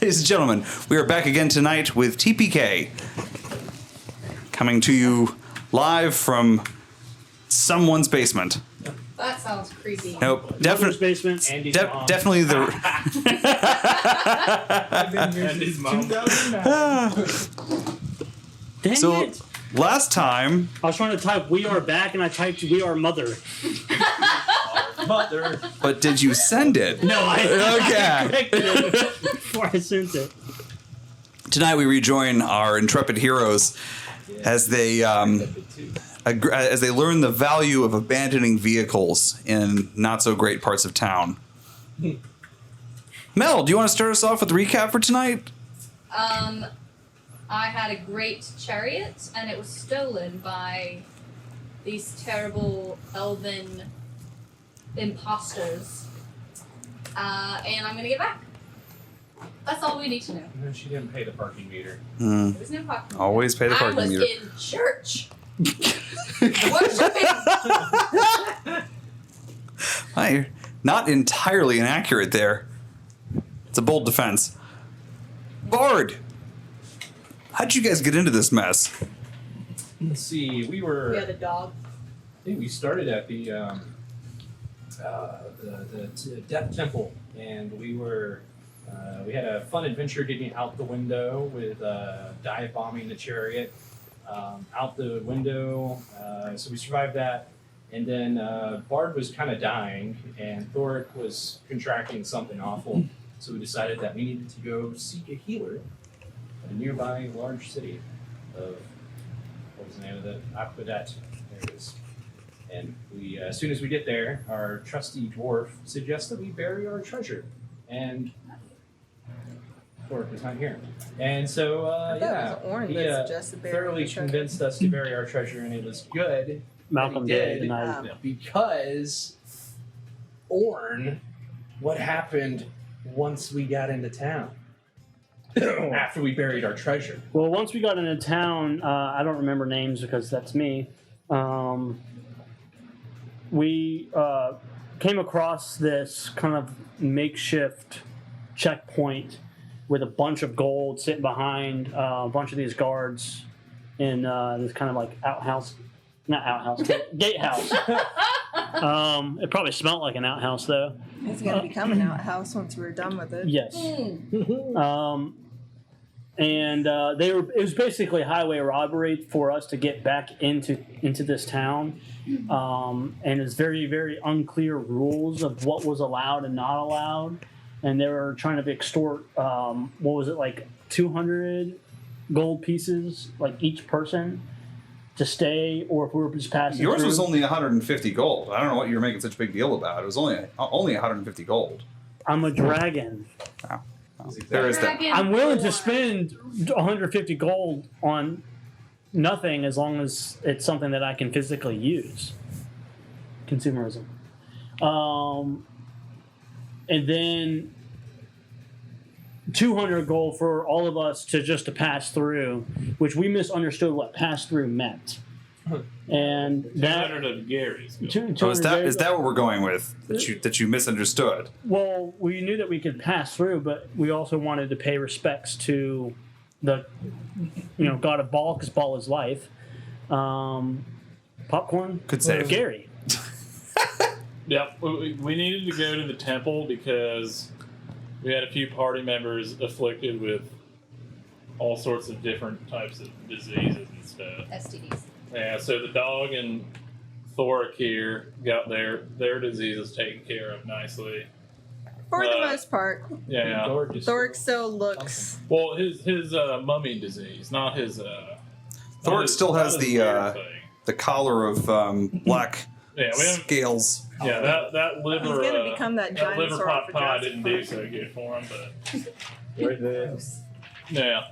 Ladies and gentlemen, we are back again tonight with TPK. Coming to you live from someone's basement. That sounds creepy. Nope. Basement. Definitely the... I've been here Andy's since mom. 2009. Dang So, it! last time... I was trying to type "We are back" and I typed "We are mother." Mother. But did you send it? No, I Okay. corrected it before I sent it. Tonight we rejoin our intrepid heroes as they learn the value of abandoning vehicles in not so great parts of town. Mel, do you want to start us off with a recap for tonight? I had a great chariot, and it was stolen by these terrible elven imposters. And I'm gonna get back. That's all we need to know. No, she didn't pay the parking meter. Hmm. There was no parking. Always pay the I parking was meter. in church. Worshiping. You're not entirely inaccurate there. It's a bold defense. Bard, how'd you guys get into this mess? Let's see, we were. Yeah, the dog. I think we started at the Death Temple, and we were. We had a fun adventure getting out the window with dive bombing the chariot out the window. So we survived that, and then Bard was kind of dying, and Thoric was contracting something awful. So we decided that we needed to go seek a healer at a nearby large city of, what was the name of it? Aqueduct. There it is. And we, as soon as we get there, our trusty dwarf suggests that we bury our treasure. And Thoric was not here. And so, That was Orin he that suggested burying thoroughly the treasure. convinced us to bury our treasure, and it was good. Malcolm He did, did. and I. Because Orn, what happened once we got into town? After we buried our treasure. Well, once we got into town, I don't remember names because that's me. We came across this kind of makeshift checkpoint with a bunch of gold sitting behind a bunch of these guards in this kind of like gatehouse. It probably smelled like an outhouse though. It's going to become an outhouse once we're done with it. Yes. Mm. And it was basically highway robbery for us to get back into this town. And it's very, very unclear rules of what was allowed and not allowed. And they were trying to extort, what was it, like 200 gold pieces, like each person, to stay, or if we were just passing Yours through. was only 150 gold. I don't know what you were making such a big deal about. It was only 150 gold. I'm a dragon. Wow. There is that. Dragon I'm willing to war. spend 150 gold on nothing as long as it's something that I can physically use. Consumerism. And then 200 gold for all of us to pass through, which we misunderstood what pass through meant. And that 200 of Gary's. So is that what we're going with? That you misunderstood? Well, we knew that we could pass through, but we also wanted to pay respects to the, god of Baal, because Baal is life. Popcorn. Good save. Gary. Yeah, we needed to go to the temple because we had a few party members afflicted with all sorts of different types of diseases and stuff. STDs. Yeah, so the dog and Thoric here got their diseases taken care of nicely. For the most part. Yeah. Thoric still looks... Well, his mummy disease, not his. Thoric still has the collar of black Yeah, we haven't. scales. Yeah, that liver. He's going to become that that liver dinosaur pot for pie Jurassic didn't do Park. so good for him, but Right there. yeah.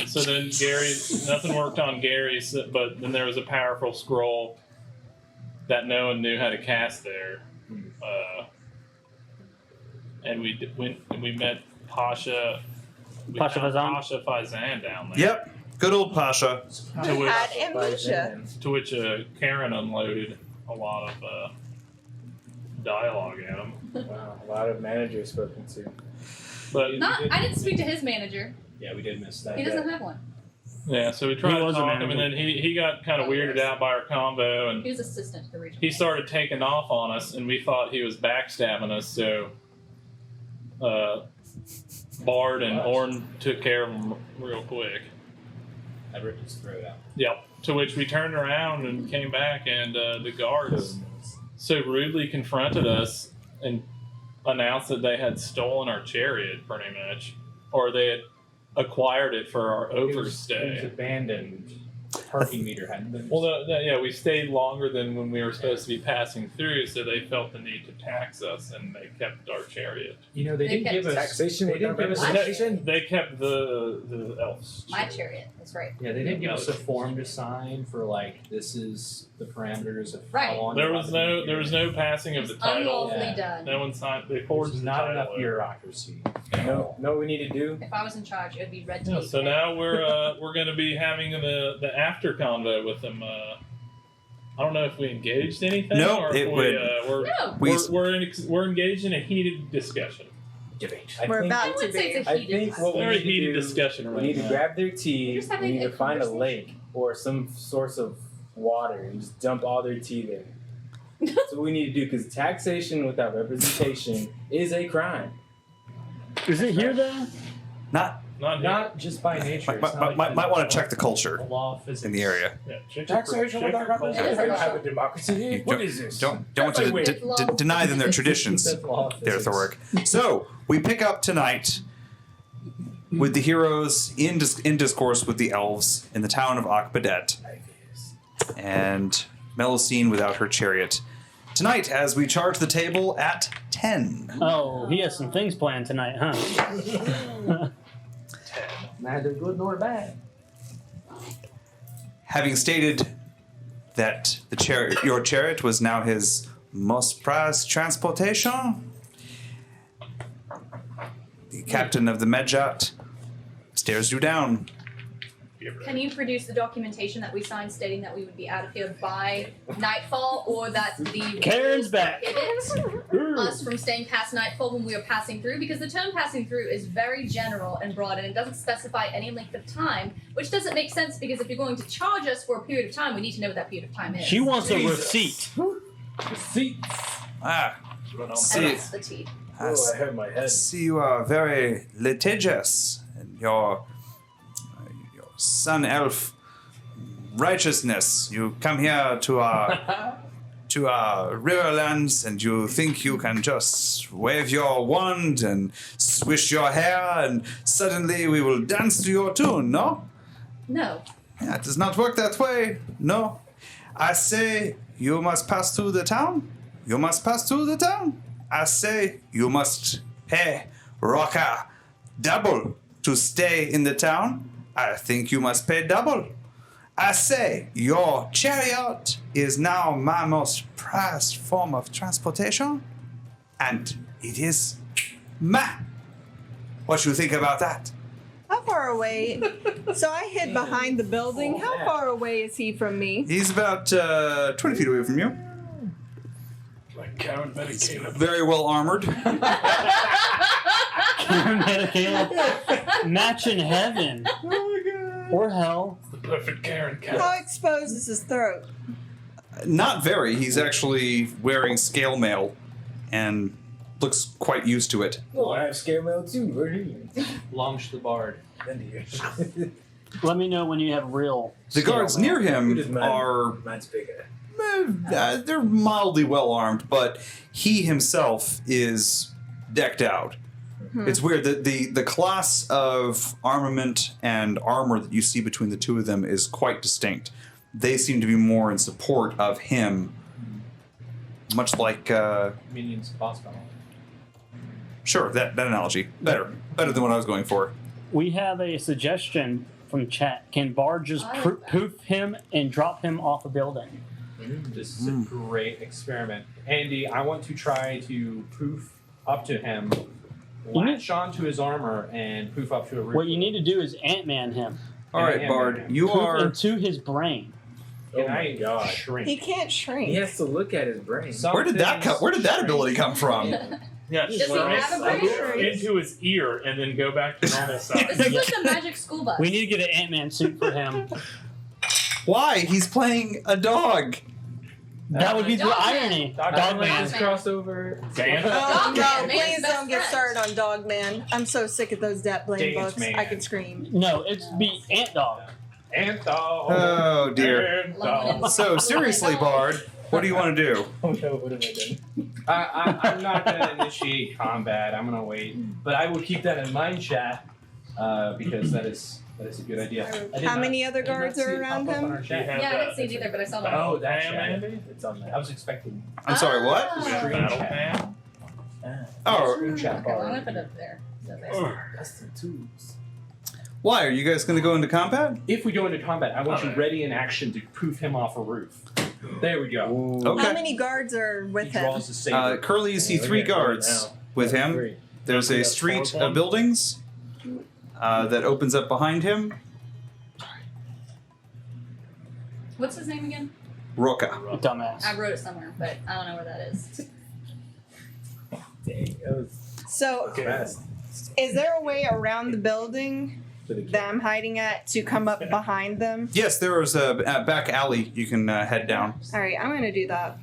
So then Gary, nothing worked on Gary's, but then there was a powerful scroll that no one knew how to cast there, and we went and we met Pasha. Pasha Fazan? Pasha Fazan down there. Yep, good old Pasha. To which, Had amnesia. Karen unloaded a lot of dialogue at him. Wow, a lot of managers spoken to. But I didn't speak to his manager. Yeah, we did miss that. He doesn't have one. yeah, so we tried He to was a talk him, and manager. then he got kind of weirded out by our combo, and He was assistant to the regional. he started taking off on us, and we thought he was backstabbing us. So Bard and Orn took care of him real quick. I ripped his throat out. Yep. To which we turned around and came back, and the guards so rudely confronted us and announced that they had stolen our chariot, pretty much, or they had acquired it for our It was overstay. abandoned. Parking meter hadn't been. Well, yeah, we stayed longer than when we were supposed to be passing through, so they felt the need to tax us, and they kept our chariot. You know, they They didn't give us Taxation They didn't without give us. representation. They kept the elves. My chariot. That's right. Yeah, they didn't give us a form to sign for like this is the parameters of Right. how long. There you're was allowed to no be passing of the title. Unlawfully Yeah. done. No one signed. They here. forged There's the not title enough over. bureaucracy. No, we need to do. If I was in charge, it would be red tape. Yeah, so now we're going to be having the after convo with them. I don't know if we engaged anything. No, or if it we, would- we're, No. we're engaged in a heated discussion. Debate. We're I about to would say be. it's a I heated. think what we Very need to heated do, discussion we right need to now. grab their You're tea. just We having need a to find a conversation. lake or some source of water and just dump all their tea there. That's what we need to do because taxation without representation is a crime. Is it here though? Not Not here. Not just by nature. it's not might like want to check the culture the law of physics in the area. Yeah, check Taxation your without culture. It is representation. a We have a law. democracy here. You What is this? Don't want to Wait. deny them their traditions. That's law of There, physics. Thoric. So we pick up tonight with the heroes in discourse with the elves in the town of Akbadet, and Melusine without her chariot. Tonight, as we charge the table at 10. Oh, he has some things planned tonight, huh? Neither good nor bad. Having stated that your chariot was now his most prized transportation, the captain of the Medjat stares you down. Can you produce the documentation that we signed stating that we would be out of here by nightfall, or that the Karen's back. prohibit us from staying past nightfall when we are passing through? Because the term passing through is very general and broad, and it doesn't specify any length of time, which doesn't make sense because if you're going to charge us for a period of time, we need to know what that period of time is. She wants a Jesus. receipt. Receipts. Ah, and see, that's the tea. I Oh, I hurt my I head. see you are very litigious in your sun elf righteousness. You come here to our riverlands, and you think you can just wave your wand and swish your hair, and suddenly we will dance to your tune. No, No. yeah, it does not work that way. No, I say you must pass through the town. You must pass through the town. I say you must pay Raqqa double to stay in the town. I think you must pay double. I say your chariot is now my most prized form of transportation, and it is mine. What you think about that? How far away? So I hid behind the building. How far away is he from me? He's about 20 feet away from you. Like Karen Medicaid. Very well armored. Match in heaven. Or hell. The perfect Karen How cat. exposed is his throat? Not very. He's actually wearing scale mail and looks quite used to it. Oh, I have scare mail too. We're here. Launch the bard. Let me know when you have real. The guards scale near mail. It is him mine. are Mine's bigger. they're mildly well armed, but he himself is decked out. It's weird that the class of armament and armor that you see between the two of them is quite distinct. They seem to be more in support of him, much like Minions boss battle. sure that analogy better than what I was going for. We have a suggestion from chat. Can Bard just poof him and drop him off a building? This is a great experiment. Andy, I want to try to poof up to him, latch onto his armor, and poof up to a roof. What you need to do is Ant-Man him. All right, Bard, you Poof are into his brain. Oh Can my I God. shrink? He can't shrink. He has to look at his brain. Some Where did that things come? Where did that shrink. ability come from? Yeah, Does he shrink have a brain? into his ear and then go back to normal size. This is like the magic school bus. We need to get an Ant-Man suit for him. Why? He's playing a dog. That would be the Dogman. irony. I don't like Dogman. this crossover. Damn. Oh Dog no! Man, man's Please best don't get friend. started on Dogman. I'm so sick of those Dat Blaine Dance books. Man. I could scream. No, it's be Ant Dog. Ant dog. Oh dear. Ant Love dog. it. So seriously, Bard, what do you want to do? Oh no, what have I done? I'm not going to initiate combat. I'm going to wait. But I will keep that in mind, chat, because that is a good idea. I did How not- many other I did not guards see are it around pop up on him? our chat. Yeah. Yeah, I didn't see it either, but I saw that. Oh, that Damn, chat. Andy. It's on I there. was expecting I'm sorry, what? Ah. Stream Battle chat. Pan. Oh, Screen chat Okay, well, I'm bar. gonna put it up there. So there's- Custom tubes. why? Are you guys going to go into combat? If we go into combat, I want you ready in action to poof him off a roof. There we go. Okay. How many guards are with He him? draws the saber. Currently, you see Yeah, 3 we're getting guards started with him. Three. There's a That's street fourth one. of buildings that opens up behind him. What's his name again? Raqqa. Dumbass. I wrote it somewhere, but I don't know where that is. Dang, that was So, fast. is there a way around the building For the that I'm hiding at to come up behind them? Yes, there is a back alley you can head down. All right, I'm gonna do that.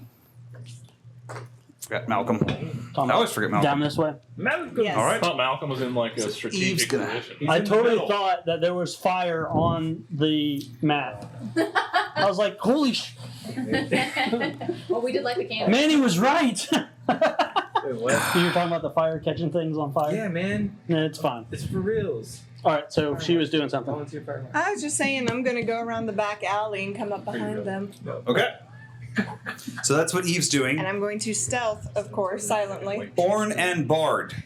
Forgot Malcolm. Tom, I always forget Malcolm. down this way. Malcolm. Yes. All I right. thought Malcolm was in like a Eve's strategic gonna- position. He's I in the totally middle. thought that there was fire on the map. I was like, holy Well, we did like the candy. Manny was right. Wait, what? You were talking about the fire catching things on fire? Yeah, man. No, it's fine. It's for reals. All right, so she was doing something. Volunteer fire. I was just saying I'm gonna go around the back alley and come up behind them, Okay. So that's what Eve's doing. and I'm going to stealth, of course, silently. Orn and Bard.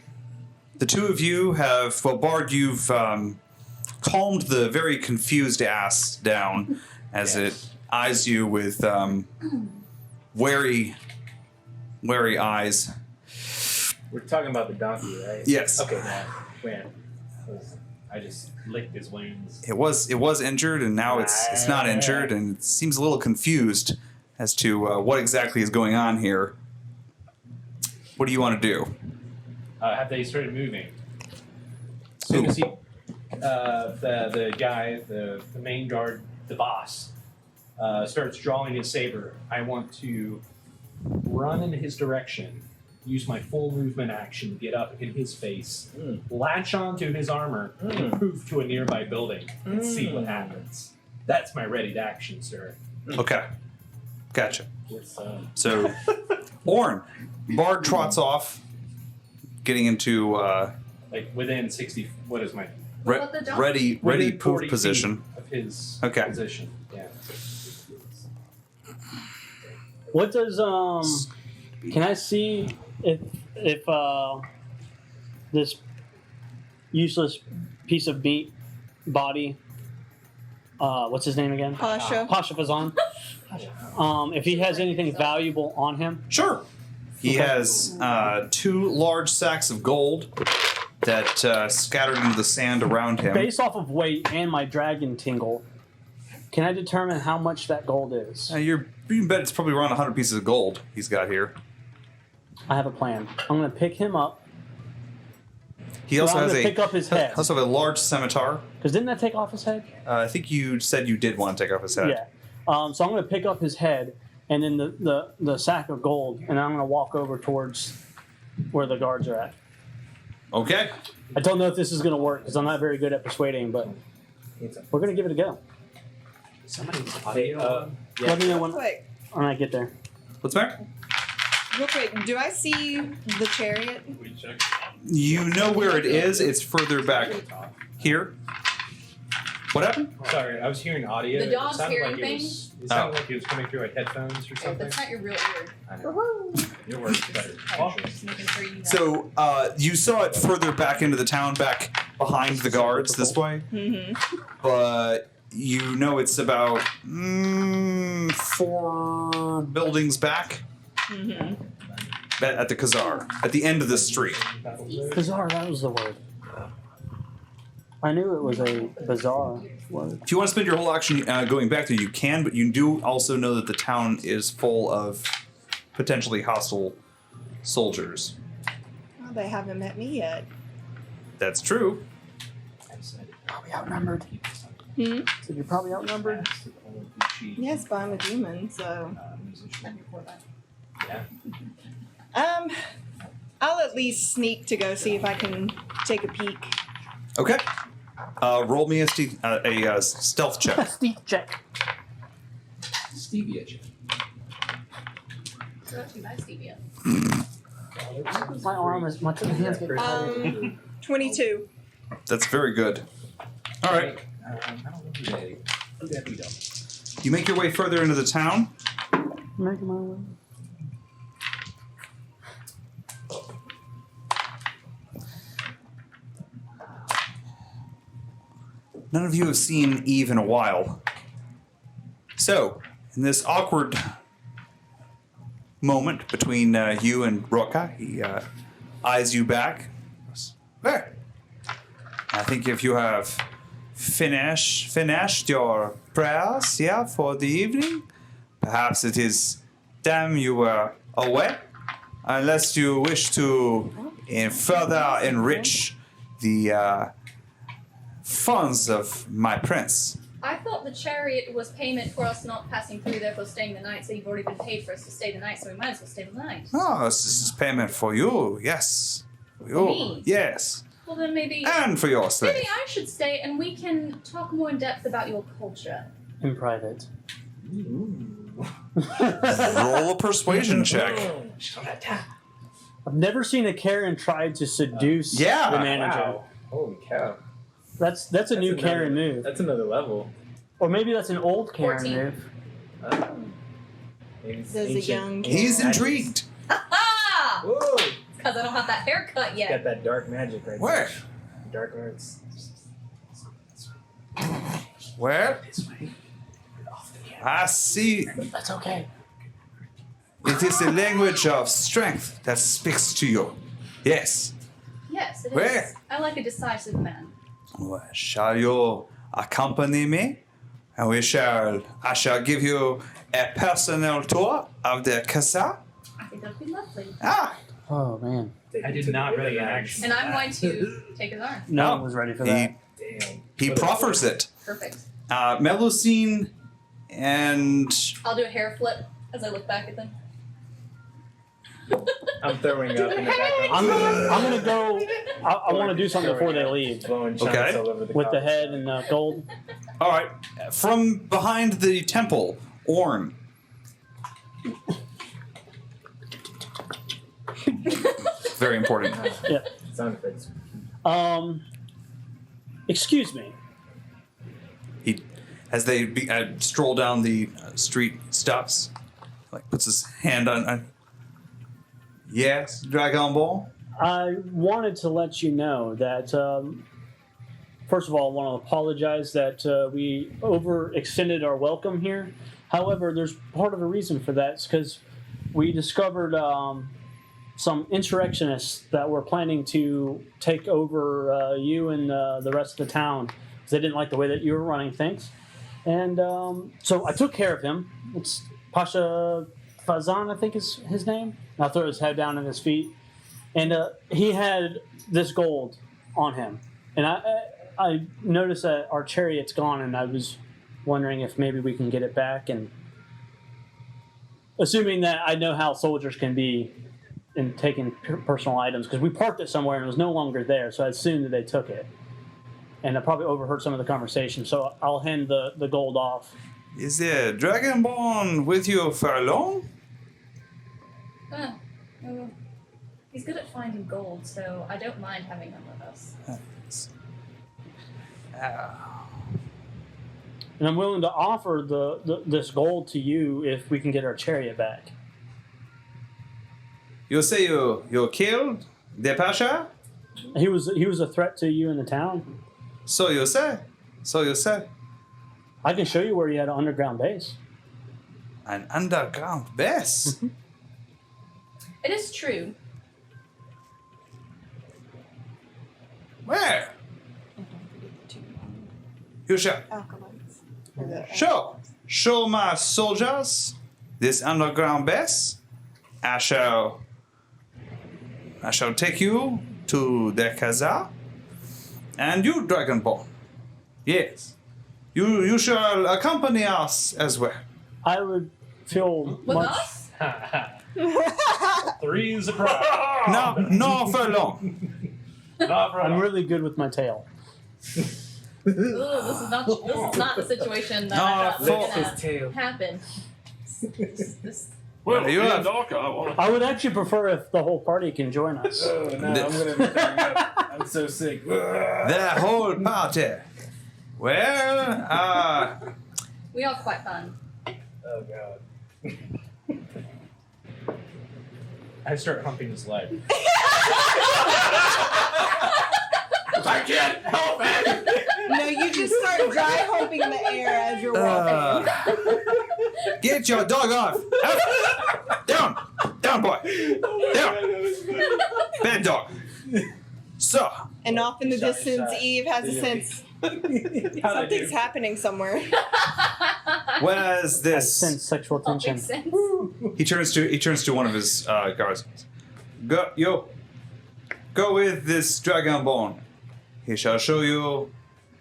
The two of you have, well, Bard, you've calmed the very confused ass down as it eyes you with wary eyes. We're talking about the donkey, right? Yes. Okay, now, when? I just licked his wounds. It was injured, and now it's not injured, and it seems a little confused as to what exactly is going on here. What do you want to do? Have they started moving? As soon as he, the guy, the main guard, the boss, starts drawing his saber, I want to run in his direction, use my full movement action to get up in his face, latch onto his armor, and poof to a nearby building and see what happens. That's my ready to action, sir. Okay. Gotcha. It's, So, Orn, Bard trots off, getting into Like within 60. What is my What about the dog? ready within poof 40 position. feet of his Okay. position? Yeah. What does Can I see if this useless piece of meat body? What's his name again? Pasha. Pasha Fazan. If he has anything valuable on him. Sure. He has 2 large sacks of gold that scattered into the sand around him. Based off of weight and my dragon tingle, can I determine how much that gold is? You can bet it's probably around 100 pieces of gold he's got here. I have a plan. I'm going to pick him up. He also I'm has going to pick up his head. also have a large scimitar. Because didn't that take off his head? I think you said you did want to take off his head. Yeah. So I'm going to pick up his head and then the sack of gold, and I'm going to walk over towards where the guards are at. Okay. I don't know if this is going to work because I'm not very good at persuading, but we're going to give it a go. Somebody's Hey, audio. Let me know Real quick, when I get there. What's back? real quick. Do I see the chariot? We check. You know where it is. It's further back here. What happened? Sorry, I was hearing audio. The dog's it sounded hearing like things? It sounded like it was coming through like headphones or Oh, something. that's not your real ear. I know. It works better. Well, Just making sure you know. So you saw it further back into the town, back behind the guards this way. Mm-hmm. But you know it's about 4 buildings back Mm-hmm. at the Khazar, at the end of the street. Bizarre, that was the word. I knew it was a bizarre word. If you want to spend your whole action going back there, you can, but you do also know that the town is full of potentially hostile soldiers. Well, they haven't met me yet. That's true. Probably outnumbered. Hmm? So you're probably outnumbered. Yes, but I'm a demon, so. Yeah. I'll at least sneak to go see if I can take a peek. Okay. Roll me a stealth check. Steep check. Stevia check. Not too bad, Stevia. My arm is my hands get tired. 22. That's very good. All right. I don't know who that we don't. You make your way further into the town. Making my way. None of you have seen Eve in a while. So, in this awkward moment between you and Raqqa, he eyes you back. Hey, I think if you have finished your prayers, yeah, for the evening, perhaps it is time you were away, unless you wish to further enrich the funds of my prince. I thought the chariot was payment for us not passing through, therefore staying the night, so you've already been paid for us to stay the night, so we might as well stay the night. Oh, this is payment for you, yes. For you, me? yes. Well, then maybe And for your slave. maybe I should stay and we can talk more in depth about your culture. In private. Roll a persuasion check. I've never seen a Karen try to seduce Yeah. the manager. Wow. Holy cow. That's a new another- Karen move. That's another level. Or maybe that's an old Karen 14. move. Maybe it's There's a ancient. young He's Karen. intrigued. Ha! Whoa! Because I don't have that haircut yet. Got that dark magic right Where? there. Dark arts. Where? I see. That's okay. It is the language of strength that speaks to you. Yes. Yes, it is. Where? I like a decisive man. Well, shall you accompany me? And I shall give you a personal tour of the casa. I think that'd be lovely. Ah, Oh man. I did not ready an action. And I'm going to take his arm. No No. one was ready for he, that. Damn. he proffers it. Perfect. Melusine and I'll do a hair flip as I look back at them. I'm throwing up in the background. I'm gonna go. I want to do something before they leave Blowing chunks Okay. all over the with the cobblestone. head and gold. all right, from behind the temple, Orn. Very important. Yeah. Sound effects. Excuse me. He, as they stroll down the street, stops, like puts his hand on. Yes, Dragon Ball. I wanted to let you know that, first of all, I want to apologize that we overextended our welcome here. However, there's part of the reason for that. It's because we discovered some insurrectionists that were planning to take over you and the rest of the town because they didn't like the way that you were running things. And so I took care of him. It's Pasha Fazan, I think is his name. I'll throw his head down at his feet. And he had this gold on him. And I noticed that our chariot's gone, and I was wondering if maybe we can get it back. And assuming that I know how soldiers can be in taking personal items, because we parked it somewhere and it was no longer there, so I assumed that they took it. And I probably overheard some of the conversation, so I'll hand the gold off. Is the Dragonborn with you for long? Oh, he's good at finding gold, so I don't mind having him with us. And I'm willing to offer this gold to you if we can get our chariot back. You say you killed the Pasha? He was a threat to you in the town. So you say? I can show you where he had an underground base. An underground base? It is true. Where? You shall Acolytes. Or the- show my soldiers this underground base. I shall take you to the Kazar, and you, Dragonborn. Yes, you shall accompany us as well. I would feel With much. us? 3 is a crowd. No for long. I'm really good with my tail. Ooh, this is not the situation that I thought was Lick his gonna tail. happen. This, Well, You have- I would actually prefer if the whole party can join us. Oh, no, I'm gonna be throwing up. I'm so sick. The whole party. Well, we are quite fun. Oh god. I start humping his leg. I can't help it. No, you just start dry humping the air as you're walking. get your dog off. Down, boy. Down. Bad dog. So, And off in the Shot, distance, shot. Eve has a sense something's happening somewhere. where's I this? sense sexual All tension. makes sense. He turns to one of his guards. Go with this Dragonborn. He shall show you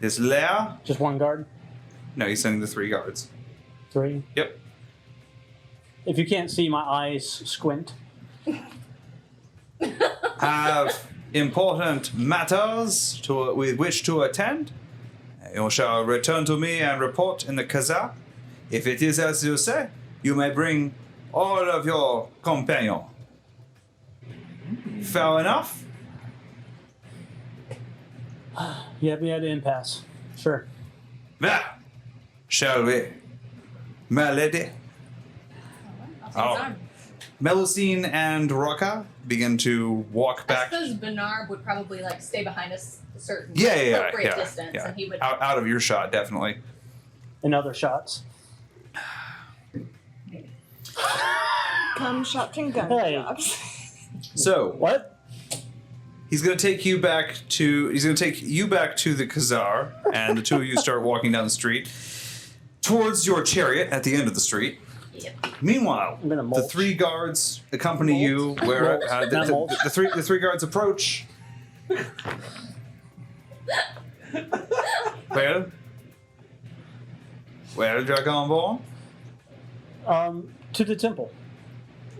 this lair. Just one guard? No, he's sending the 3 guards. 3? Yep. If you can't see, my eyes squint. Have important matters with which to attend. You shall return to me and report in the Kazakh. If it is as you say, you may bring all of your companions. Fair enough? You have me at an impasse. Sure. Well, shall we? My lady? I'll take his Oh. arm. Melusine and Raqqa begin to walk I back. suppose Bernard would probably like stay behind us a certain Yeah, appropriate distance, yeah. and he would. Out of your shot, definitely. And other shots. Come shots and gun Hey. jobs. So What? he's gonna take you back to the Khazar, and the two of you start walking down the street towards your chariot at the end of the street. Yep. Meanwhile, I'm gonna the mulch. 3 guards accompany you where Mulch. the, Not the, mulch. the, the three guards approach. Where Dragonborn? To the temple.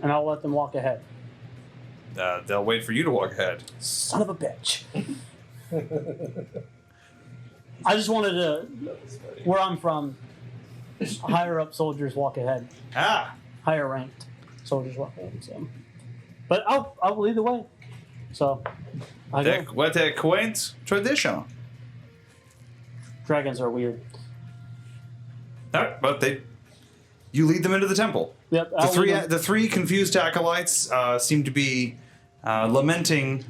And I'll let them walk ahead. They'll wait for you to walk ahead. Son of a bitch. I just wanted to, where I'm from, higher up soldiers walk ahead. Ah, Higher ranked soldiers walk ahead. So. But I'll lead the way. So, I go. what a quaint tradition. Dragons are weird. No, but you lead them into the temple. Yep. The I'll lead three them. the 3 confused acolytes seem to be lamenting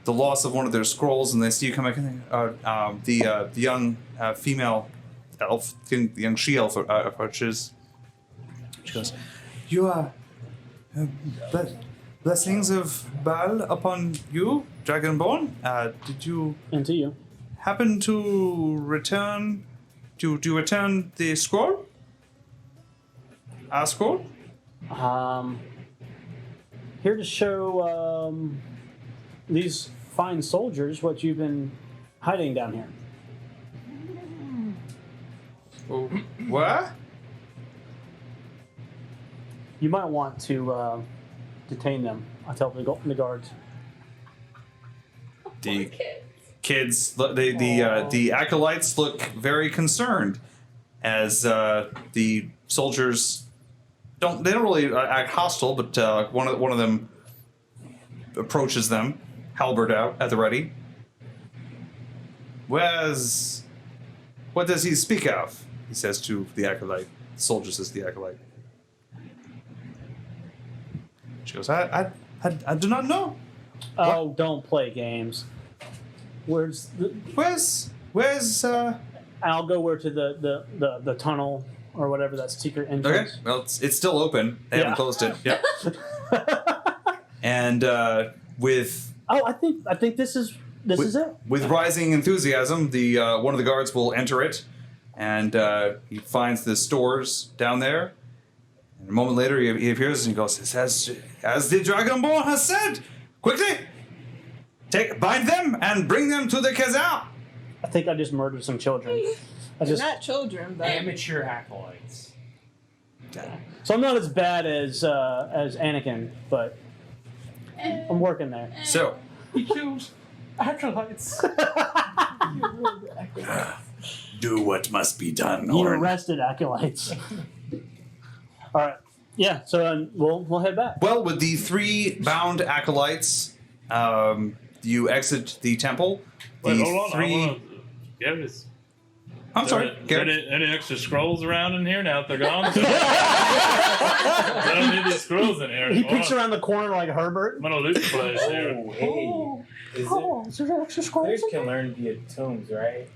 the loss of one of their scrolls, and they see you coming. The young female elf, the young she elf approaches. She goes, "You are blessings of Baal upon you, Dragonborn. Did you And to you. happen to return? Do you return the scroll? Our scroll?" Here to show these fine soldiers what you've been hiding down here. What? You might want to detain them. I tell the guards. The Okay. kids, the acolytes look very concerned as the soldiers they don't really act hostile, but one of them approaches them, halberd out at the ready. What does he speak of? He says to the acolyte. The soldier says to the acolyte. She goes, I do not know. Oh, don't play games. Where's the? Where's I'll go where to the tunnel or whatever that secret Okay. entrance. Well, it's still open. They haven't Yeah. closed it. Yep. And with Oh, I think this is it. rising enthusiasm, the one of the guards will enter it, and he finds the stores down there. And a moment later, he appears and he goes, as the Dragonborn has said, quickly, bind them and bring them to the Kazaa. I think I just murdered some children. Not children, but Amateur acolytes. So I'm not as bad as Anakin, but I'm working there. So, He killed acolytes. do what must be done, You Orin. arrested acolytes. All right. Yeah. So we'll head back. Well, with the 3 bound acolytes, you exit the temple. Wait, The hold on. 3. Garrus. I'm sorry, Garrett. Any extra scrolls around in here now that they're gone? I don't need these scrolls in here He anymore. peeks around the corner like Herbert. I'm gonna loot the place here. Oh, hey. Is there extra scrolls? Players can learn via tomes, right?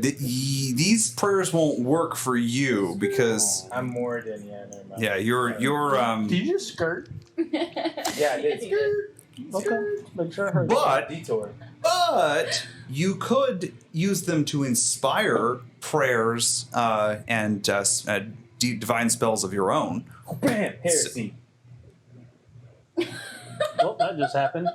These prayers won't work for you because I'm more than never mind. you're Did you just skirt? Yeah, I did. Okay. Make sure I heard. but Detour. you could use them to inspire prayers and divine spells of your own. Bam! Heresy. Oh, that just happened.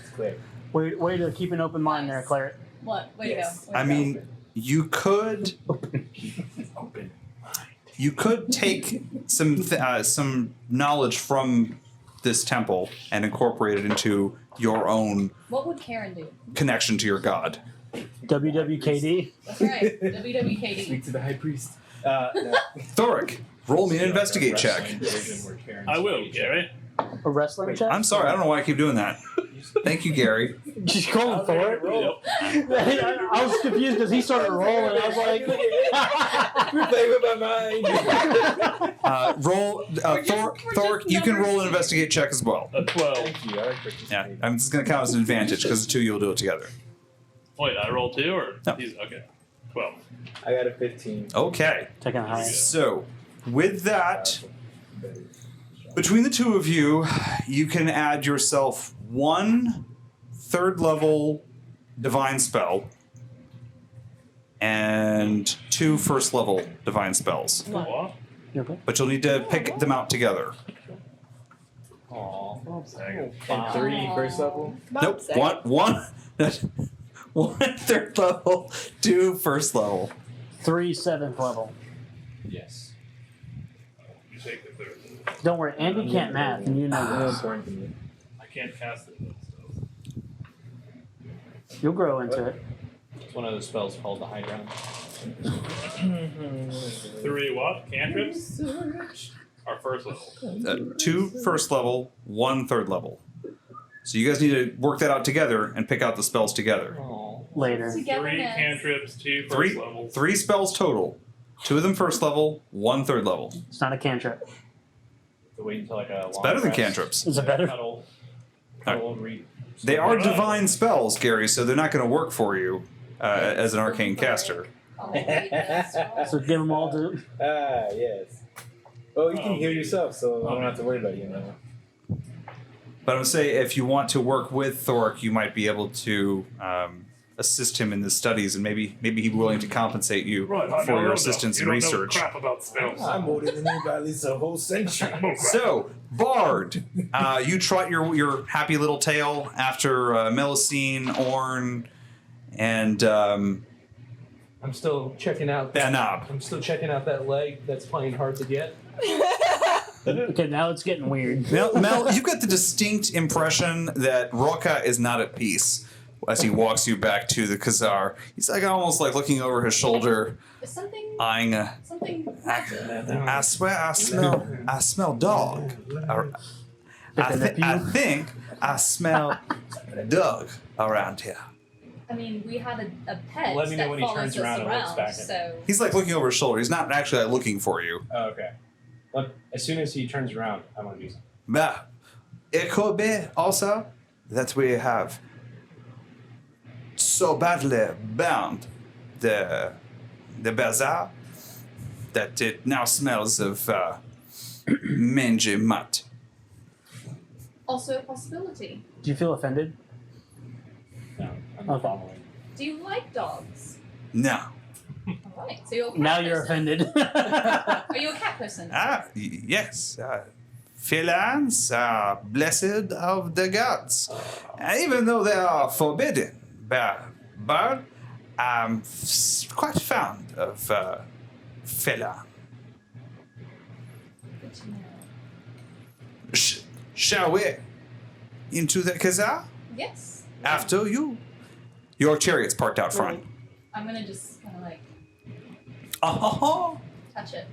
It's clear. Way to keep an open mind there, Claret. What? Way Yes. to go. I mean, you could Open. you could take some knowledge from this temple and incorporate it into your own What would Karen do? connection to your god. WWKD. That's right. WWKD. Speak to the high priest. No. Thoric, roll me an investigate check. I will, Gary. A wrestling check? I'm sorry, I don't know why I keep doing that. Thank you, Gary. Just call him Thor. I was confused because he started rolling. I was like, You're playing with my mind. Roll, Thoric, you can roll an investigate check as well. A 12. Thank you. I like Yeah, I'm just going to count as an advantage because the 2 you'll do it together. Wait, I roll 2 or? No. Okay. 12. I got a 15. Okay, taking a high. so with that, between the 2 of you, you can add yourself 1 third level divine spell and 2 first level divine spells. What? You okay? But you'll need to pick them out together. Aw. And 3 first level. Nope, one third level, 2 first level. 3 7th level. Yes. You take the 3rd. Don't worry, Andy can't math, and you know this. According to me. I can't cast it. You'll grow into it. It's one of those spells called the high ground. 3 what? Cantrips? Our first level. 2 first level, 1 third level. So you guys need to work that out together and pick out the spells together. Later. 3 Togetherness. cantrips, 2 first Three, levels. 3 spells total. 2 of them first level, 1 third level. It's not a cantrip. To wait until like a It's better than cantrips. Is it better? Cuddle and read. They are divine spells, Gary, so they're not going to work for you as an arcane caster. Oh, wait, that's So give them all to. Yes. Well, you can heal yourself, so I don't have to worry about you now. But I would say if you want to work with Thoric, you might be able to assist him in the studies, and maybe he'd be willing to compensate you for your assistance in research. Crap about spells. I'm older than anybody, at least a whole century. So, Bard, you trot your happy little tale after Melusine, Orn, and I'm still checking out. Banab. I'm still checking out that leg that's playing hard to get. Okay, now it's getting weird. Mel, you've got the distinct impression that Raqqa is not at peace as he walks you back to the Khazar. He's like almost like looking over his shoulder, Is something. eyeing Something. I swear I smell dog. I think I smell Doug around here. I mean, we have a pet Let me know that when he follows turns us around and looks back at me. so He's like looking over his shoulder. He's not actually like, looking for you. Oh, okay. Look, as soon as he turns around, I want to do something. But it could be also that we have so badly bound the bazaar that it now smells of mangy mutt. also a possibility. Do you feel offended? No, I'm Okay. following. Do you like dogs? No. Alright, so you're a cat Now you're person. offended. Are you a cat person? Yes. Felines are blessed of the gods. Even though they are forbidden. But I'm quite fond of feline. Good to know. Shall we? Into the Khazar? Yes. After you. Your chariot's parked out front. I'm gonna just kind of like Oh, touch it.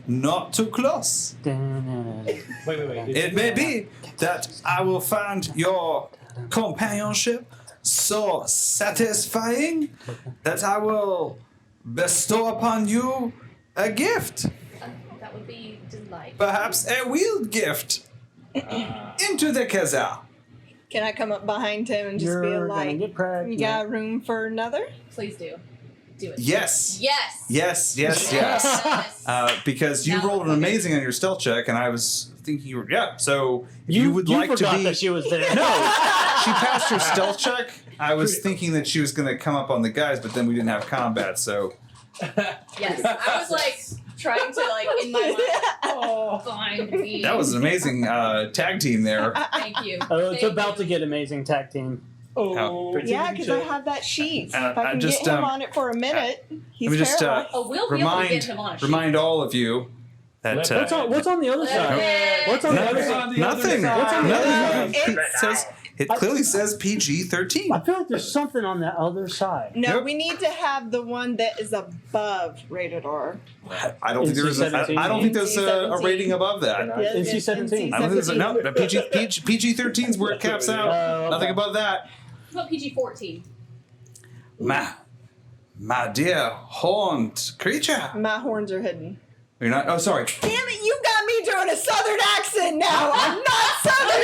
not too close. Wait. It may be that I will find your companionship so satisfying that I will bestow upon you a gift. That would be delightful. Perhaps a wheeled gift. Into the Khazar. Can I come up behind him and just You're be gonna like, get pregnant. you got room for another? Please do. Do it. Yes. Yes. Yes. Yes. Because you Now rolled an look at amazing on your stealth check, and I was thinking you were, so You would like to forgot be. that she was there. No, she passed her stealth check. I was thinking that she was going to come up on the guys, but then we didn't have combat, so. Yes. I was like trying to like in my mind find me. That was an amazing tag team there. Thank you. Oh, it's Thank about you. to get amazing tag team. Oh, Yeah, because I have that sheet. So if I I can just, get him um, on it for a minute, he's Let me just paralyzed. Oh, we'll be able to get him on a sheet. remind all of you that What's on the other side? What's on the other side? nothing. What's on the other side? It clearly says PG-13. I feel like there's something on the other side. No, Nope. we need to have the one that is above rated R. I don't think there is. I don't think there's a NC-17. rating above that. Yes, NC-17. I don't think there's a, no. PG-13 is where it caps out. Nothing above that. How about PG-14? My dear horned creature. My horns are hidden. You're not. Oh, sorry. Damn it, you got me doing a southern accent now. I'm not southern.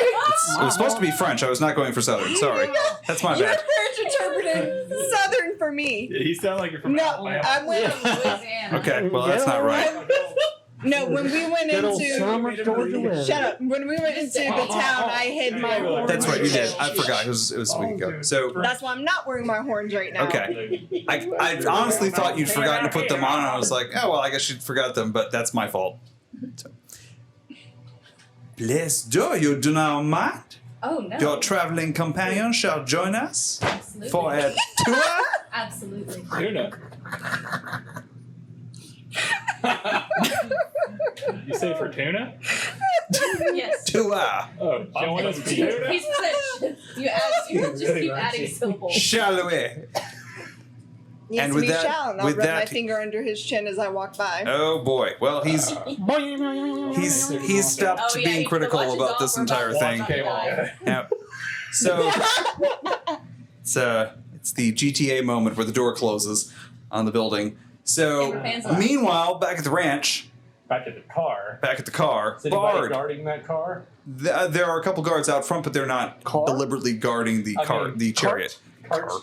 It was supposed to be French. I was not going for Southern. Sorry. That's my Your bad. parents interpreted southern for me. You sound like you're from No, Alabama. I went. Louisiana. Okay, well, that's not right. No, when we went Good old into. summer Georgia weather. Shut up. When we went into the town, I hid my horns. That's right, you did. I forgot. It was a week ago. So, That's why I'm not wearing my horns right now. okay. I honestly thought you'd forgotten to put them on, and I was like, oh, well, I guess you forgot them, but that's my fault. So. Please do. You do not mind? Oh no. Your traveling companion shall join us Absolutely. for a tour. Absolutely. Tuna. You say for tuna? Yes. Tour. Oh, join us for tuna? He's French. You just keep adding syllables. Shall we? Yes, And with we that- shall. And I'll with rub that- my finger under his chin as I walk by. Oh boy. Well, he's stopped Oh, yeah, being the critical watch is about off, this we're entire about to thing. watch it die. Yep. So it's the GTA moment where the door closes on the building. So And the fans left. meanwhile, back at the ranch, back at the car. Bard. Is anybody guarding that car? There are a couple guards out front, but they're not Car? deliberately guarding the the chariot.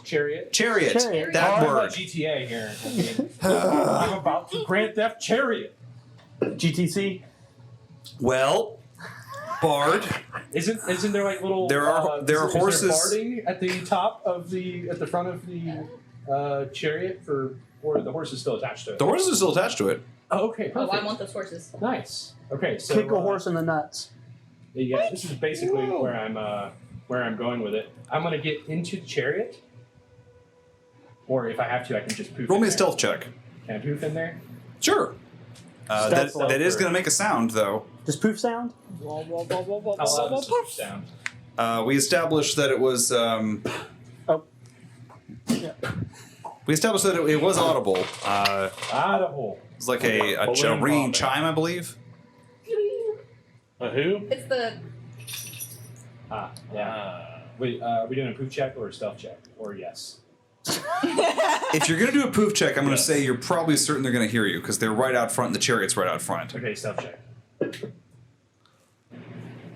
Chariot. Chariot. Chariot. That Talking about word. GTA here. I mean, I'm about to Grand Theft Chariot. GTC. Well, Bard. Isn't there like little? There are is horses. Is there barding at the top of the front of the chariot or the horse is still attached to it? The horses are still attached to it. Oh, okay, Oh, perfect. I want those horses. Nice. Okay, so Kick a horse in the nuts. Yeah, this is basically where I'm going with it. I'm gonna get into the chariot, or if I have to, I can just poof. Roll in me a there. stealth check. Can I poof in there? Sure. That Stealth is for- going to make a sound, though. Does poof sound? How loud is the sound? We established that it was. Oh. Yeah. We established that it was audible. Audible. It's like a Balloon ringing popping. chime, I believe. A who? It's the Yeah. Wait, are we doing a poof check or a stealth check? Or yes? If you're going to do a poof check, I'm going to Yes. say you're probably certain they're going to hear you because they're right out front and the chariot's right out front. Okay, stealth check.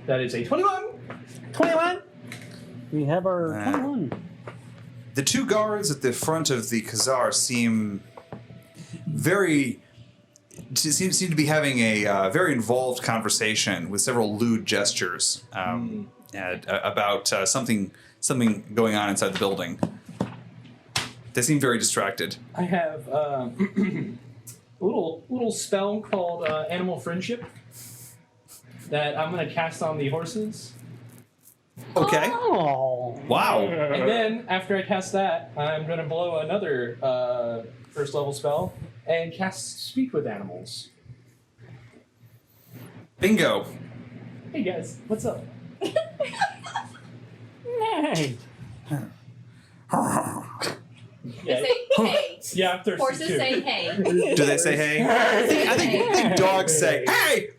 That is a 21. 21. We have our Ah. 21. The two guards at the front of the Khazar seem seem to be having a very involved conversation with several lewd gestures about something going on inside the building. They seem very distracted. I have a little spell called Animal Friendship that I'm going to cast on the horses. Okay. Oh. Wow. And then, after I cast that, I'm going to blow another first level spell and cast Speak with Animals. Bingo. Hey guys, what's up? Hey. They say hey. Yeah, I'm thirsty Horses too. say hey. Do they say hey? I think dogs say hey,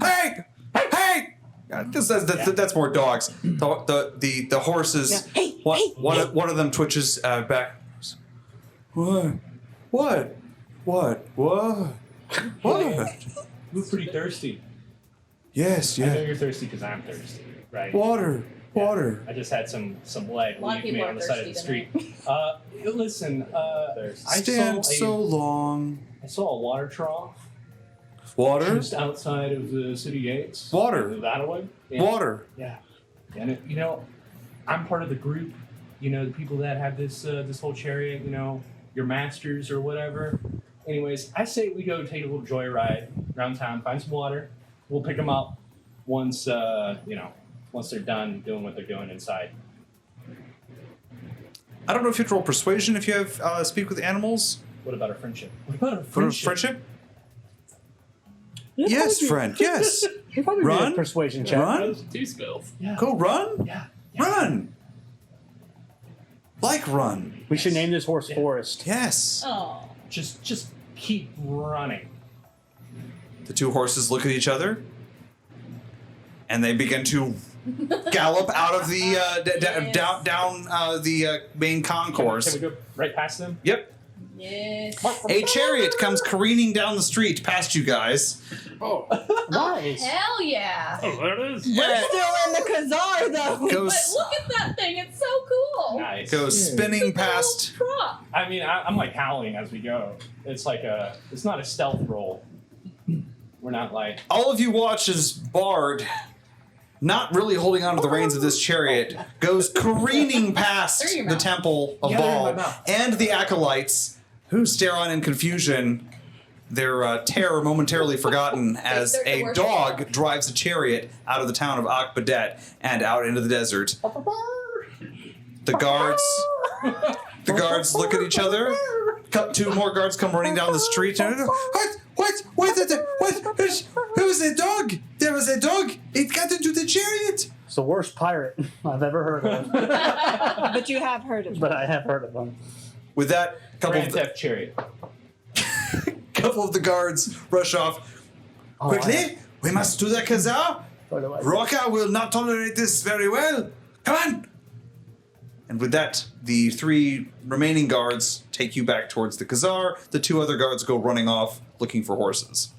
hey, hey. That's more dogs. The horses. Hey, One of them twitches back. What? We're pretty thirsty. Yes, I know yeah. you're thirsty because I'm thirsty, right? Water. I just had some lead A lot of leave me people on are the side of the thirsty street. Listen, I Stand so long. saw a water trough Water. just outside of the city gates. Water. That way. Yeah. Water. Yeah. And I'm part of the group. The people that have this whole chariot. Your masters or whatever. Anyways, I say we go take a little joyride around town, find some water. We'll pick them up once once they're done doing what they're doing inside. I don't know if you have to roll persuasion if you have speak with animals. What about our friendship? What about our For friendship? Yes, friend. Yes. You probably Run? do a persuasion check. Run. 2 spells. Yeah. Go run. Yeah. Run. Like run. We should name this horse Forrest. Yes. Oh. Just keep running. The two horses look at each other, and they begin to gallop out of the down the main concourse. Can we go right past them? Yep. Yes. A chariot comes careening down the street past you guys. Oh, Nice. Hell yeah. oh, there it is. We're still in the Khazar though. But Goes look at that thing. It's so cool. Nice. goes spinning It's a little past. truck. I mean, I'm like howling as we go. It's like it's not a stealth roll. We're not like. All of you watch as Bard, not really holding onto the reins of this chariot, goes careening past Through your the mouth. temple of Yeah, they're in my Baal mouth. and the acolytes, who stare on in confusion, their terror momentarily forgotten as start to a worship dog God. drives a chariot out of the town of Akbadet and out into the desert. The guards look at each other. Two more guards come running down the street. And, what? Who's a dog? There was a dog. It got into the chariot. It's the worst pirate I've ever heard of. But you have heard of it. But I have heard of him. With that, Grand Theft Chariot. couple of the guards rush off. Oh, Quickly, we must do the Khazar. By the way. Raqqa will not tolerate this very well. Come on. And with that, the three remaining guards take you back towards the Khazar. The two other guards go running off looking for horses.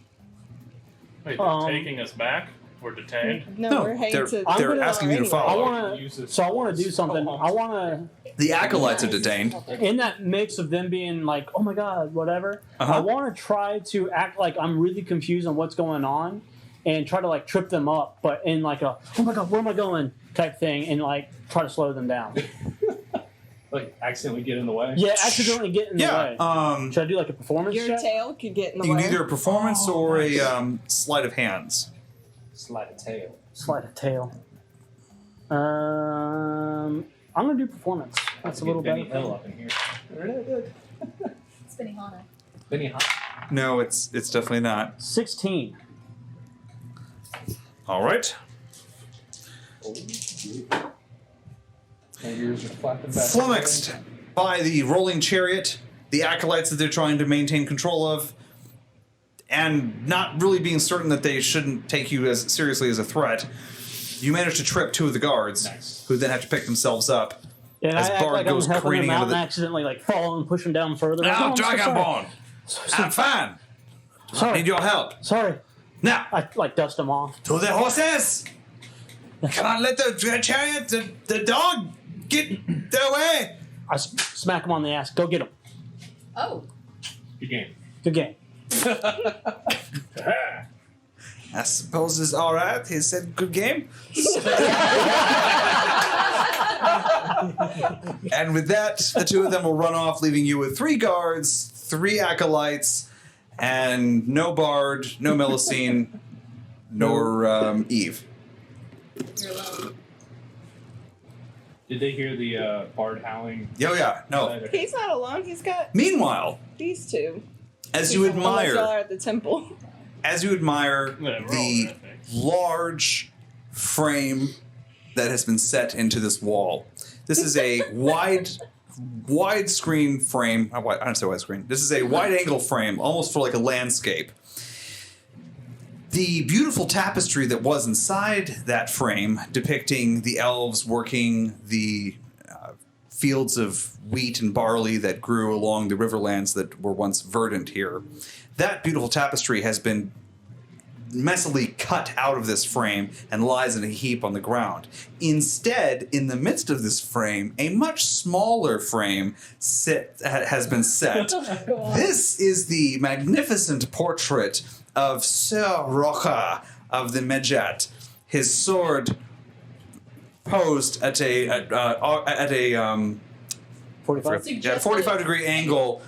Wait, they're taking us back? We're detained? No, we're heading to. I'm they're gonna- asking you to I follow. want to. I want to do something. I want The acolytes are detained. to. In that mix of them being like, "Oh my god," whatever. Uh-huh. I want to try to act like I'm really confused on what's going on, and try to like trip them up, but in like a "Oh my god, where am I going?" type thing, and like try to slow them down. Like accidentally get in the way. Yeah, accidentally get in the way. Should I do like a performance Your check? tail could get in the You way. can either a performance or a sleight of hands. Slide a tail. Slide a tail. I'm gonna do performance. That's a little Benny better. Hill up in here. Spinning Hana. Benny Hill. No, it's definitely not. 16. All right. My ears are flapping back. Flummoxed by the rolling chariot, the acolytes that they're trying to maintain control of, and not really being certain that they shouldn't take you as seriously as a threat, you manage to trip two of the guards, Nice. who then have to pick themselves up. And As I act Bard like goes I'm helping careening him out into the- and accidentally like fall and push him down further. Now, I'm so Dragonborn, sorry. I'm fine. I Sorry. need your help. Sorry. Now, I like dust him off. to the horses! Come on, let the chariot, the dog, get away! I smack him on the ass. Go get him. Oh. Good game. Good game. I suppose it's all right. He said, "Good game." And with that, the two of them will run off, leaving you with 3 guards, 3 acolytes, and no Bard, no Melusine, nor Eve. You're alone. Did they hear the bard howling? Oh yeah, no. He's not alone. He's got Meanwhile, these two. as you Unless y'all are admire, at the temple. the large frame that has been set into this wall. This is a wide screen frame. I don't say wide screen. This is a wide angle frame, almost for like a landscape. The beautiful tapestry that was inside that frame, depicting the elves working the fields of wheat and barley that grew along the riverlands that were once verdant here. That beautiful tapestry has been messily cut out of this frame and lies in a heap on the ground. Instead, in the midst of this frame, a much smaller frame has been set. This is the magnificent portrait of Sir Raqqa of the Medjat, his sword posed at a 45. 45-degree angle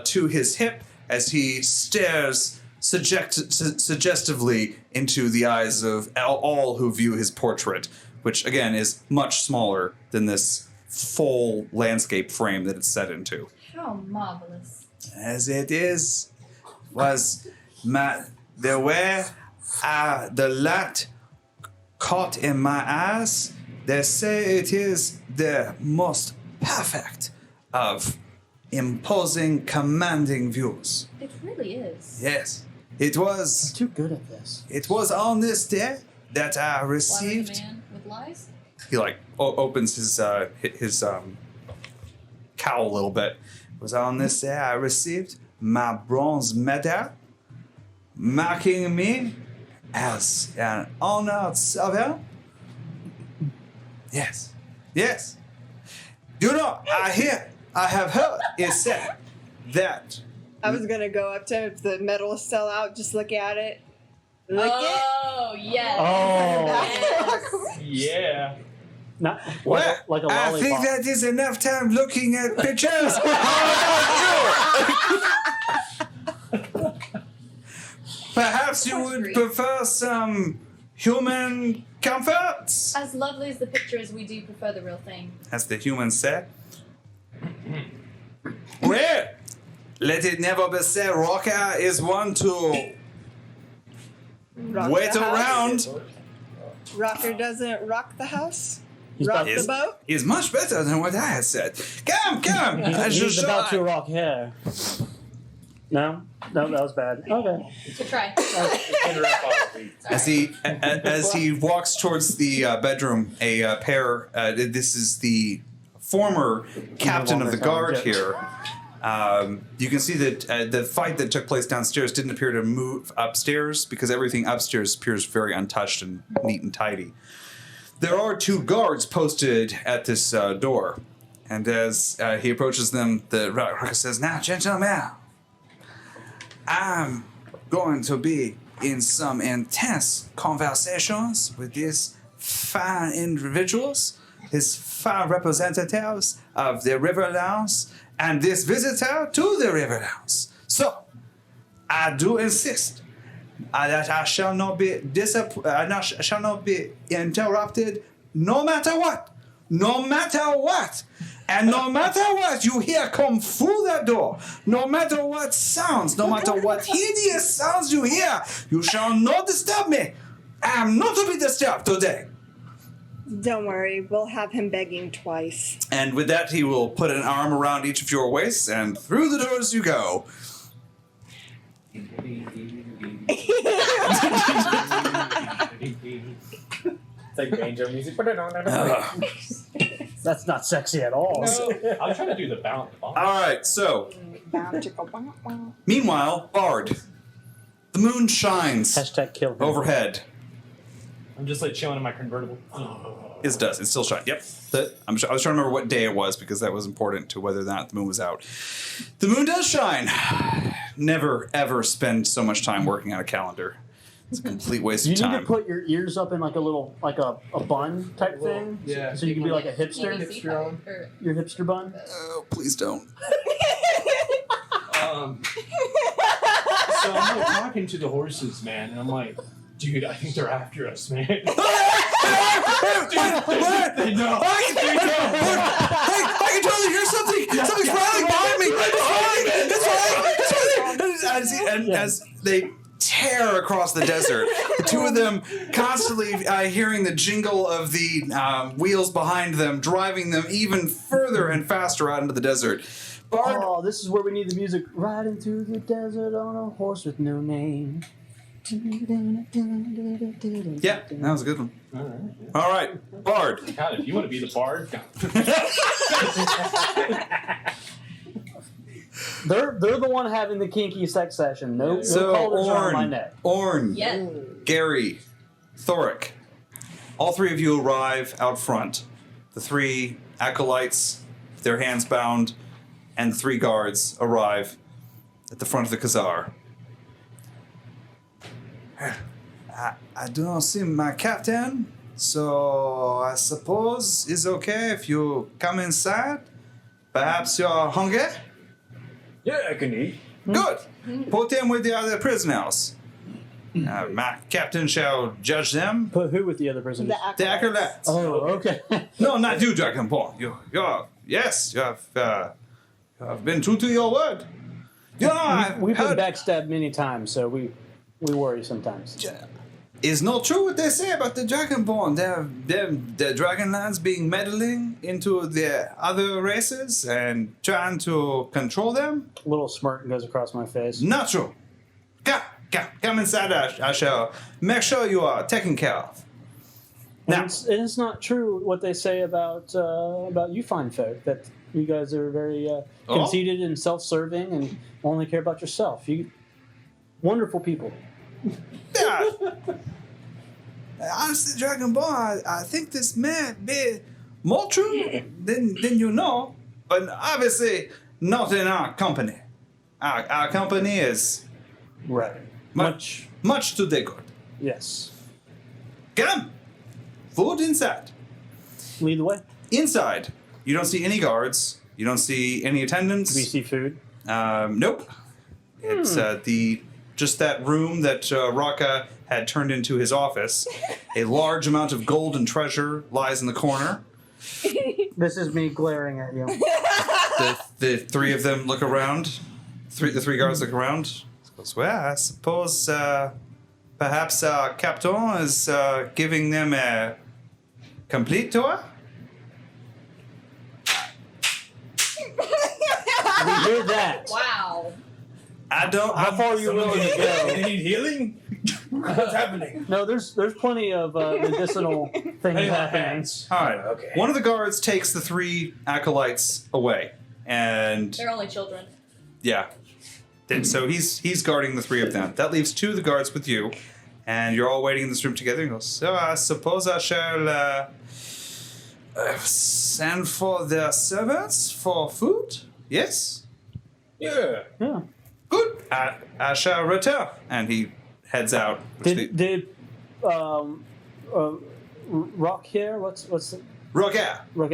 to his hip as he stares suggestively into the eyes of all who view his portrait, which again is much smaller than this full landscape frame that it's set into. How marvelous. As it is, was the way the light caught in my eyes, they say it is the most perfect of imposing, commanding views. It really is. Yes, it was. Too good at this. It was on this day that I Why received. was the man with lies? He opens his cowl a little bit. It was on this day I received my bronze medal, marking me as an honored sovereign. Yes, yes. You know, I have heard it said that. I was gonna go up to him if the medal is still out, just look at it. Lick Oh, yes. Oh. Yes. Yeah. Not Well, like a I think lollipop. that is enough time looking at pictures. Perhaps you would prefer some human comforts, As lovely as the picture is, we do prefer the real thing. as the humans said. Well, let it never be said, Raqqa is one to Rock wait the house. around. Rocker doesn't rock the house. He's Rock about, the boat. Is much better than what I had said. Come, as you he's about to saw. rock hair. No, that was bad. Okay. Good try. As he walks towards the bedroom, a pair. This is the former captain of the guard here. You can see that the fight that took place downstairs didn't appear to move upstairs because everything upstairs appears very untouched and neat and tidy. There are 2 guards posted at this door, and as he approaches them, the Raqqa says, "Now, gentlemen, I'm going to be in some intense conversations with these fine individuals, these fine representatives of the Riverlands, and this visitor to the Riverlands. So, I do insist that I shall not be shall not be interrupted, no matter what, and no matter what you hear come through that door, no matter what sounds, no matter what hideous sounds you hear, you shall not disturb me. I am not to be disturbed today." Don't worry, we'll have him begging twice. And with that, he will put an arm around each of your waists, and through the doors you go. It's like banjo music. That's not sexy at all. I'm trying to do the bounce. All right, so meanwhile, Bard, the moon shines Hashtag kill him. overhead. I'm just like chilling in my convertible. It does. It still shines. Yep. I was trying to remember what day it was because that was important to whether or not the moon was out. The moon does shine. Never, ever spend so much time working on a calendar. It's a complete waste You of need time. to put your ears up in like a little, like a bun type thing. Yeah. So you can be like a Maybe hipster. hipster on. Your hipster bun. Oh, please don't. So I'm like talking to the horses, man, and I'm like, dude, I think they're after us, man. They know. I can totally hear something. Something's running behind me. It's right. And as they tear across the desert, the two of them constantly hearing the jingle of the wheels behind them, driving them even further and faster out into the desert. Bard, Oh, this is where we need the music. Riding through the desert on a horse with no name. yeah, that was a good one. All right, Bard. God, if you want to be the bard, They're the one having the kinky sex session. No So collars around my neck. Orn, Yeah. Gary, Thoric, all three of you arrive out front. The three acolytes, their hands bound, and the three guards arrive at the front of the Khazar. I do not see my captain, so I suppose it's okay if you come inside. Perhaps you're hungry? Yeah, I can eat. Good. Put them with the other prisoners. My captain shall judge them. Put who with the other prisoners? The acolytes. Oh, okay. No, not you, Dragonborn. Yes, you have been true to your word. You know, I've We've been heard backstabbed many times, so we worry sometimes. it's not true what they say about the Dragonborn. The Dragonlance being meddling into the other races and trying to control them. A little smirk goes across my face. Not true. Come inside. I shall make sure you are taken care of. And Now, it's not true what they say about you fine folk, that you guys are very conceited and self-serving and only care about yourself. You wonderful people. yeah. Honestly, Dragonborn, I think this may be more true than you know, but obviously not in our company. Our company is Right. much to the good. Yes. Come, food inside. Lead the way. Inside, you don't see any guards. You don't see any attendants. Do we see food? Nope. It's just that room that Raqqa had turned into his office. A large amount of gold and treasure lies in the corner. This is me glaring at you. The three of them look around. The three guards look around. Goes, well, I suppose perhaps Captain is giving them a complete tour. We hear that. Wow. I don't. How far are you willing to go? They need healing? What's happening? No, there's plenty of medicinal things happening. All right. Okay. One of the guards takes the three acolytes away, and They're only children. yeah. So he's guarding the three of them. That leaves two of the guards with you, and you're all waiting in this room together. And he goes, so I suppose I shall send for their servants for food. Yes. Yeah. Yeah. Good. I shall return. And he heads out. Did Rock here? What's the Raqqa. Rock?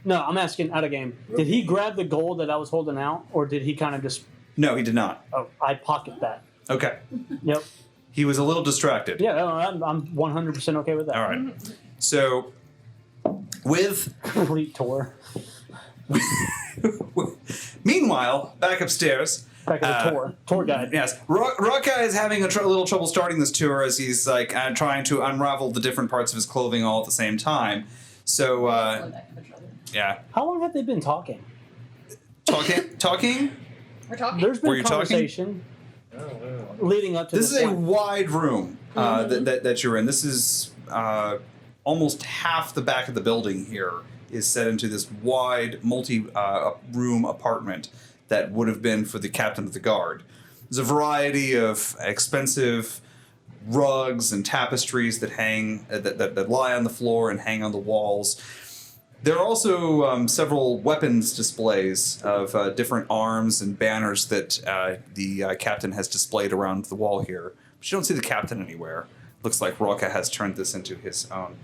No, I'm asking out of game. Did he grab the gold that I was holding out, or did he kind of just? No, he did not. Oh, I pocket that. Okay. Yep. He was a little distracted. Yeah, no, I'm 100% okay with that. All right. So, with Complete tour. meanwhile, back upstairs. Back at the tour guide. Yes, Raqqa is having a little trouble starting this tour as he's like trying to unravel the different parts of his clothing all at the same time. So, yeah, How long have they been talking? talking. We're talking. There's Were been you talking? conversation leading up to This this. is a point. wide room that you're in. This is almost half the back of the building here is set into this wide multi-room apartment that would have been for the captain of the guard. There's a variety of expensive rugs and tapestries that hang that lie on the floor and hang on the walls. There are also several weapons displays of different arms and banners that the captain has displayed around the wall here. But you don't see the captain anywhere. Looks like Raqqa has turned this into his own.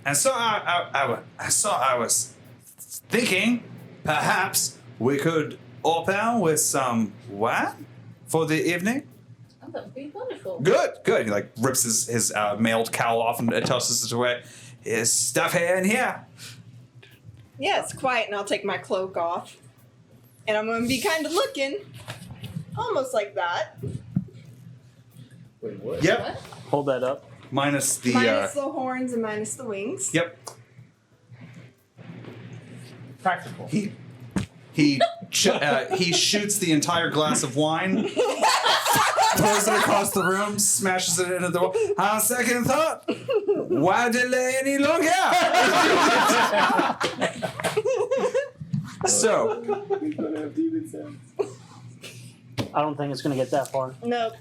And so I was thinking, perhaps we could open with some wine for the evening. Oh, that would be wonderful. Good. He like rips his mailed cowl off and tosses it away. Is stuff here in here? Yeah, it's quiet, and I'll take my cloak off. And I'm going to be kind of looking. Almost like that. Wait, what? Yep. What? Hold that up. Minus the. Minus the horns and minus the wings. Yep. Practical. He shoots the entire glass of wine, throws it across the room, smashes it into the wall. On second thought, why delay any longer? So, He's gonna have demon sounds. I don't think it's gonna get that far. Nope.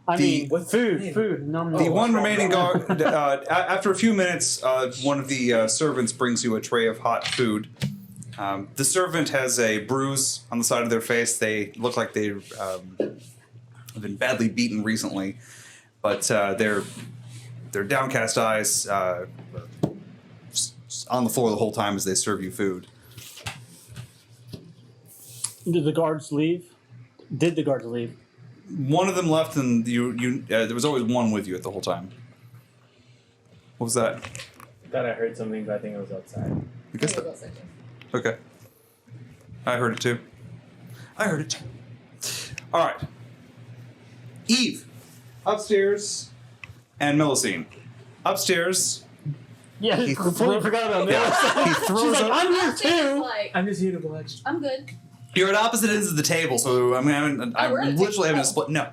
I mean, what's food. No, the one remaining guard, after a few minutes, one of the servants brings you a tray of hot food. The servant has a bruise on the side of their face. They look like they've been badly beaten recently, but their downcast eyes on the floor the whole time as they serve you food. Did the guards leave? Did the guards leave? One of them left, and there was always one with you at the whole time. What was that? I thought I heard something, but I think it was outside. I guess that. Okay. I heard it too. All right. Eve, upstairs, and Melusine. Upstairs. Yeah, He completely forgot about that. Yeah. He throws She's like, up. I'm here too. Like, I'm just here to watch. I'm good. You're at opposite ends of the table, so I'm we're at a literally having table. to split. No.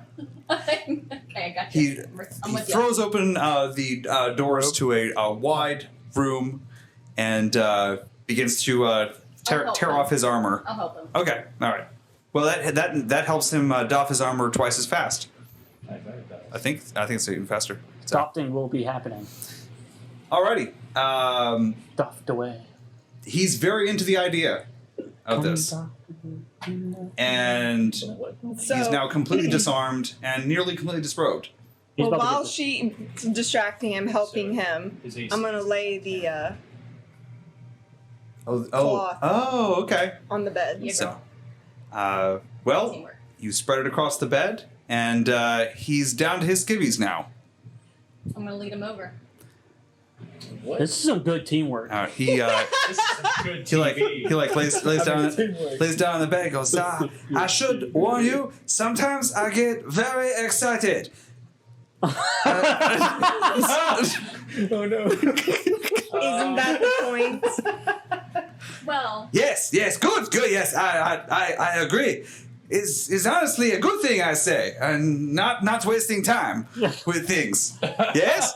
Okay, I got you. I'm He with you. throws open the doors to a wide room and begins to tear help him. off his armor. I'll help him. Okay, all right. Well, that helps him doff his armor twice as fast. I think it's even faster. So. Adopting will be happening. Alrighty. Doffed away. He's very into the idea of this, and So, he's now completely disarmed and nearly completely disrobed. He's well, about to while get this. she's distracting him, helping him, His AC. I'm going to lay the Oh, Cloth. Okay. on the bed. Yeah. So, well, Teamwork. you spread it across the bed, and he's down to his skivvies now. I'm gonna lead him over. What? This is some good teamwork. He This is good TV. he lays down Teamwork. lays down on the bed and goes, I should warn you, sometimes I get very excited. Oh no. Isn't that the point? Well, Yes, good, yes, I agree. Is honestly a good thing, I say, and not wasting time with things. Yes?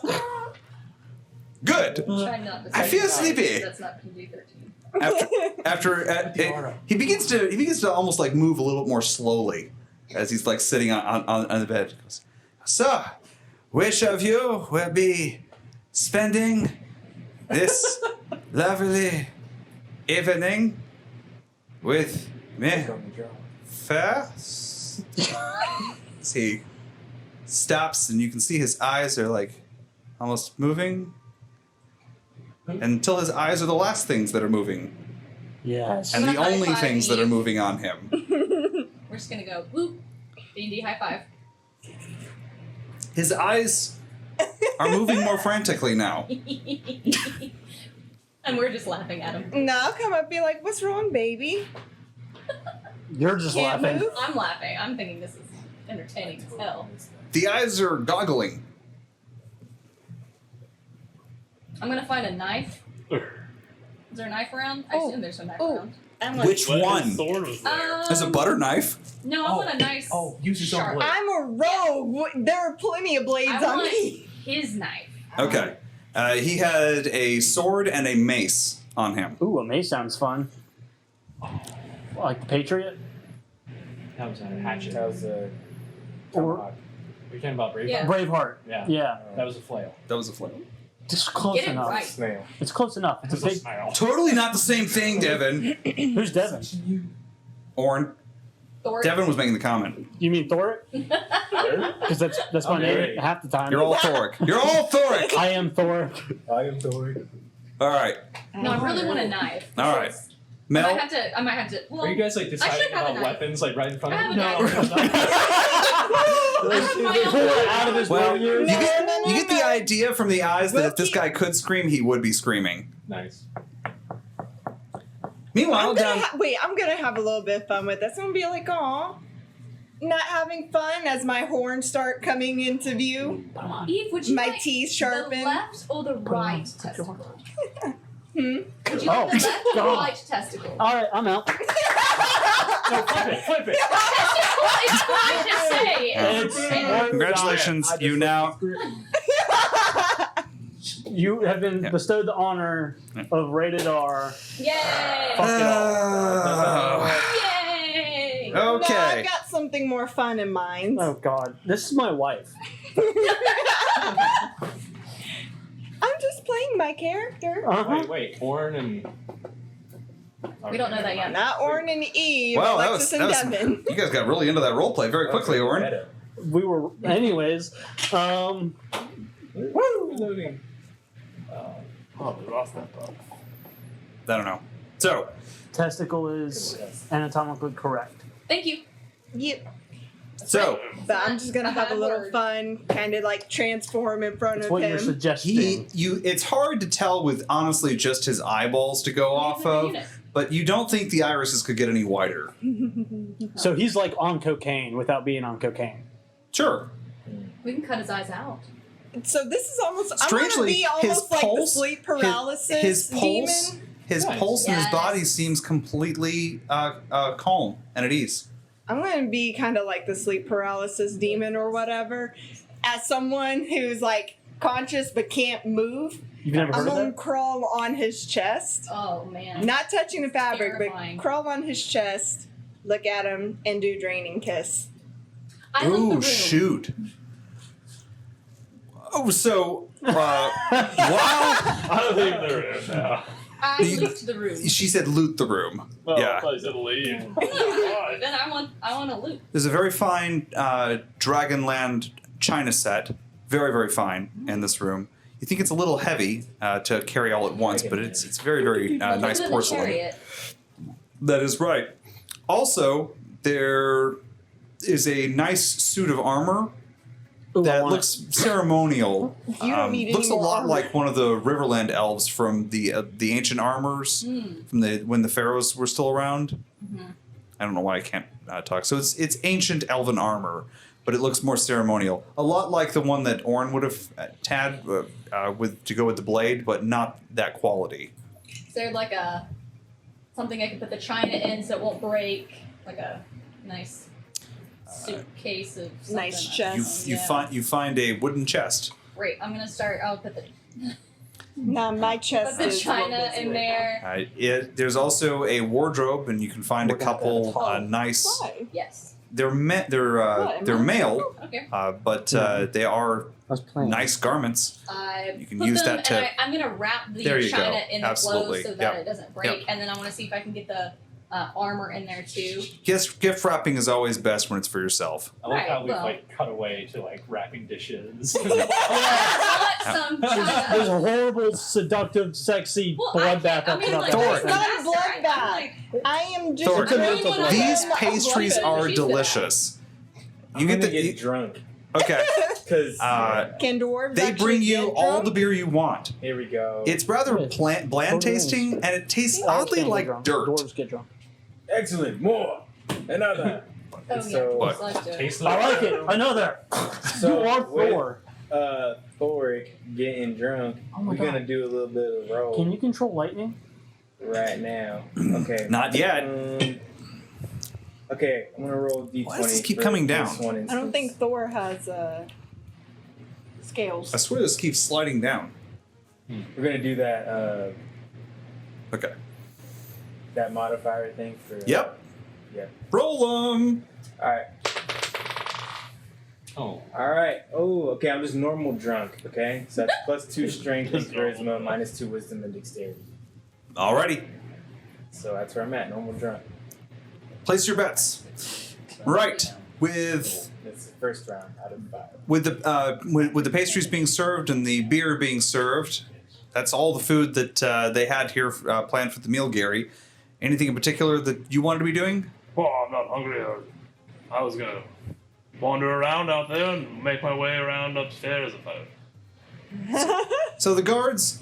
Good. try not to. I say feel that. sleepy. That's not PG-13. He begins to almost like move a little bit more slowly as he's like sitting on the bed. He goes, so, which of you will be spending this lovely evening with me first? As he stops, and you can see his eyes are like almost moving until his eyes are the last things that are moving Yes. and I'm the gonna only high-five things that are Eve. moving on him. We're just gonna go whoop. D&D high five. His eyes are moving more frantically now. And we're just laughing at him. No, I'll come up and be like, what's wrong, baby? You're just Can't laughing. move? I'm laughing. I'm thinking this is entertaining as hell. The eyes are goggling. I'm gonna find a knife. Is there a knife around? I Oh. assume there's a knife Oh. around. I'm like, Which But one? His sword was there. There's a butter knife. No, I want a nice. use his own sharp. blade. I'm a rogue. There are plenty of blades I on want me. his knife. Okay. He had a sword and a mace on him. Ooh, a mace sounds fun. Like the Patriot? That was a hatchet. That was a Or You're talking about Braveheart? Yeah. Braveheart. Yeah. Yeah. That was a flail. That was a flail. Just close Get it enough. right. snail. It's close enough. It's This a is big. a snail. Totally not the same thing, Devin. Who's Devin? Orn. Thor. Devin was making the comment. You mean Thoric? Because that's my name half the time. You're all Thoric. You're all Thoric. I am Thoric. I am Thor. All right. No, I really want a knife. All right. I Mel. might have to. Well, Are you guys like deciding have a about knife. weapons like right in front I of have you? a I have my own Out of his Well, warrior. you get the idea from the eyes that if this guy could scream, he would be screaming. Nice. Meanwhile, down. I'm gonna have a little bit of fun with this. I'm gonna be like, aw, not having fun as my horns start coming into view. Eve, would you My like teeth the sharpened. left or the right testicle? Would you Oh, like the left or the God. right testicle? All right, I'm out. No, flip it. Testicle is fine to say. It's- Congratulations, you now. You have been bestowed the honor of rated R. Yay! Fuck it all. Yay! No, Okay. I've got something more fun in mind. Oh God, this is my wife. I'm just playing my character. Wait. Orin and. We don't know that yet. Not Orrin and Eve, Wow, Alexis and Devin. You guys got really into that role play very quickly, Orin. We were, anyways. Woo! Loading. Oh, we lost that part. I don't know. So, Testicle is anatomically correct. Thank you. Yep. so But I'm just gonna A have a bad little word. fun, kind of like transform in front That's of what you're him. suggesting. it's hard to tell with honestly just his eyeballs to go off of, but you don't think the irises could get any wider. So he's like on cocaine without being on cocaine. Sure. We can cut his eyes out. So this is almost. I'm Strangely, gonna be his almost like the pulse, sleep paralysis his pulse, demon. his Nice. pulse in his Yes. body seems completely calm and at ease. I'm gonna be kind of like the sleep paralysis demon or whatever. As someone who's like conscious but can't move, You've never I'm heard of gonna that? crawl on his chest, Oh man. not touching the fabric, Terrifying. but crawl on his chest, look at him, and do draining kiss. I loot the Ooh, room. shoot. Oh, so wow. I don't think they're in now. I loot the room. She said loot the room. Oh, Yeah. I thought you said leave. Then I want to loot. There's a very fine Dragonland china set. Very, very fine in this room. You think it's a little heavy to carry all at once, but it's very, very Look nice at the porcelain. chariot. That is right. Also, there is a nice suit of armor Ooh, I that want looks ceremonial. You don't need any looks a more lot armor. like one of the Riverland elves from the ancient armors from when the pharaohs were still around. I don't know why I can't talk. So it's ancient elven armor, but it looks more ceremonial. A lot like the one that Orin would have had with to go with the blade, but not that quality. Is there like a something I can put the china in so it won't break? Like a nice suitcase of something. Nice chest. You find a wooden chest. Great. I'm gonna start. I'll put the Now my chest put the is china in there. There's also a wardrobe, and you can find a We're gonna have couple that. nice. Why? Yes. They're What, they're am I- male, Okay. but they are I was playing. nice garments. I You can put use them, that to- and I'm gonna wrap the There you china go. in the Absolutely. clothes so that Yep. it doesn't break, and then I want to see if I can get the armor in there too. Gift wrapping is always best when it's for yourself. I like how Right, we've well. like cut away to like wrapping dishes. I want some There's china. a horrible, seductive, sexy Well, I bloodbath can't- I mean, about like, that. Thor. It's not a Master, I'm bloodbath. like, I am just. Thor, It's a doing mental what bloodbath. These I'm not pastries blood are she's gonna- delicious. I'm You gonna get the get drunk okay. because They Can dwarves bring actually you get all drunk? the beer you want. here we go. It's rather Yes. bland Totally tasting, is. and it tastes Dwarves oddly can't get like drunk. dirt. Dwarves get drunk. excellent. More. Another. Oh So- yeah, What? let's do it. Taste I like it. Another. So Or with, Thor. Thoric getting drunk, Oh my we're gonna God. do a little bit of roll Can you control lightning? right now. Okay. Not yet. Okay, I'm gonna roll d20. Why does this keep for coming this down? one I don't instance. think Thor has scales. I swear this keeps sliding down. We're gonna do that Okay. that modifier thing for. Yep. Yep. Roll 'em. All right. Oh, All right. Oh, okay. I'm just normal drunk. Okay, so that's +2 strength and charisma, -2 wisdom and dexterity. Alrighty. So that's where I'm at. Normal drunk. Place your bets. Right. With That's the first round out of 5. with the pastries being served and the beer being served, that's all the food that they had here planned for the meal, Gary. Anything in particular that you wanted to be doing? Well, I'm not hungry. I was gonna wander around out there and make my way around upstairs if I. So the guards.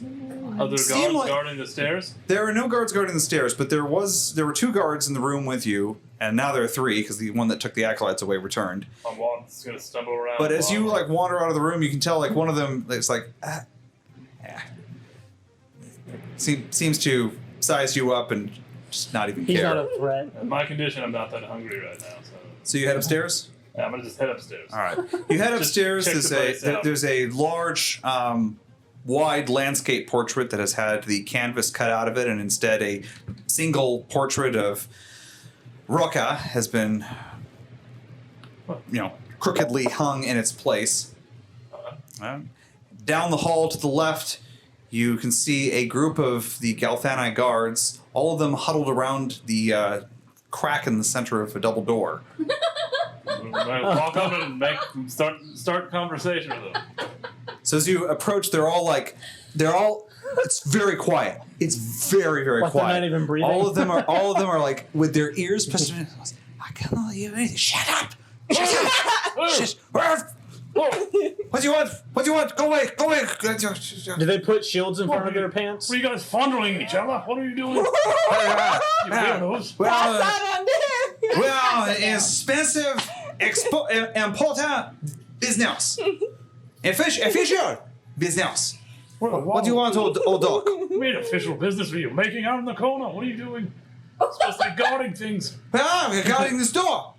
Are there Seem guards like- guarding the stairs? There are no guards guarding the stairs, but there were 2 guards in the room with you, and now there are 3 because the one that took the acolytes away returned. I'm just gonna stumble around. But as you like wander out of the room, you can tell like one of them is like, seems to size you up and just not even He's care. not a threat. In my condition, I'm not that hungry right now, so So you head upstairs. yeah, I'm gonna just head upstairs. All right. You head Just upstairs. check the place out. There's a large, wide landscape portrait that has had the canvas cut out of it, and instead a single portrait of Raqqa has been, crookedly hung in its place. Down the hall to the left, you can see a group of the Galthani guards, all of them huddled around the crack in the center of a double door. Walk up and start conversation with them. So as you approach, it's very quiet. It's very, very Like they're quiet. not even breathing? All of them are like with their ears pushed in. I can't hear anything. Shut up! Shut up! What do you want? What do you want? Go away! Go away! Do they put shields in front of their pants? What are you guys fondling each other? What are you doing? You weirdos. Well, Not on there. well, expensive, important business. Official business. What do you want, old dog? What official business are you making out in the corner? What are you doing? You're supposed to be guarding things. Ah, we're guarding this door.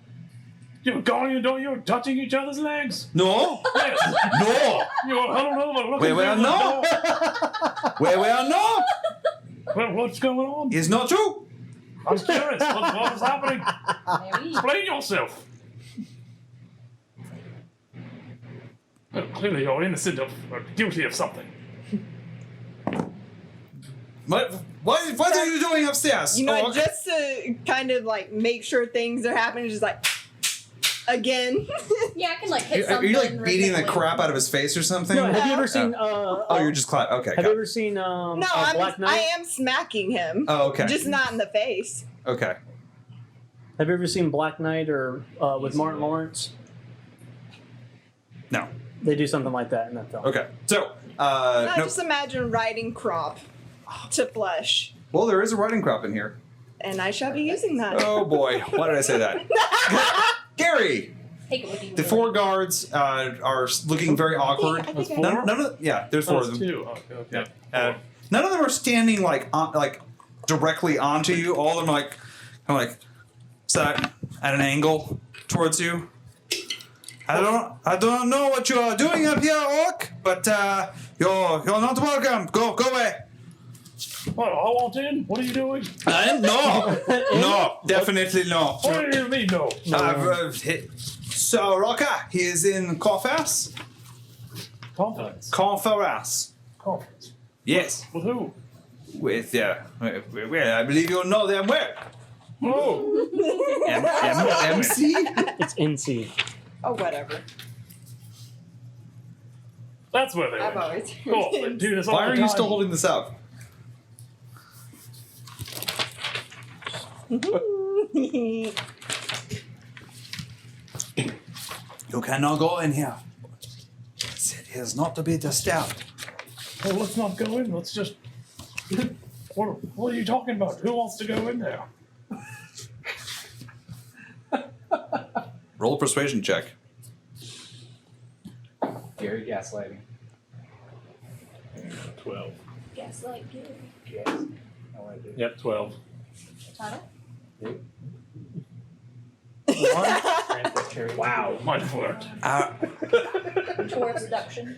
You're guarding the door. You're touching each other's legs. No, Yes. no. You're huddled over looking Well, through the no. door. Well, no. Well, what's going on? It's not true. I'm curious. What is happening? Maybe. Explain yourself. Well, clearly you're innocent or guilty of something. What are you doing upstairs? You know, Orc? just to kind of like make sure things are happening, just like again. Yeah, I can like hit Are something. you like beating the regularly. crap out of his face or something? No, have you ever seen? Oh, you're just okay. Have you ever seen No, Black I Knight? am smacking him. Oh, okay. Just not in the face. Okay. Have you ever seen Black Knight or with Martin Lawrence? No. They do something like that in that film. Okay. So, No, no. just imagine riding crop to flesh, Well, there is a riding crop in here. and I shall be using that. Oh boy, why did I say that? Gary, Take it with you. the 4 guards are looking very awkward. I think I- None of there's 4 Oh, of it's them. 2. Okay. None of them are standing like directly onto you. All of them are like sat at an angle towards you. I don't know what you are doing up here, Orc, but you're not welcome. Go away. What, I want in? What are you doing? No, definitely no. What do you mean, no? So Raqqa, he is in Conference. Confidence. Conference. Conference. Yes, With who? with well, I believe you'll know them well. Oh. MC. It's NC. Oh, whatever. That's where they I've went. always. Cool. They do this all Why the are you time. still holding this up? You cannot go in here. It is not to be disturbed. Well, let's not go in. Let's just. What are you talking about? Who wants to go in there? Roll a persuasion check. Gary gaslighting. 12. Gaslight Gary. Yes. I like it. Yep, 12. Tyler? Wow, might have worked. Tour of seduction.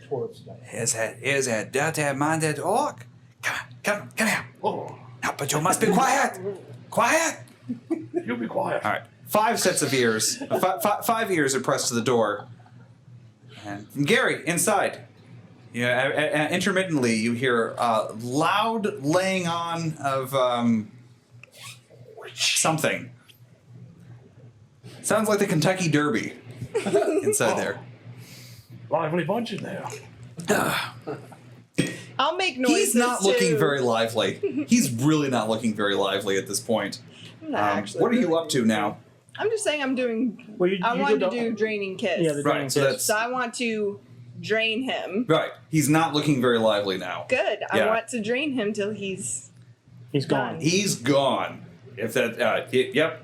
Here's a dirty-minded orc. Come here. Oh, No, but you must be quiet. Quiet. you be quiet. All right. 5 sets of ears. 5 ears are pressed to the door. And Gary, inside. Intermittently, you hear loud laying on of something. Sounds like the Kentucky Derby inside there. Lively bunch in there. I'll make noises. He's not looking too. very lively. He's really not looking very lively at this point. I'm not actually What are you really up to now? I'm just saying I'm doing. Well, I you want did to do draining kiss. Yeah, the draining Right, so kiss. that's So I want to drain him. right. He's not looking very lively now. Good. Yeah. I want to drain him till he's He's gone. done. He's gone. If that, yep.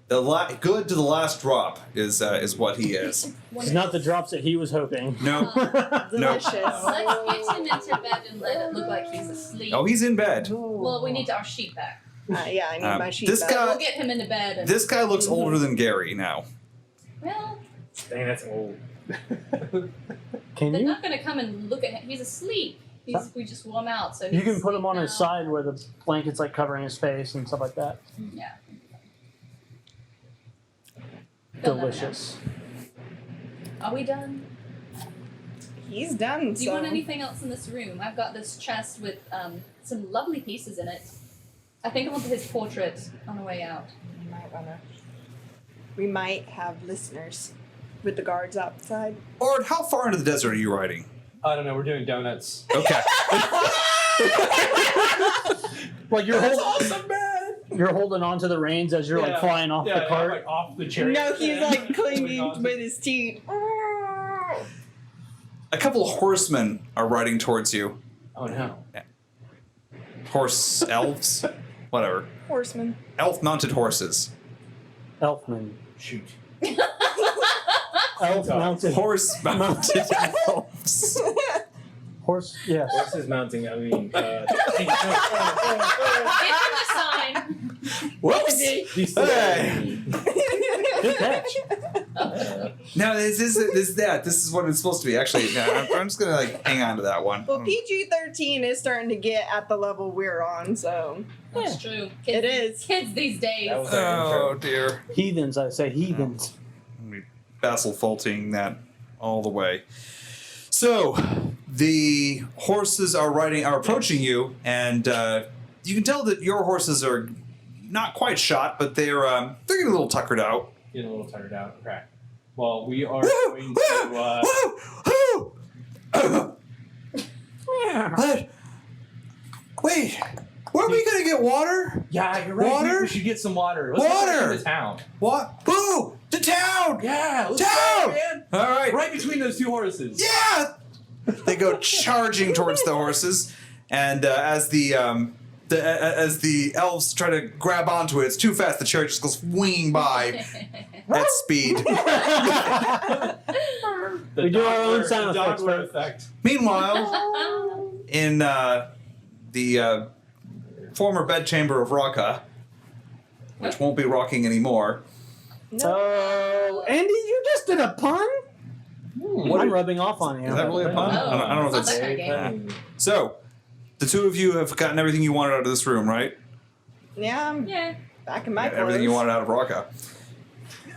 Good to the last drop is what he is. It's not the drops that he was hoping. No. delicious. Let's get him into bed and let it look like he's asleep. Oh, he's in bed. Well, we need our sheet back. Yeah, I need my sheet this back. guy- We'll get him into bed. And, This guy looks older than Gary now. well, Dang, that's old. Can they're you? not going to come and look at him. He's asleep. We just wore him out. So You he's can put him on his asleep now. side where the blanket's like covering his face and stuff like that. Yeah. They'll never know. Delicious. Are we done? He's done. Do you want anything else in this room? I've got this chest with some lovely pieces in it. I think I want his portrait on the way out. We might have listeners with the guards outside. Ord, how far into the desert are you riding? I don't know. We're doing donuts. Okay. Like you're holding, awesome, man. you're holding on to the reins as you're like flying off the cart. Like off the chariot. No, he's like Holding clinging on to- with his teeth. A couple of horsemen are riding towards you. Oh no. Horse elves? Whatever. Horseman. Elf-mounted horses. Elfman. Shoot. Elf mounted. Horse-mounted elves. Horse. Yes. Horse is mounting. I mean, Get him the sign. Whoops! he's Hey. Good catch. No, this is what it's supposed to be. Actually, no, I'm just gonna hang on to that one. Well, PG-13 is starting to get at the level we're on, so That's true. it Kids, is. kids these days. That was our Oh intro. dear. Heathens, I say heathens. Basil faulting that all the way. So the horses are approaching you, and you can tell that your horses are not quite shot, but they're getting a little tuckered out. Getting a little tired out. Okay. Well, we are going to. What? Wait, where are we gonna get water? Yeah, you're right. Water? We should get some water. Let's Water! go to the town. What? Boo! To town! Yeah, let's Town! go, man. All right. Right between those two horses. Yeah. They go charging towards the horses, and as the elves try to grab onto it, it's too fast. The chariot just goes winging by at speed. We do our own sound the effects, Dogwood right? effect. Meanwhile, in the former bedchamber of Raqqa, which won't be rocking anymore. Oh, Andy, you just did a pun? I'm rubbing off on you. Is that really a pun? Oh. I don't know if Not that's. that great. Hey, So, the two of you have gotten everything you wanted out of this room, right? Yeah, I'm Yeah. back in my clothes. Everything you wanted out of Raqqa.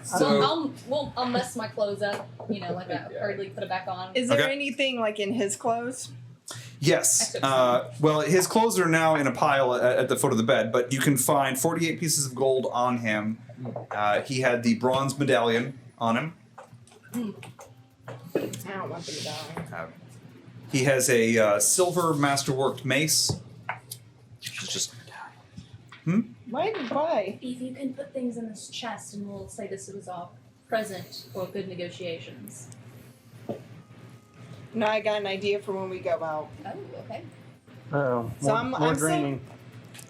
So, I'll mess my clothes up. Like I hurriedly put it back on. Is there Okay. anything like in his clothes? yes. I Well, his clothes are now in a pile at the foot of the bed, but you can find 48 pieces of gold on him. He had the bronze medallion on him. I don't want them to die. He has a silver masterworked mace. It's just Why? Eve, you can put things in this chest, and we'll say this was our present for good negotiations. No, I got an idea for when we go out. Oh, okay. Oh, So I'm draining.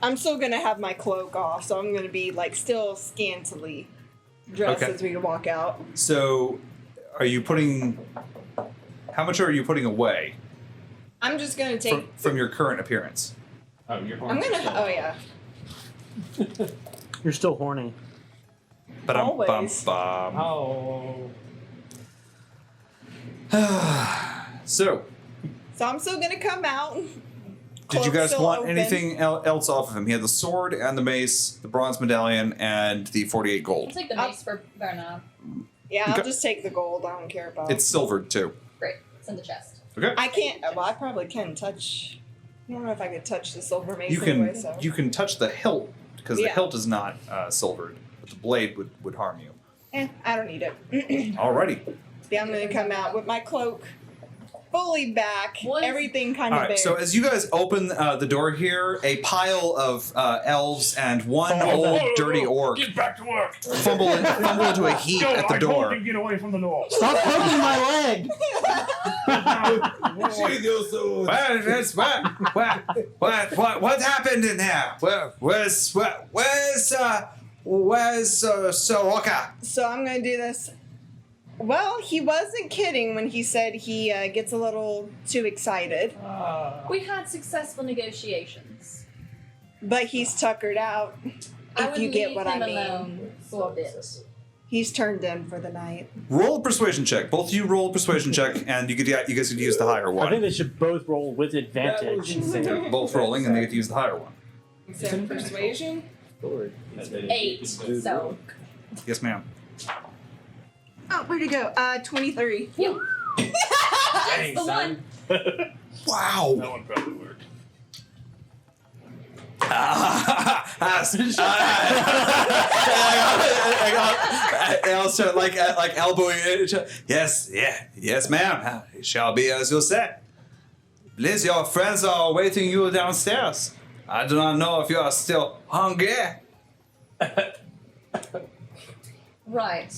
I'm still gonna have my cloak off, so I'm gonna be still scantily dressed Okay. as we walk out. so. Are you putting? How much are you putting away I'm just gonna take. from your current appearance? Oh, you're I'm gonna. Oh yeah. You're still horny. But Always. Oh. So, So I'm still gonna come out. did you Cloak guys still want open. anything else off of him? He had the sword and the mace, the bronze medallion, and the 48 I'll gold. take the mace for Bernard. Yeah, I'll Okay. just take the gold. I don't care about. It's silvered too. Great. It's in the chest. Okay. I can't. Well, I probably can touch. I don't know if I could touch the silver mace You can anyway. So. you can touch the hilt because the Yeah. hilt is not silvered, but the blade would harm you. I don't need it. Alrighty. Yeah, I'm gonna come out with my cloak fully back, What is- everything kind All of right. bare. So as you guys open the door here, a pile of elves and one old dirty orc Get back to work. fumble into a heap at the door. Get away from the door. Stop poking my leg! Sheathe your sword. What happened in there? Where's Raqqa? So I'm gonna do this. Well, he wasn't kidding when he said he gets a little too excited, We had successful negotiations. but he's tuckered out. I If would you get leave what I him mean. alone for a bit. He's turned in for the night. Roll a persuasion check. Both of you roll a persuasion check, and you guys could use the higher I think one. they should both roll with advantage. Both rolling, and they get to use the higher one. Except persuasion. Sword. 8. So Yes, ma'am. Oh, where'd it go? 23. yep. That's the one. Wow. That one probably worked. I'll start like elbowing it. Yes, ma'am. It shall be as you said. Please, your friends are waiting you downstairs. I do not know if you are still hungry. Right.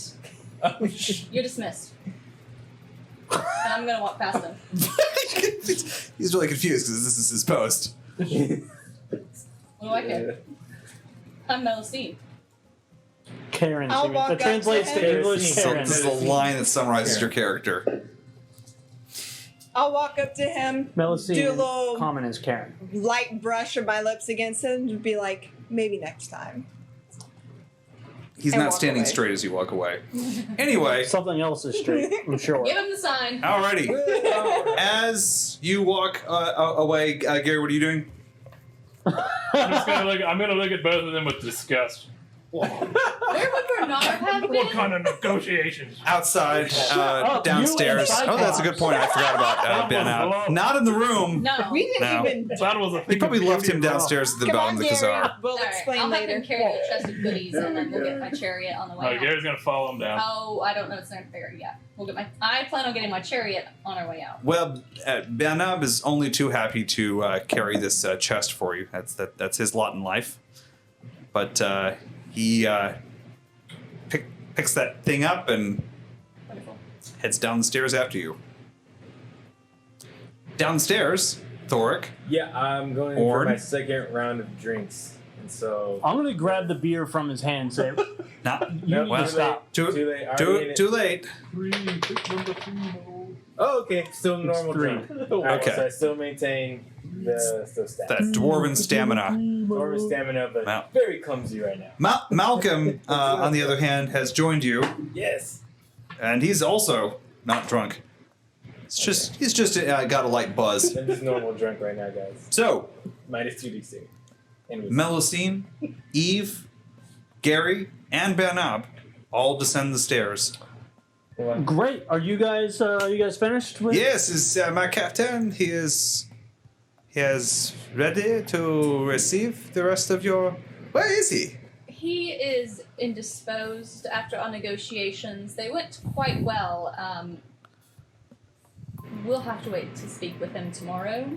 You're dismissed. And I'm gonna walk past him. He's really confused because this is his post. What do I care? I'm Melusine. Karen. I'll she- walk that up translates to to him. English. So Karen. this is the line that summarizes your character. I'll walk up to him, Melusine do a little common is Karen. light brush of my lips against him, and be like, maybe next time. He's And not walk standing away. straight as you walk away. Anyway, Something else is straight, I'm sure. Give him the sign. alrighty. As you walk away, Gary, what are you doing? I'm gonna look at both of them with disgust. Where would Bernard have been? What kind of negotiations? Outside, up, downstairs. you and Oh, that's a good point. I forgot about That Ben was out. low. Not in the room. No. We didn't No. even. That was a He probably left him downstairs at the Come bottom on, of the Gary. Kazar. We'll Alright, explain I'll later. have him carry the chest of goodies, and then we'll get my chariot on the way Oh, out. Gary's gonna follow him down. Oh, I don't know. It's not fair yet. We'll get my. I plan on getting my chariot on our way out. Well, Bernab is only too happy to carry this chest for you. That's his lot in life. But he picks that thing up and Wonderful. heads down the stairs after you. Downstairs, Thoric. Yeah, I'm going Ord. for my second round of drinks, and so. I'm gonna grab the beer from his hand and say, Not you No, need well, to stop. Too late. Already in it. too late. Oh, okay. Still normal Three. drink. Alright, Okay. So I still maintain the stats. That dwarven stamina. Normal stamina, but Wow. very clumsy right now. Malcolm, on the other hand, has joined you, Yes. and he's also not drunk. He's just got a light buzz. I'm just normal drunk right now, guys. So, Minus 2d6. And Melusine, Eve, Gary, and Bernab all descend the stairs. Great. Are you guys finished with? Yes, is my captain. He is ready to receive the rest of your. Where is he? He is indisposed after our negotiations. They went quite well. We'll have to wait to speak with him tomorrow.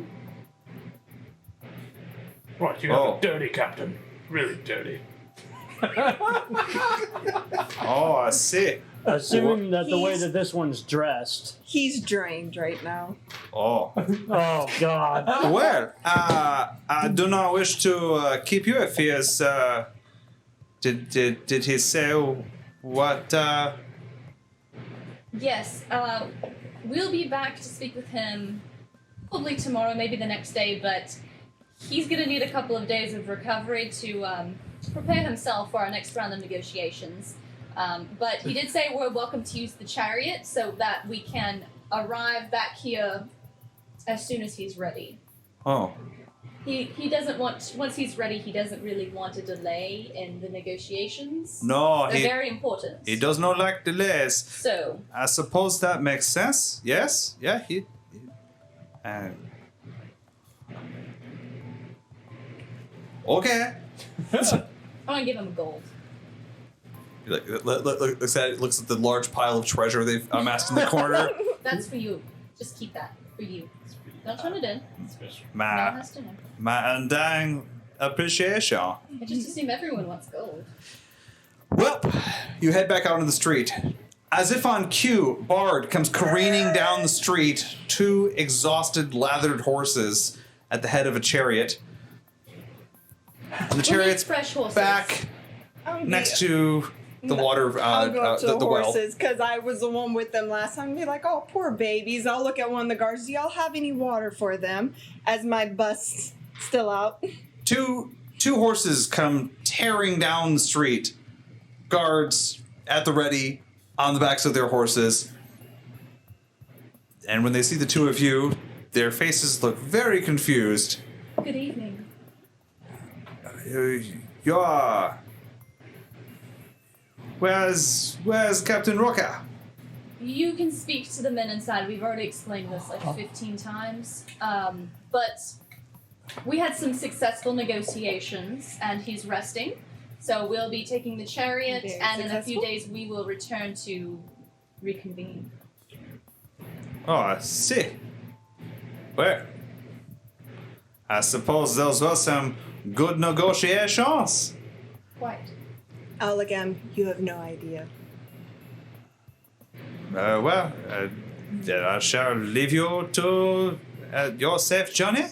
What, you have Oh. a dirty captain. Really dirty. Oh, I see. Assuming that the way He's- that this one's dressed. He's drained right now. Oh. Oh God. Well, I do not wish to keep you if he is. Did he say what? Yes, we'll be back to speak with him probably tomorrow, maybe the next day, but he's going to need a couple of days of recovery to prepare himself for our next round of negotiations. But he did say we're welcome to use the chariot so that we can arrive back here as soon as he's ready. Oh. He doesn't want, once he's ready, he doesn't really want a delay in the negotiations. No, They're he very important. does not like delays. So, I suppose that makes sense. Yes. Yeah. Okay. I'm going to give him gold. He looks at the large pile of treasure they've amassed in the corner. That's for you. Just keep that for you. Don't turn it in. No one My has to know. undying appreciation. I just assume everyone wants gold. Well, you head back out into the street. As if on cue, Bard comes careening down the street, 2 exhausted, lathered horses at the head of a chariot. And the chariot's fresh horses. back next to the water, I'll go up to the well. horses because I was the one with them last time and be like, oh, poor babies. I'll look at one of the guards. Do y'all have any water for them? As my bust's still out. Two horses come tearing down the street. Guards at the ready on the backs of their horses. And when they see the 2 of you, their faces look very confused. Good evening. You're... Where's Captain Raqqa? You can speak to the men inside. We've already explained this like 15 times. But we had some successful negotiations, and he's resting. So we'll be taking the chariot, Very and in a few successful. days we will return to reconvene. Oh, I see. Well, I suppose those were some good negotiations. Quite. Allegam, you have no idea. Then I shall leave you to your safe journey.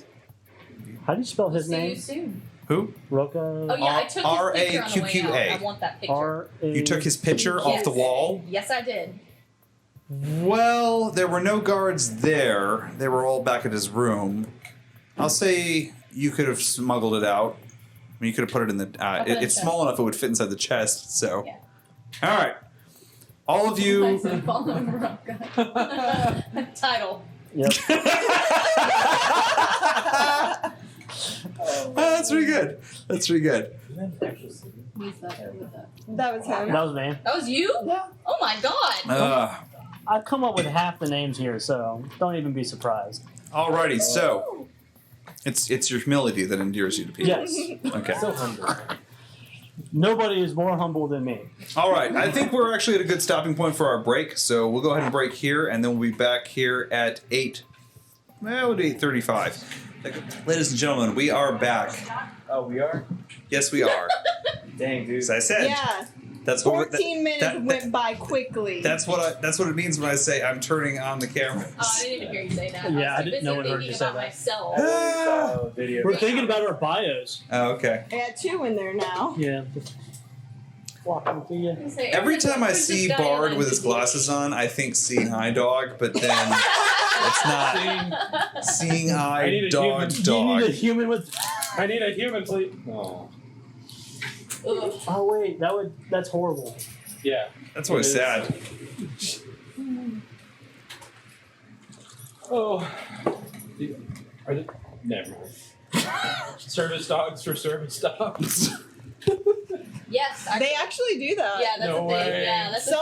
How do you spell his See you name? soon. Who? Raqqa. Oh yeah, I took his picture on the way RAQQA. out. I want that picture. R-A- You took his picture off the Yes. wall? Yes, I did. Well, there were no guards there. They were all back at his room. I'll say you could have smuggled it out. I mean, you could have put it in the... put it in it's the small enough it would fit inside the chest, so... Yeah. All right. All of I you... said follow Raqqa. Title. Yep. That's pretty good. That's pretty good. Who's that? Who's that? That was him. That was me. That was you? Yeah. Oh my god. I've come up with half the names here, so don't even be surprised. Alrighty, so... It's your humility that endears you to people. Yes. Okay. So humble. Nobody is more humble than me. All right. I think we're actually at a good stopping point for our break, so we'll go ahead and break here, and then we'll be back here at 8. Well, it'll be 8:35. Ladies and gentlemen, we are back. Oh, we are? Yes, we are. Dang, dude. As I said, Yeah. that's what 14 minutes went by quickly. that's what it means when I say I'm turning on the cameras. Oh, I didn't even hear you say that. Yeah, I was too didn't know busy it heard thinking you say about that. myself. I always saw a video. We're thinking about our bios. Oh, okay. I got 2 in there now. Yeah. Walking to you. Say, Every everyone, time I who's this see guy Bard on with his TV? glasses on, I think seeing eye dog, but then it's not seeing I eye need a dog human- You need a dog. human with. I need a human, please. Oh. Ugh. Oh wait, that's horrible. Yeah. That's always It is. sad. Oh. Are they? Never mind. Service dogs for service dogs. Yes. They actually do that. Yeah, that's No a thing. way. Yeah, that's a thing.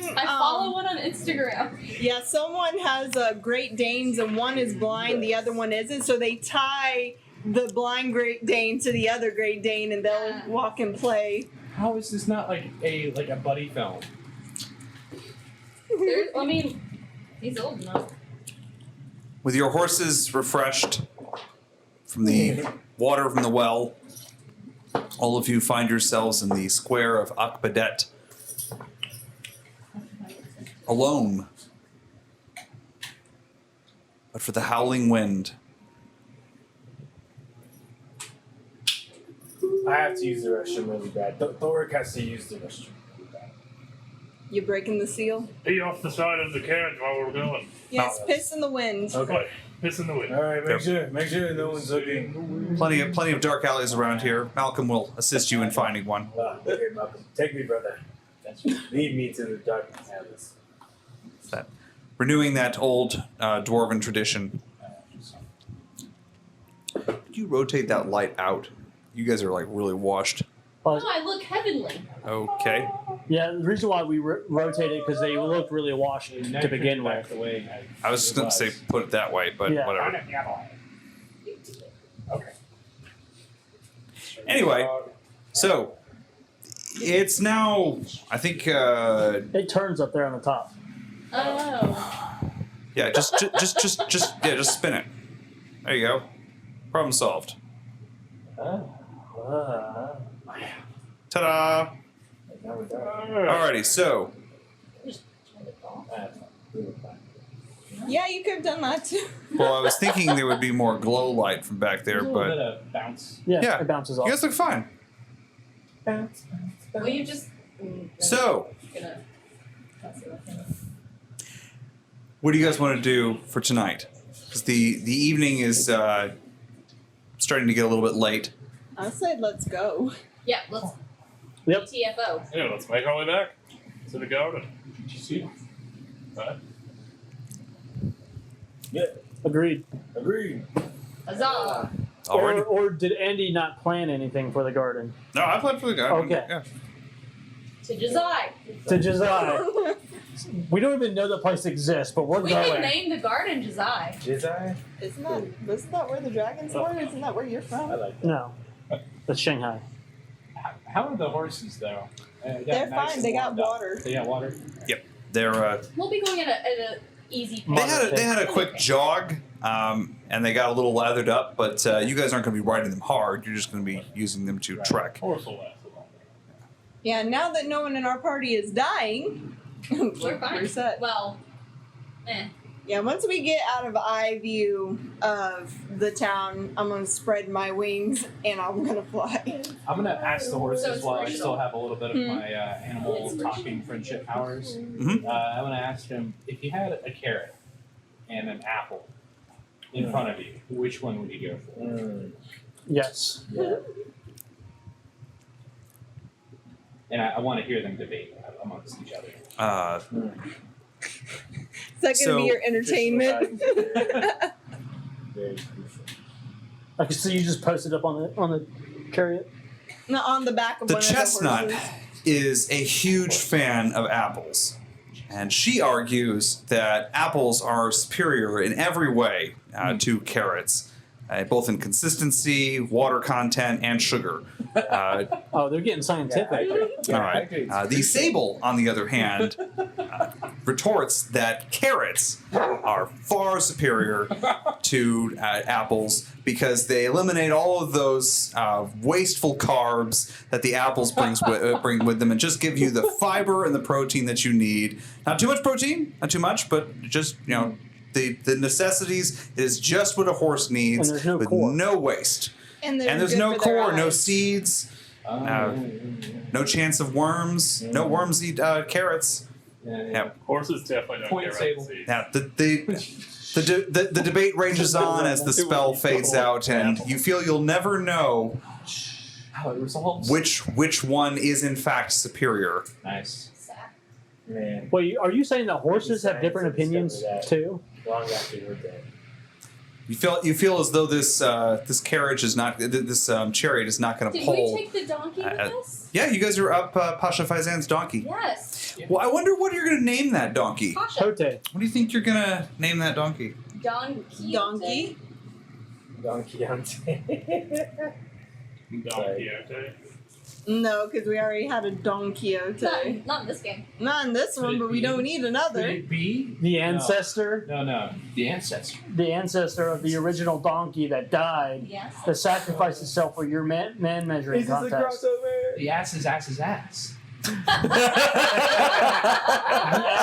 Someone, I follow one on Instagram. yeah, someone has Great Danes and one is blind, the other one isn't. So they tie the blind Great Dane to the other Great Dane, and they'll walk and play. How is this not like a buddy film? I mean, he's old enough. With your horses refreshed from the water from the well, all of you find yourselves in the square of Akbadet, alone. But for the howling wind, I have to use the restroom really bad. Thoric has to use the restroom really bad. You breaking the seal? Be off the side of the carriage while we're going. Yes, piss in the wind. Okay. Piss in the wind. All right, make sure no one's looking. plenty of dark alleys around here. Malcolm will assist you in finding one. Okay, Malcolm. Take me, brother. Lead me to the darkness. Renewing that old dwarven tradition. Could you rotate that light out? You guys are like really washed. Oh, I look heavenly. Okay. Yeah, the reason why we rotated because they looked really washed to begin with. I was just going to say put it that way, but Yeah. whatever. Okay. Anyway, so It's now, I think, It turns up there on the top. Oh. yeah, just spin it. There you go. Problem solved. Ta-da! Now we're done. Alrighty, so Yeah, you could have done that too. well, I was thinking there would be more glow light from back there, There's a little bit but of bounce. Yeah. It bounces you off. guys look fine. Well, you just. So, Gonna. what do you guys want to do for tonight? Because the evening is starting to get a little bit late. I said, let's go. Yeah, let's. Yep. TFO. Yeah, let's make our way back to the garden. Right? Agreed. Agreed. Huzzah! Already? Or did Andy not plan anything for the garden? No, I planned for the garden. Okay. Yeah. To Josiah. To Josiah. We don't even know the place exists, but we're We going. can name the garden Josiah. Jedi? Wasn't that where the dragons were? Isn't that where you're from? I like that. No. That's Shanghai. How are the horses though? They're fine. They got water. They got water. They're We'll be going at a easy they had a quick jog, and they got a little lathered up. But you guys aren't going to be riding them hard. You're just going to be using them to trek. Horse will last a long time. Yeah, now that no one in our party is dying, We're fine. we're set. Well, Yeah, once we get out of eye view of the town, I'm gonna spread my wings and I'm gonna fly. I'm gonna ask the So horses it's while I racial. still have a little bit of my animal talking friendship powers. Mhm. I'm gonna ask him if you had a carrot and an apple in front of you, which one would you go for? Yes. Yeah. And I want to hear them debate amongst each other. Is that gonna So- be your entertainment? Very crucial. I can see you just posted up on the chariot. No, on the back of The one chestnut of the horses. is a huge fan of apples, and she argues that apples are superior in every way to carrots, both in consistency, water content, and sugar. Oh, they're getting scientific. All right. The sable, on the other hand, retorts that carrots are far superior to apples because they eliminate all of those wasteful carbs that the apples bring with them and just give you the fiber and the protein that you need. Not too much protein, not too much, but just, the necessities is just what a horse needs And there's no with core. no waste. And There's good no for their core, no eyes. seeds. No chance of worms. No worms eat carrots. Yeah. Horses definitely don't Point care table. about seeds. Now the debate rages on as the spell fades out, and you feel you'll never know How it resolves. which one is in fact superior. Nice. Man. Wait, are you saying that horses have different opinions too? Long after you're dead. You feel as though this carriage is not this chariot is not going to did pull. we take the donkey with us? Yeah, you guys are up Pasha Faizan's donkey. Yes. Well, I wonder what you're going to name that donkey. Pasha. Tote. What do you think you're going to name that donkey? Don Quixote. Don Quixote. Don Quixote. No, because we already had a Don Quixote. Not in this game. Not in this one, but we don't need Could another. it be? The ancestor, No. The ancestor. the ancestor of the original donkey that died, Yes. that sacrificed itself for your man measuring Is this a contest. crossover? The ass is ass. The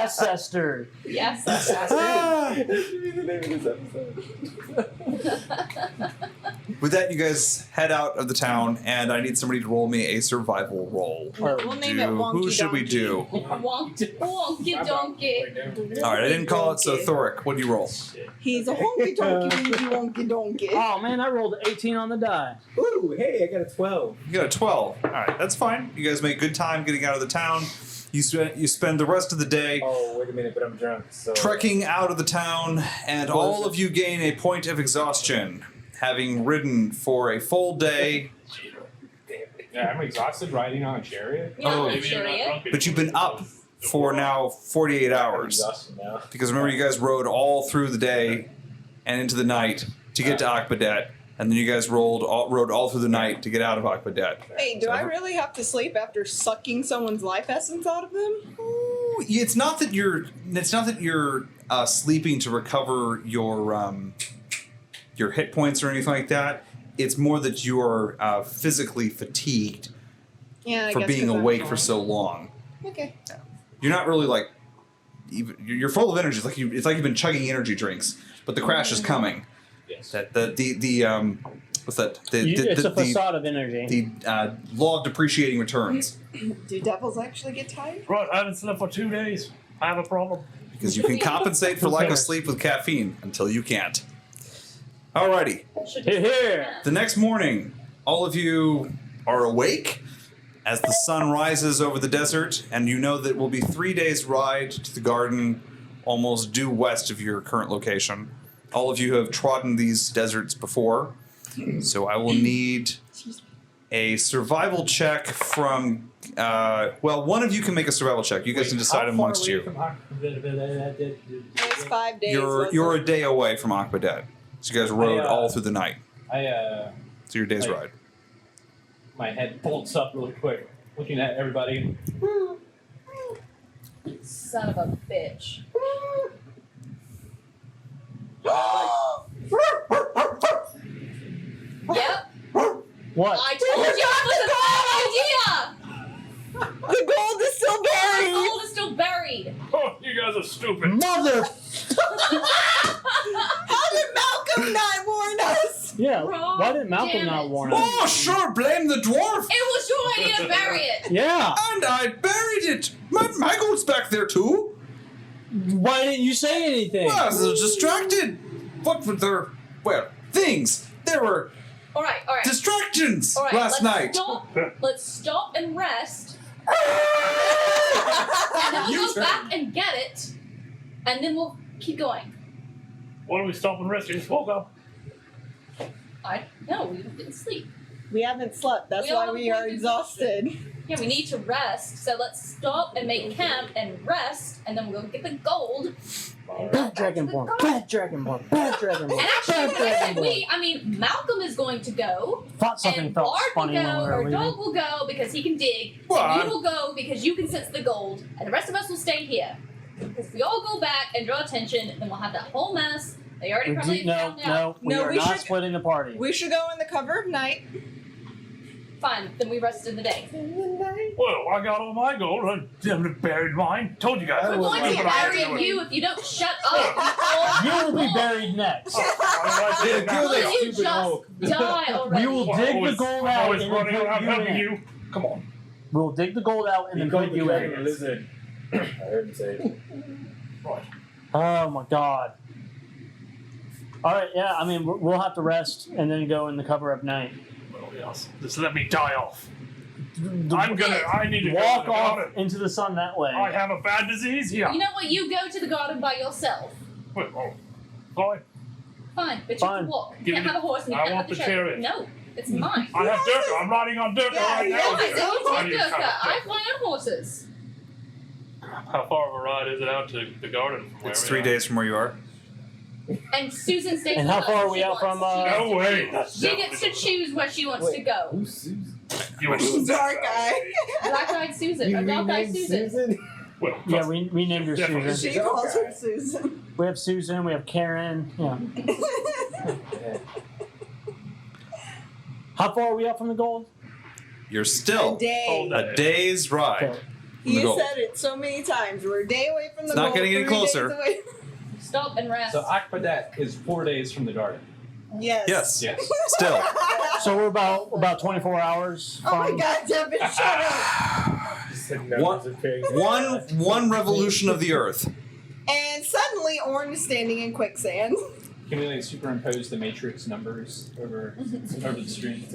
ancestor. Yes. Ah! That should be the name of this episode. With that, you guys head out of the town, and I need somebody to roll me a survival roll. No, we'll name it Wonky Who should we Donkey. do? Wonky donkey. All right, I didn't call it, so Thoric, what do you roll? He's a honky donkey, wonky donkey. Oh man, I rolled 18 on the die. Ooh, hey, I got a 12. You got a 12. All right, that's fine. You guys make good time getting out of the town. You spend the rest of the day Oh, wait a minute, but I'm drunk, so... trekking out of the town, and all of you gain a point of exhaustion, having ridden for a full day. Yeah, I'm exhausted riding on a chariot. Yeah, Oh. on a Maybe you're not chariot. drunk But you've been up for now 48 hours. Exhausted now. Because remember, you guys rode all through the day and into the night to get to Akbadet. and then you guys rode all through the night to get out of Akbadet. Hey, do I really have to sleep after sucking someone's life essence out of them? Ooh, it's not that you're sleeping to recover your hit points or anything like that. It's more that you are physically fatigued Yeah, I for guess being 'cause I'm awake for gone. so long. Okay. You're not really like you're full of energy. It's like you've been chugging energy drinks, but the crash is coming. Yes. That the what's that? It's a facade of energy. The law of depreciating returns, Do devils actually get tired? Right, I haven't slept for 2 days. I have a problem. because you can compensate for lack of sleep with caffeine until you can't. Alrighty. Should Here, here. The next morning, all of you are awake as the sun rises over the desert, and you know that it will be 3 days' ride to the garden almost due west of your current location. All of you have trodden these deserts before, so I will need a survival check from. One of you can make a survival check. You guys can decide amongst you. It's 5 days. You're a day away from Akbadet, so you guys rode all through the night. So your day's ride. My head bolts up really quick, looking at everybody. Son of a bitch. Yep. What? I told you it was a bad idea. The gold is still The buried. gold is still buried. Oh, you guys are stupid. Mother. How did Malcolm not warn us? Yeah. Wrong. Why did Malcolm Damn not it. warn us? Oh, sure, blame the dwarf! It was your idea to bury it. Yeah. And I buried it! My goat's back there too! Why didn't you say anything? Well, I was distracted! What were there? Well, things! There were All right. distractions All right. last night! Let's stop and rest. And then we'll go back and get it. And then we'll keep going. Why don't we stop and rest? You just woke up. No, we didn't sleep. We haven't slept. That's We all why have we are to exhausted. Yeah, we need to rest. So let's stop and make camp and rest, and then we'll go get the gold. Bad Dragonborn. Bad Dragonborn. Bad Dragonborn. And actually, Bad Dragonborn. Malcolm is going to go, Thought something and felt Bart will funny when we go, were or leaving. Dog will go because he can dig, Well, and I'm- you will go because you can sense the gold, and the rest of us will stay here. Because if we all go back and draw attention, then we'll have that whole mess. They already probably found out. We No, are we not should- splitting the party. We should go in the cover of night. Fine, then we rested the day. Well, I got all my gold. I buried mine. Told you guys. We're going to That's what I was bury doing. you if you don't shut up. You will be buried next. Why do I do that? Will you Stupid just Hulk. die already? We will I'm dig always- the gold I'm out always and running then around put you helping in. you. Come on. We'll dig the gold out and then put you in. Lizard. I heard him say it. Right. Oh my god. All right, yeah. I mean, we'll have to rest and then go in the cover of night. Well, yes. Just let me die off. I need to Walk go to the off garden. into the sun that way. I have a bad disease here. You know what? You go to the garden by yourself. Well, fine. Fine, but you Fine. can walk. You Give can't me- have a horse and you I can't want have the the chariot. No, it's mine. I have Durka. I'm riding on Durka Yeah, right yeah. now. Why is it you I take need to Durka? have a I fly on horses. How far of a ride is it out to the garden from where It's we 3 are? days from where you are. And Susan stays And with how us far if are we she out from, wants. No way. She gets to choose where she wants to go. Who's Susan? You want Dark eye. Black-eyed Susan, or dark-eyed Susan. Well, Yeah, we named her Definitely. Susan. She calls her Susan. We have Susan. We have Karen. Yeah. How far are we out from the gold? You're still A day. a day's ride. Okay. from the You goal. said it so many times. We're a day away from the It's not goal, getting any 3 days closer. away. Stop and rest. So Akbadet is 4 days from the garden. Yes. Yes. Yes. Still. So we're about 24 hours Oh my from. God, Devin, shut up. One revolution of the Earth. And suddenly, Orn is standing in quicksand. Can we like superimpose the matrix numbers over the screen?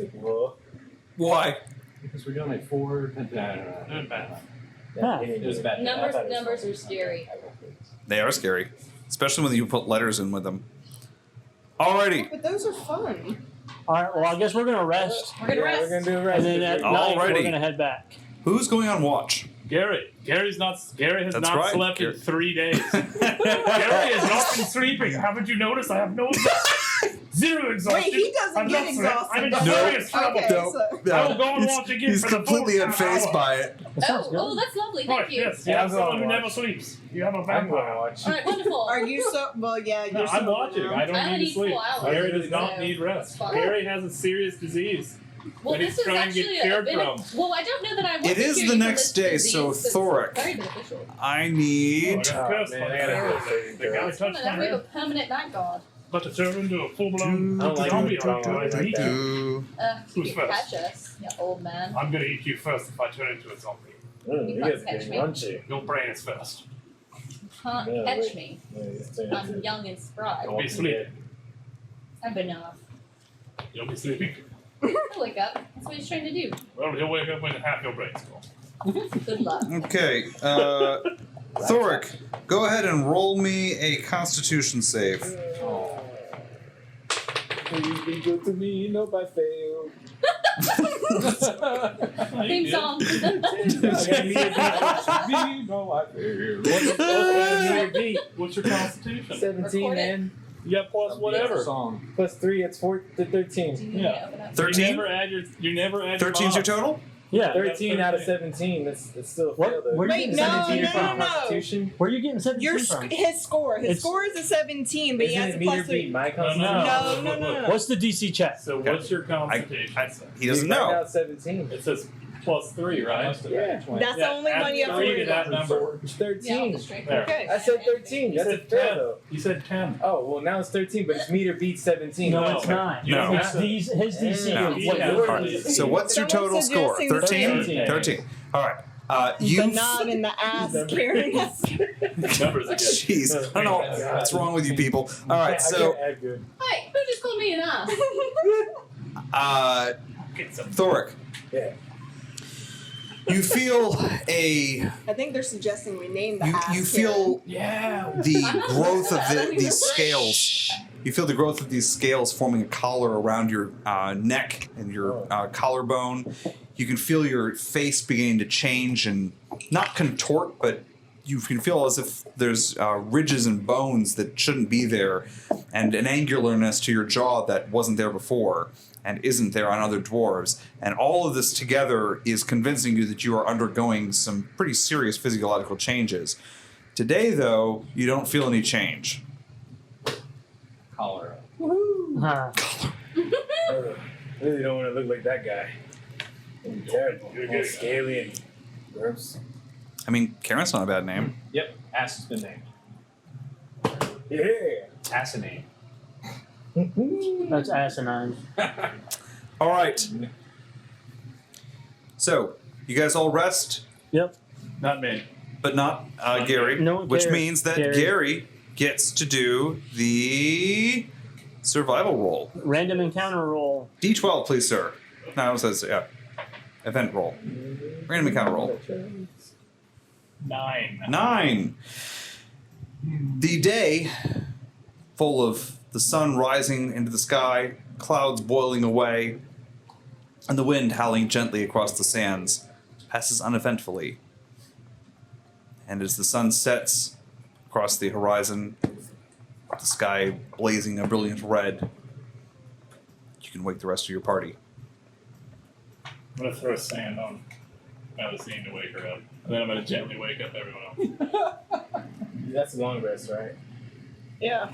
Why? Because we're doing like 4. No. Huh. It was bad. Numbers are scary. They are scary, especially when you put letters in with them. Alrighty. But those are fun. All right. Well, I guess we're gonna rest, We're gonna rest. We're gonna do a and rest. then at night Alrighty. we're gonna head back. Who's going on watch? Gary has That's not right, slept Gary. in 3 days. Gary has not been sleeping. Haven't you noticed? I have no zero exhaustion. Wait, he doesn't I'm get not exhausted. I'm in though. serious trouble. Okay, so I will go and watch again He's for the completely fourth unfazed hour. by it. Oh, that's lovely. Thank Right, you. yes. Yeah, You I'm have gonna someone who watch. never sleeps. You have a I'm going to vampire. watch. All right, wonderful. Are you so? Well, yeah, No, you're I'm sober watching. now. I don't I only need to need sleep. 4 hours, Gary does not so need rest. it's fine. Gary has a serious disease. Well, that this he's is trying to get actually cured a bit from. well, I don't know that I want It to is cure the you from next this day, disease, so but it's Thoric. Very beneficial. I Oh, need. I got cursed man, by I gotta Gary. go save The guy Gary. touched We my have a head, permanent night guard. but to turn into a full-blown I don't like zombie. it. I don't like I it. eat you. Do. You Who's can first? catch us, you old man. I'm gonna eat you first if I turn into a zombie. You guys are getting raunchy. Your brain is first. You can't Yeah, catch wait. me. Yeah, it's turning I'm into- young and spry. Don't be sleeping. I've been enough. You'll be sleeping. I'll wake up. That's what he's trying to do. Well, you'll wake up when half your brain's gone. Good luck. Okay. Thoric, go ahead and roll me a Constitution save. Please be good to me, nope, I failed. Theme song. I got me, no, I failed. What's your constitution? 17 Record it. and Yeah, plus whatever. Song. plus 3, it's 4 to 13. Do you need Yeah. to open up? 13? You never add 13's your your total? Yeah. 13 out of 17, that's still a What- fail though. where you Wait, getting no, 17 no, from? no, no. Constitution? Where are you getting 17 Your from? his score. His It's- score is a 17, but he Isn't has it a meter plus 3. beat my No, constitution? No. What's the DC check? So what's your constitution? He doesn't Dude, I know. got 17. It says plus 3, right? Yeah. That's the only add one you have to 3 worry to that about. number. It's Yeah, I'll 13. just drink There. it. Okay. I said 13. You That's a said fail 10. though. You said 10. Oh, well now it's 13, but it's meter beat 17. No, No. it's not. No. It's his DC. No. is what No. yours Alright, is. so what's your Someone total score? suggesting 13? 13. Alright. The You. knob in the ass carrying us. Numbers again. Jeez. I don't know what's wrong with you people. Alright, so. I good. Hey, who just called me an ass? Get some. Thoric. Yeah. You feel a. I think they're suggesting we name the ass. You feel Yeah. the I'm not growth sure. of I don't even these know. scales. You feel the growth of these scales forming a collar around your neck and your collarbone. You can feel your face beginning to change and not contort, but you can feel as if there's ridges and bones that shouldn't be there, and an angularness to your jaw that wasn't there before and isn't there on other dwarves. And all of this together is convincing you that you are undergoing some pretty serious physiological changes. Today, though, you don't feel any change. Cholera. Huh. I really don't want to look like that guy. It'd be terrible. All scaly and gross. I mean, Karen's not a bad name. Yep, ass has been named. Yeah. Assinate. That's asinine. All right. So, you guys all rest, Yep. Not me. but not Gary, No, which Gary. means that Gary. Gary gets to do the survival roll. Random encounter roll. D12, please, sir. No, it says, yeah. Event roll. Random encounter roll. 9. 9. The day, full of the sun rising into the sky, clouds boiling away, and the wind howling gently across the sands, passes uneventfully. And as the sun sets across the horizon, the sky blazing a brilliant red, you can wake the rest of your party. I'm going to throw sand on Melusine to wake her up. And then I'm going to gently wake up everyone else. That's a long rest, right? Yeah.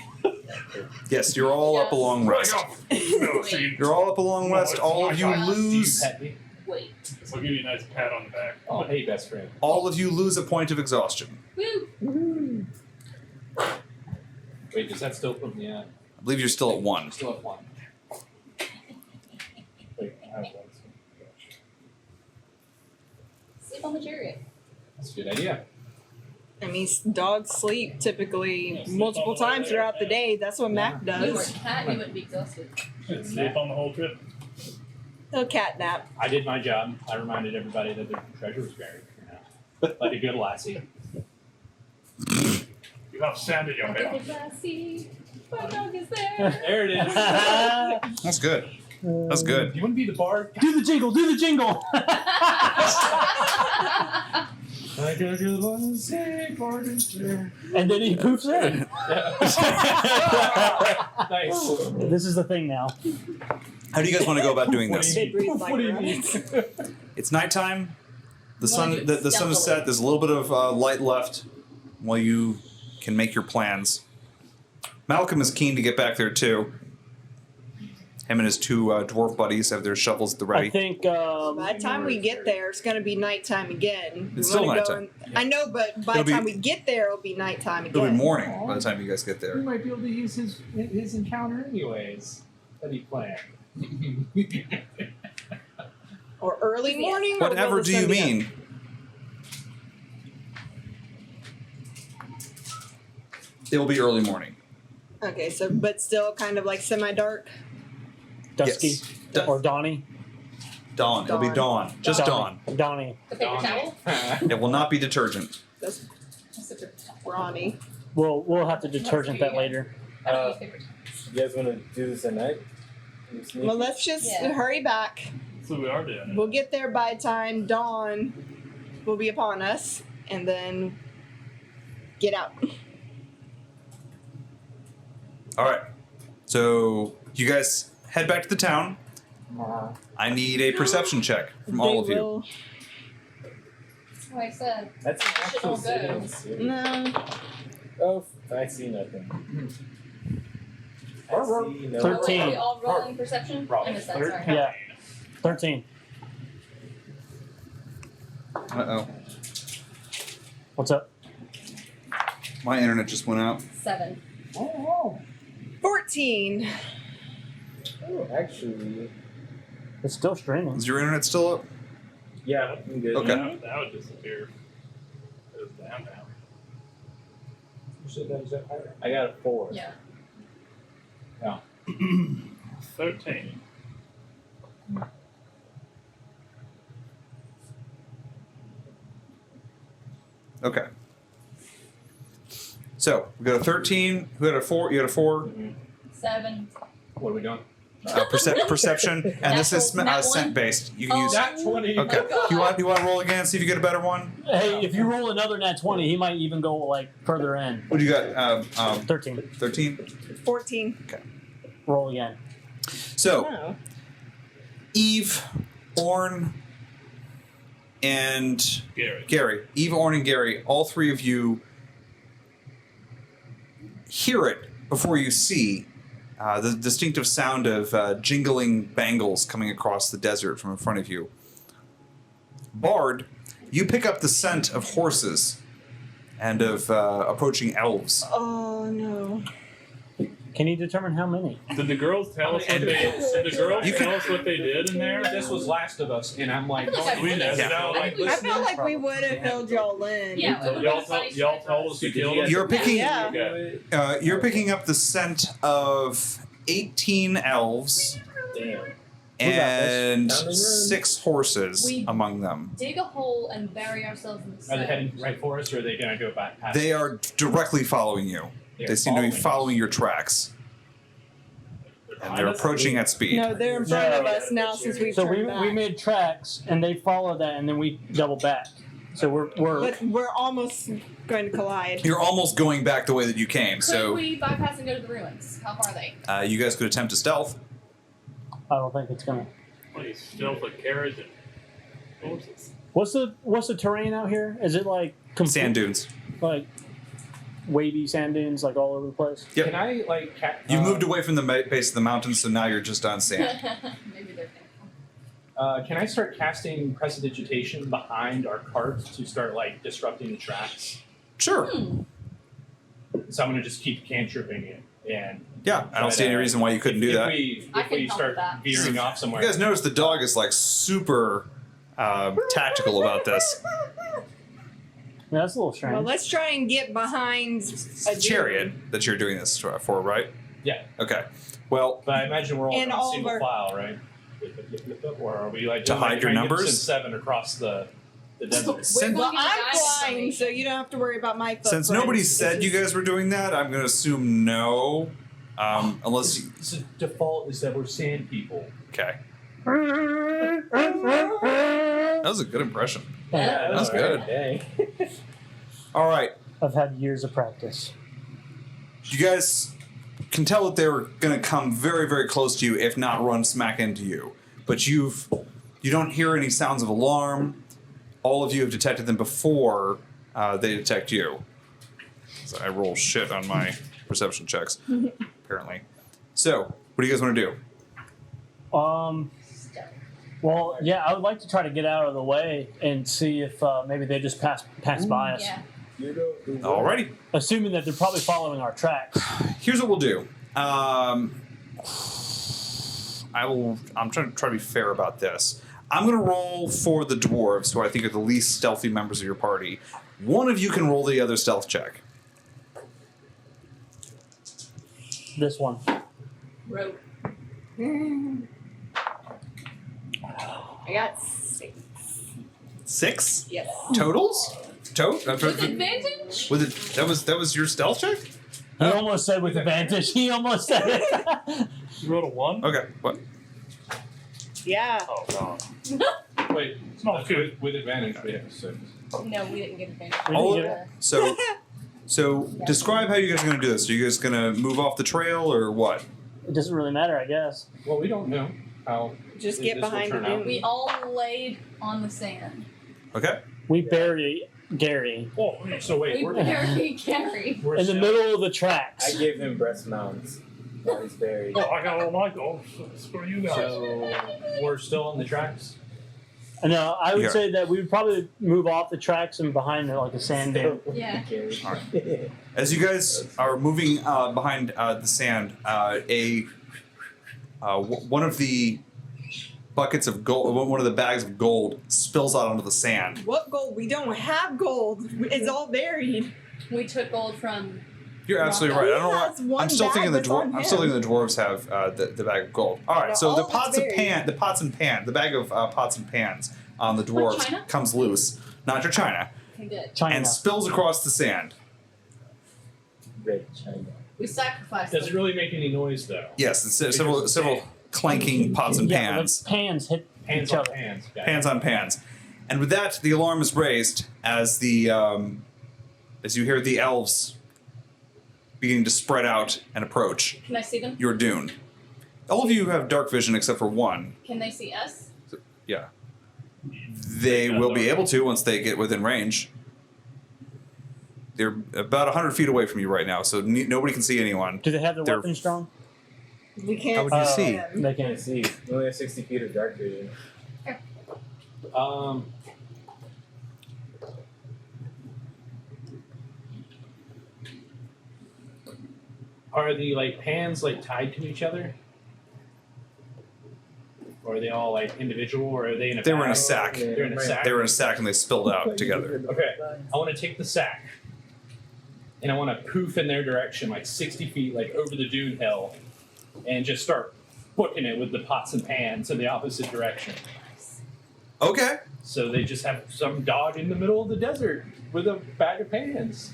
Yes, you're all up a long rest. Melusine. You're all up a long rest. All of you Do you lose. pet me? Wait. So I'll give you a nice pat on the back. Oh, hey, best friend. All of you lose a point of exhaustion. Woo. Wait, does that still put me at? I believe you're still at 1. Still at 1. Wait, I have one. Sleep on the chariot. That's a good idea. I mean, dogs sleep typically Yeah, sleep multiple all the way times there, throughout the yeah. day. That's what Mac If you were a does. cat, you wouldn't be exhausted. Sleep on the whole trip. A cat nap. I did my job. I reminded everybody that the treasure was buried. Like a good lassie. You have sand in your hair. Because I see my dog is there. There it is. That's good. That's good. You want to be the bard? Do the jingle. Do the jingle. I go to the one say pardon, sir. And then he poofs in. Nice. This is the thing now. How do you guys want to go about doing this? They breathe like What do you mean? rabbits. It's nighttime. The You wanna sun, do it the sun is set. stealthily. There's a little bit of light left, while you can make your plans. Malcolm is keen to get back there too. Him and his two dwarf buddies have their shovels at the I ready. think. By the time we get there, it's going to be nighttime again. It's We still wanna go nighttime. I know, but by It'll the be- time we get there, it'll be nighttime again. It'll be morning by the time you guys get We there. might be able to use his encounter anyways that he planned. Or early morning? or Whatever will the do you sun be up? mean? It will be early morning. Okay, so but still kind of like semi-dark. Dusky. Yes. Or Donnie. Dawn. It'll be dawn. Just dawn. Donnie. The paper towel? It will not be detergent. That's That's the paper towel. Ronnie. We'll have to detergent that later. I don't use paper towels. You guys want to do this at night? You sneak? Well, let's just Yeah. hurry back. So we are doing it. We'll get there by the time dawn will be upon us, and then get out. All right. So you guys head back to the town. I need a perception check from all of They you. will- Like I said, That's an Should actual all go. city. No. Oh, I see nothing. I see no. oh, wait, are 13. we all rolling perception? I missed that, sorry. Yeah. 13. Uh-oh. What's up? My internet just went out. 7. Oh, 14. oh, actually, It's still streaming. Is your internet still up? yeah, I'm good. Okay. That would disappear. It was down now. You said that was that higher? I got a 4. Yeah. 13. Okay. So we got a 13. Who had a 4? You had a 4. 7. What are we doing? Perception, and this is Nat scent one? based. You can use. Nat 20. Okay. Oh, God. You want to roll again? See if you get a better one. Hey, if you roll another nat 20, he might even go like further in. What do you got? 13. 13. 14. Roll again. So Oh. Eve, Orn, and Gary. Eve, Orn, and Gary. All three of you hear it before you see the distinctive sound of jingling bangles coming across the desert from in front of you. Bard, you pick up the scent of horses and of approaching elves. Oh no. Can you determine how many? Did the girls tell us what And- they? Did the girls You can- tell us what they did in there? This was Last of Us, and I'm like, I feel like I we would know. have. Yeah. I think we I should- felt like we would have filled y'all in. Yeah, it would've been a funny story for Y'all told us. us you Did you killed guys- them? You're picking. Yeah. Okay. You're picking up the scent of 18 elves Damn. and Down the road. 6 horses We- among them. Dig a hole and bury ourselves in the are snow. they heading right for us, or are they going to go back past They us? are directly following you. They're They seem to be us. following your tracks, and they're approaching at speed. No, they're in front of No. us now since we've So turned back. we made tracks, and they followed that, and then we double back. So we're But we're almost going to collide. You're almost going back the way that you came, Could so we bypass and go to the ruins? How far are they? you guys could attempt to stealth. I don't think it's gonna. What, you stealth a carriage and horses? What's the terrain out here? Is it like Sand dunes. like wavy sand dunes like all over the place? Yep. Can I, like, You've moved away from the base of the mountain, so now you're just on sand. Maybe they're thankful. Can I start casting prestidigitation behind our cart to start, like, disrupting the tracks? Sure. So I'm going to just keep cantripping it. And Yeah, I don't see any reason why you couldn't do if that. We, I if can we help start that. veering off somewhere. You guys notice the dog is like super tactical about this. Yeah, that's a little strange. Well, let's try and get behind It's a a chariot that you're doing this for, right? Yeah. Okay. Well, But I imagine we're all And on all single of our- file, right? Or are we, like, To doing, like, hide your trying to get numbers? percent 7 across the desert? Since- Well, We're gonna I'm die flying, something. so you don't have to worry about my footprint. since nobody said you guys were doing that, I'm going to assume no. Unless you. So default is that we're sand people. Okay. That was a good impression. Yeah, That's good. Dang. All right. I've had years of practice. You guys can tell that they were going to come very, very close to you, if not run smack into you. But you don't hear any sounds of alarm. All of you have detected them before they detect you. So I roll shit on my perception checks, apparently. So, what do you guys want to do? Well, yeah, I would like to try to get out of the way and see if maybe they just pass by us. Yeah. Alrighty. Assuming that they're probably following our tracks. Here's what we'll do. I'm trying to be fair about this. I'm going to roll for the dwarves, who I think are the least stealthy members of your party. One of you can roll the other stealth check. This one. Rope. I got 6. 6 Yes. totals. With advantage? With it, that was your stealth check. He almost said with advantage. He almost said it. You rolled a 1? Okay. What? Yeah. Oh, God. Wait, It's not good. with advantage, we have 6. No, we didn't get advantage. We All didn't of- get it. So describe how you guys are going to do this. Are you guys going to move off the trail or what? It doesn't really matter, I guess. Well, we don't know how. Just this get will behind the turn out. dune. We all laid on the sand. Okay. We bury Gary Oh, so wait, We we're barely carry. we're in the still- middle of the tracks. I gave him breast mounts while he's buried. Oh, I got all my goals. Screw you guys. So we're still on the tracks. No, I would Yeah. say that we would probably move off the tracks and behind like a sand dune. Yeah. As you guys are moving behind the sand, one of the buckets of gold, one of the bags of gold, spills out onto the sand. What gold? We don't have gold. It's all buried. We took gold from. You're absolutely right. I don't know He has why. one I'm still bag thinking the that's on I'm still him. thinking the dwarves have the bag of gold. All right, No, so the all of pots it's of buried. the bag of pots and pans on the dwarves China? comes loose, not your china, We did. China. and spills across the sand. Red China. We sacrificed Does it them. really make any noise though? Yes, it's several clanking pots and yeah, pans. the pans hit Hands each on other. hands. Guys. Pans on pans. And with that, the alarm is raised as the as you hear the elves beginning to spread out and approach Can I see them? your dune. All of you have dark vision except for one. Can they see us? Yeah. They will be able to once they get within range. They're about 100 feet away from you right now, so nobody can see anyone. Do they have their They're- weapons drawn? We can't. How would you see? them. They Can't can. see. We only have 60 feet of dark vision. Are the pans tied to each other? Or are they all individual, or are they in a They were in a bag? sack. They're in a sack. They were in a sack and they spilled out together. Okay, I want to take the sack, and I want to poof in their direction, 60 feet, over the dune hill, and just start booking it with the pots and pans in the opposite direction. Okay. So they just have some dog in the middle of the desert with a bag of pans.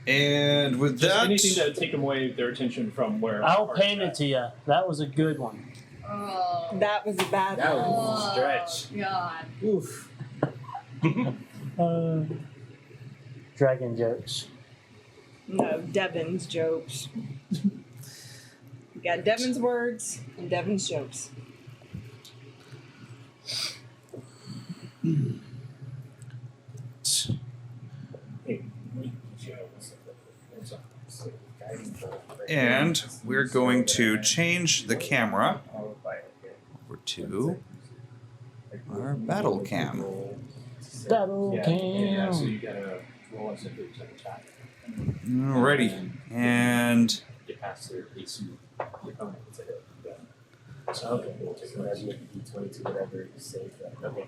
And with Just that, anything to take them away their attention from where. I'll our paint it track. to you. That was a good one. Oh. That was a bad That one. was a stretch. God. Oof. Dragon jokes. No, Devin's jokes. We got Devin's words and Devin's jokes. and we're going to change the camera over to our battle cam. Battle Yeah, so cam. you gotta roll us into attack. Alrighty. And Get past their AC. Your opponent gets a hit. Yeah. Okay. So whatever you have to D22, whatever you save that. Okay.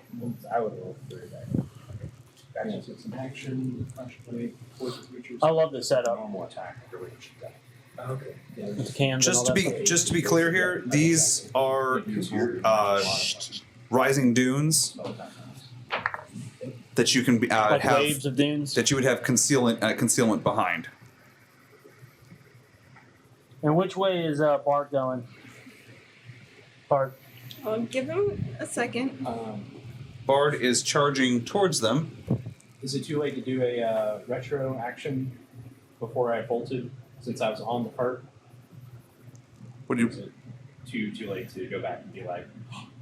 I would roll for that. Okay. Yeah, Gotcha. so it's an action, flashblade, poison creatures. I love this setup. Normal attack, every range attack. Okay. With the cams and all just to that be stuff. just to be clear here, these are rising dunes that you can like have waves of dunes. that you would have concealment behind. And which way is Bart going? Bart. I'll give him a second. Bard is charging towards them. Is it too late to do a retro action before I bolted, since I was on the cart? What do Is you it too late to go back and be like,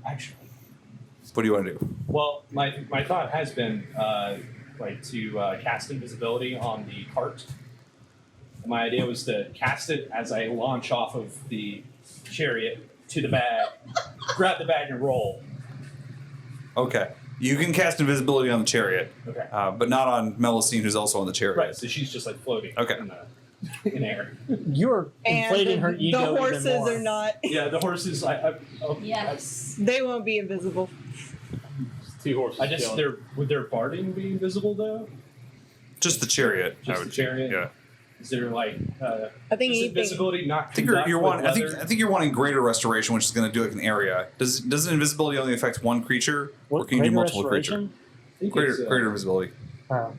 actually? What do you want to do? Well, my thought has been to cast invisibility on the cart. My idea was to cast it as I launch off of the chariot to the bag, grab the bag and roll. Okay. You can cast invisibility on the chariot, Okay. but not on Melusine, who's also on the chariot. Right, so she's just like floating Okay. in air. You're inflating And her the ego horses even more. are not. Yeah, the horses. Yes. They won't be invisible. 2 horses. I just killing. would their barding be invisible though? Just the chariot. Just the chariot. Yeah. Is there like I think is anything. invisibility not? I think you're wanting. I think you're wanting greater restoration, which is going to do like an area. Does invisibility only affect one creature, or What, can you do greater multiple creatures? restoration? Greater invisibility. Oh.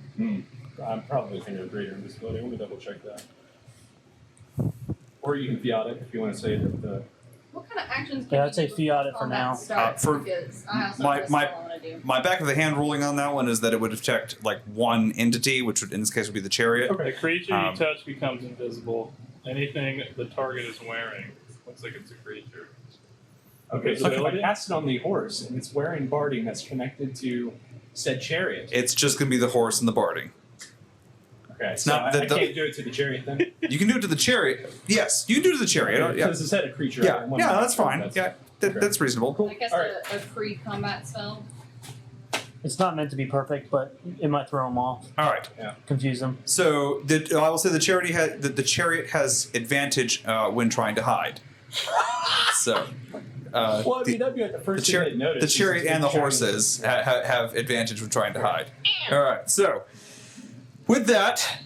I'm probably thinking of greater invisibility. Let me double check that. Or you can fiat it if you want to say that the. What kind of actions can Yeah, you I'd say do before fiat it for combat now. starts? For Because I also my- have my- I want to do. My back of the hand ruling on that one is that it would affect like one entity, which would, in this case would be the chariot. The creature Um, you touch becomes invisible. Anything the target is wearing looks like it's a creature. Okay, so if I Invisibility? cast it on the horse and it's wearing barding that's connected to said chariot. It's just going to be the horse and the barding. Okay, it's so not I the- can't do it to the chariot then. You can do it to the chariot. Yes, you can do it to the chariot. Yeah, Because it said a creature. yeah, that's fine. That's- Yeah, okay. that's reasonable. I guess Alright. a pre-combat spell. It's not meant to be perfect, but it might throw them off, All right. confuse them. So I will say the chariot has advantage when trying to hide. So. Well, I mean, that'd be like the first thing they'd notice. The is chariot it's and the shiny. horses have advantage when trying to hide. All right, so with that,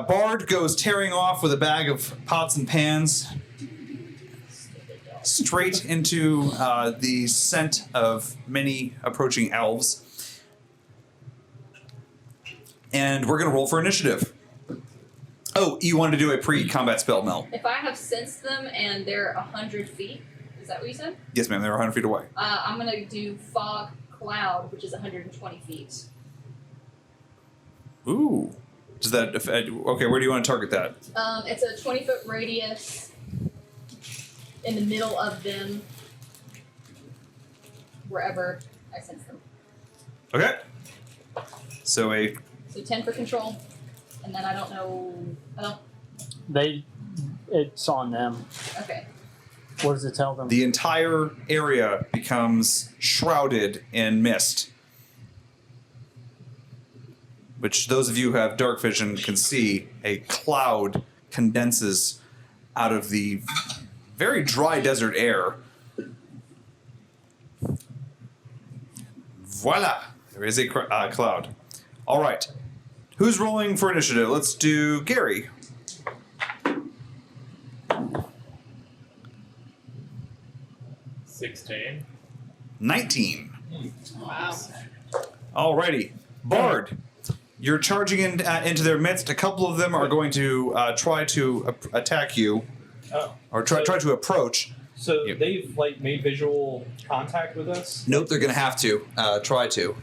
Bard goes tearing off with a bag of pots and pans straight into the scent of many approaching elves. And we're going to roll for initiative. Oh, you wanted to do a pre-combat spell, Mel? If I have sensed them and they're 100 feet, is that what you said? Yes, ma'am. They're 100 feet away. I'm gonna do fog cloud, which is 120 feet. Ooh. Does that okay? Where do you want to target that? It's a 20-foot radius in the middle of them, wherever I sense them. Okay. So So 10 for control, and then I don't know. It's on them. Okay. What does it tell them? the entire area becomes shrouded in mist, which those of you who have dark vision can see. A cloud condenses out of the very dry desert air. Voila! There is a cloud. All right. Who's rolling for initiative? Let's do Gary. $16. 19. Wow. Alrighty. Bard, you're charging into their midst. A couple of them are going to try to attack you, Oh. or try to approach. So Yep. they've like made visual contact with us. Nope, they're going to have to try to.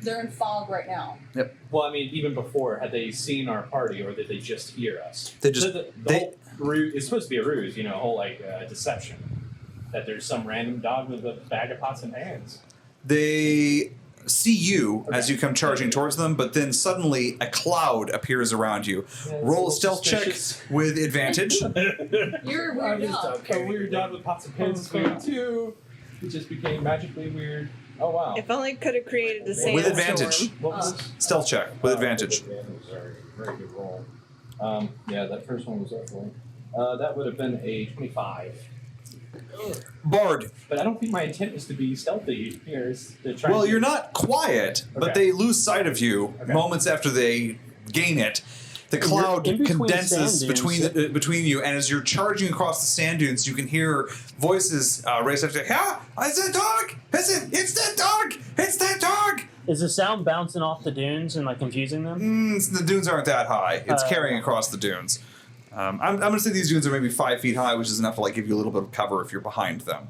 They're in fog right now. Well, I mean, even before, had they seen our party, or did they just hear us? They just- So the they- whole ruse, it's supposed to be a ruse, a whole like deception. That there's some random dog with a bag of pots and pans. They see you as you come charging towards them, but then suddenly a cloud appears around you. Roll a stealth check with advantage. You're a weird dog. A weird dog with pots and pans is weird too. It just became magically weird. Oh wow. If only could have created a sandstorm. With advantage. What was this? Stealth check with advantage. Sorry, very good roll. Yeah, that first one was definitely. That would have been a 25. Bard, But I don't think my intent is to be stealthy here. Is to try well, to you're not quiet, but Okay. they lose sight of you Okay. moments after they gain it. The You're cloud in between condenses sand dunes. between you, and as you're charging across the sand dunes, you can hear voices raise up to, "Ah, it's the dog! It's the dog! It's the dog!" Is the sound bouncing off the dunes and like confusing them? The dunes aren't that high. It's Oh. carrying across the dunes. I'm going to say these dunes are maybe 5 feet high, which is enough to like give you a little bit of cover if you're behind them.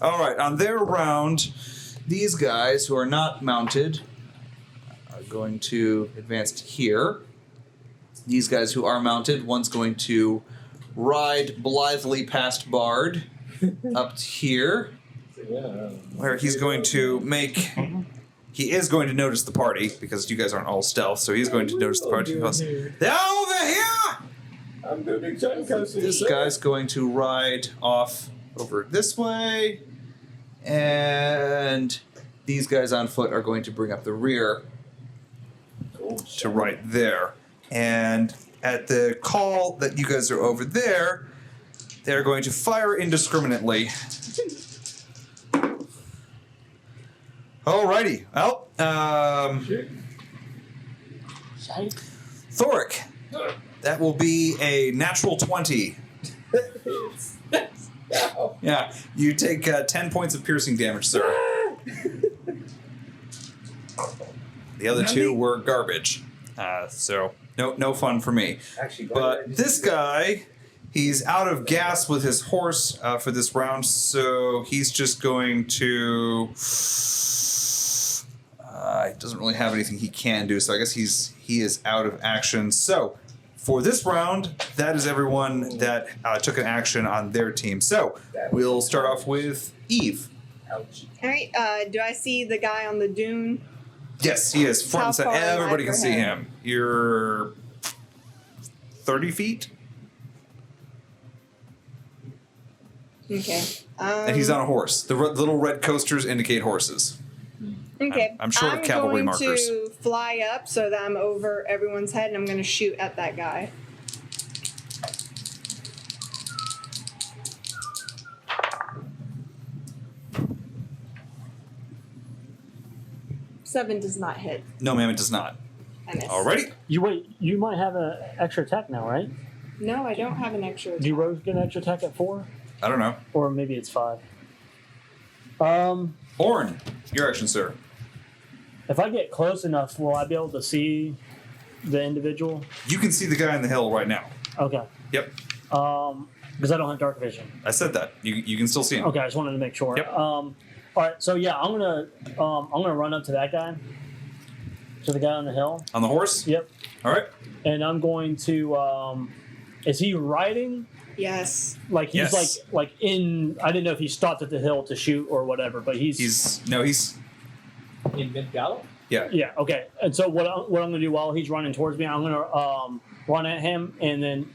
All right, on their round, these guys who are not mounted are going to advance to here. These guys who are mounted, one's going to ride blithely past Bard up to here, where he's going to make... He is going to notice the party, because you guys aren't all stealth, so he's going to notice the party. He goes, they're over here! I'm building giant coasters. This guy's going to ride off over this way, and these guys on foot are going to bring up the rear to right there. And at the call that you guys are over there, they're going to fire indiscriminately. Alrighty. Well, Thoric, that will be a natural 20. Yeah, you take 10 points of piercing damage, sir. The other two were garbage, so no fun for me. Actually, But this guy, he's out of gas with his horse for this round, so he's just going to... he doesn't really have anything he can do, so I guess he is out of action. So, for this round, that is everyone that took an action on their team. So, we'll start off with Eve. Ouch. All right. Do I see the guy on the dune? Yes, he is front and How center. far am I Everybody can for see him? him. You're 30 feet, Okay. and he's on a horse. The little red coasters indicate horses. Okay. I'm short of cavalry markers. I'm going to fly up so that I'm over everyone's head, and I'm going to shoot at that guy. Seven does not hit. No, ma'am, it does not. I missed. Alrighty. You might have an extra attack now, right? No, I don't have an extra. Do rogues get an extra attack at 4? I don't know. Or maybe it's 5. Orn, your action, sir. If I get close enough, will I be able to see the individual? You can see the guy on the hill right now. Okay. Yep. Because I don't have dark vision. I said that. You can still see him. Okay, I just wanted to make sure. Yep. All right, so yeah, I'm gonna run up to that guy, to the guy on the hill. On the horse? Yep. All right. And I'm going to. Is he riding? Yes. Like he's Yes. like in. I didn't know if he stopped at the hill to shoot or whatever, but He's In mid gallop? yeah. Yeah. Okay. And so what I'm going to do while he's running towards me, I'm going to run at him and then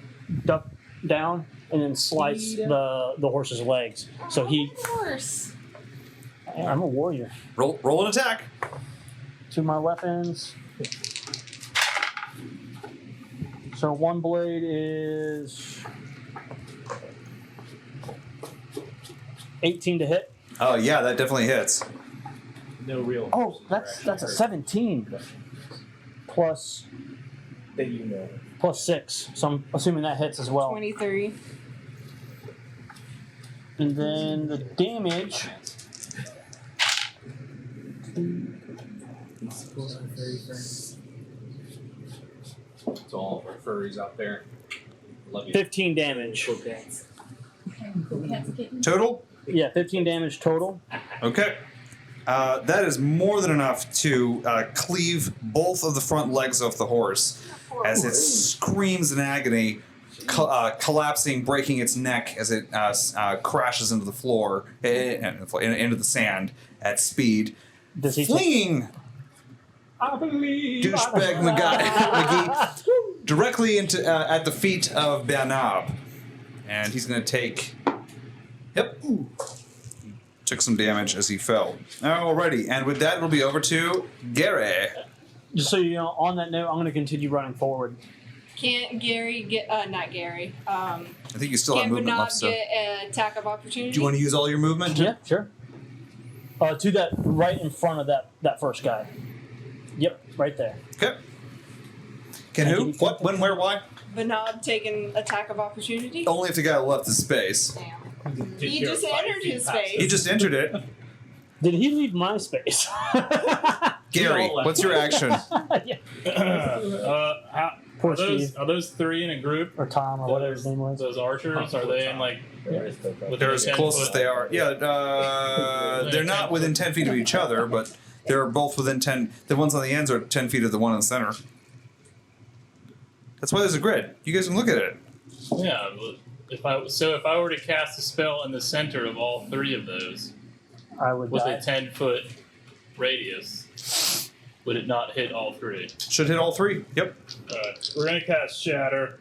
duck down and then slice the horse's legs. So he. Horse. I'm a warrior. Roll an attack. To my weapons. So one blade is 18 to hit. Oh yeah, that definitely hits. No real. Oh, that's a 17 plus That you know. plus 6. So I'm assuming that hits as well. 23. And then the damage. It's all our furries out there. Love you. 15 damage. Cool cats and kittens. Total? Yeah, 15 damage total. Okay. That is more than enough to cleave both of the front legs off the horse as it screams in agony, collapsing, breaking its neck as it crashes into the floor, into the sand at speed. Does he Flinging I believe douchebag McGee directly into at the feet of Bernab. And he's going to take... Yep. Took some damage as he fell. Alrighty, and with that, it'll be over to Gary. Just so you know, on that note, I'm going to continue running forward. Can't Gary get, not Gary, I think you still have can't movement Bernard left, so... get an attack of opportunity? Do you want to use all your movement? Yeah, sure. To that right in front of that first guy. Yep, right there. Okay. Can who? What? When? Where? Why? Bernard taking attack of opportunity? Only if the guy left his space. Damn. He just entered his space. He just entered it. Did he leave my space? Gary, what's your action? Yeah. Poor Are those, Steve. are those three in a group? Or Tom, or whatever his name was. Those archers, are they in like They're within as 10 close foot? as they are. Yeah, they're not within 10 feet of each other, but they're both within 10. The ones on the ends are 10 feet of the one in the center. That's why there's a grid. You guys can look at it. Yeah. If I were to cast a spell in the center of all three of those I would with die. a 10-foot radius, would it not hit all three? Should hit all three. Yep. Alright, we're gonna cast Shatter.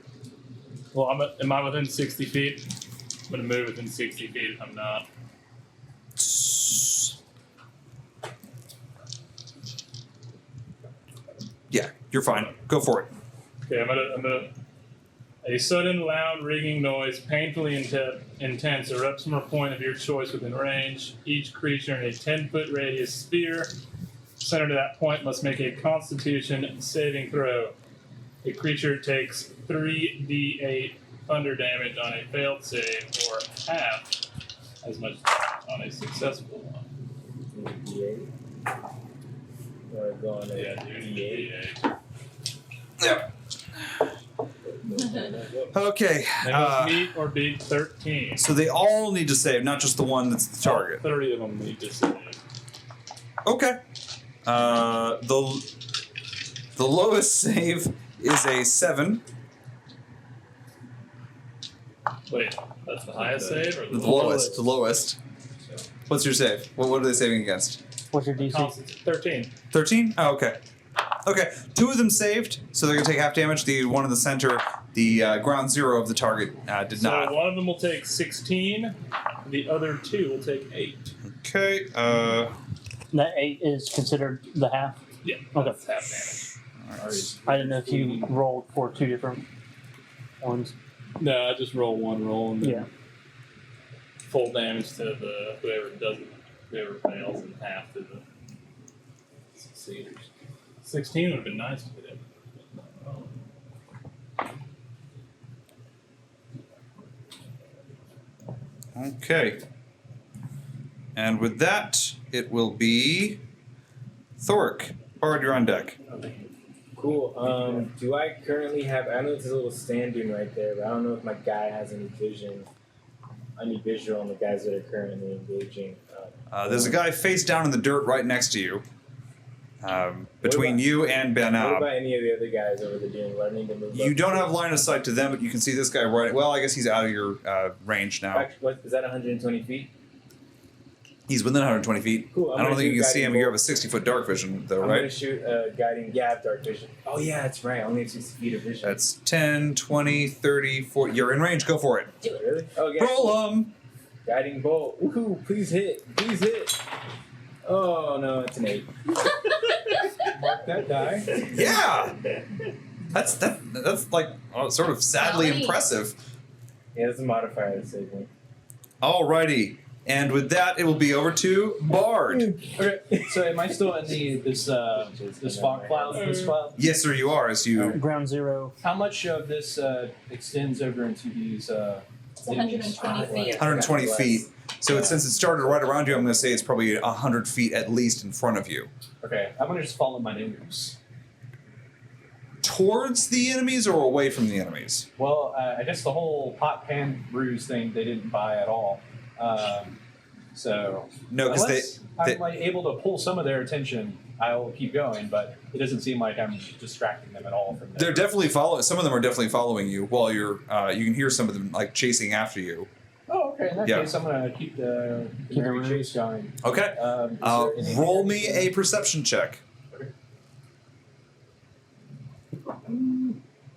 Well, am I within 60 feet? I'm gonna move within 60 feet if I'm not. Yeah, you're fine. Go for it. Okay, I'm gonna. A sudden, loud, ringing noise, painfully intense, erupts from a point of your choice within range. Each creature in a 10-foot radius sphere centered to that point must make a Constitution saving throw. A creature takes 3d8 thunder damage on a failed save, or half as much on a successful one. D8. Or go on a Yeah, dude, D8. Yep. Okay. They must meet or beat 13. So they all need to save, not just the one that's the target. 30 of them need to save. Okay. The lowest save is a 7. Wait, that's the highest save or The lowest. The lowest. What's your save? What are they saving against? What's your DC? Constitution 13. 13? Oh, okay. Okay. 2 of them saved, so they're going to take half damage. The one in the center, the ground zero of the target, did So not. one of them will take 16, the other 2 will take 8. Okay. That 8 is considered the half. Yeah, Okay. that's half damage. I didn't know if you rolled for 2 different ones. No, I just roll one roll and then Yeah. full damage to the whoever fails and half to the succeeders. 16 would have been nice to hit. Okay. And with that, it will be Thoric. Bard, you're on deck. Cool. Do I currently have? I know it's a little stand dune right there, but I don't know if my guy has any vision, any visual on the guys that are currently engaging. There's a guy face down in the dirt right next to you. Between about- you and What Benab. about any of the other guys over there doing? Do I need to move? You up? don't have line of sight to them, but you can see this guy right. Well, I guess he's out of your range now. Actually, what, is that 120 feet? He's within 120 feet. Cool. I don't gonna think you shoot can see him. guiding You have bolt. a 60-foot dark vision, though, I'm gonna right? shoot guiding. Yeah, I have dark vision. Oh yeah, that's right. I only have 60 feet of vision. That's 10, 20, 30, 40. You're in range. Go for it. Do it. Really? Oh yeah. Roll them. Guiding bolt. Woohoo! Please hit. Please hit. Oh no, it's an 8. Mark that die. Yeah. That's like sort of sadly How many? impressive. Yeah, that's a modifier to save me. Alrighty. And with that, it will be over to Bard. Okay, so am I still in this fog cloud? This cloud? Yes, sir, you are. As you. Ground zero. How much of this extends over into these? It's 120 feet. 120 feet. So since it started right around you, I'm going to say it's probably 100 feet at least in front of you. Okay, I'm gonna just follow my nose. Towards the enemies or away from the enemies? Well, I guess the whole pot pan ruse thing they didn't buy at all. So No, because unless they- I'm like able to pull some of their attention, I will keep going. But it doesn't seem like I'm distracting them at all from they're there. definitely following. Some of them are definitely following you while you're. You can hear some of them like chasing after you. Oh, okay. In that Yeah. case, I'm gonna keep the merry ruse. chase going. Okay. Is there anything Roll I me can- a perception check.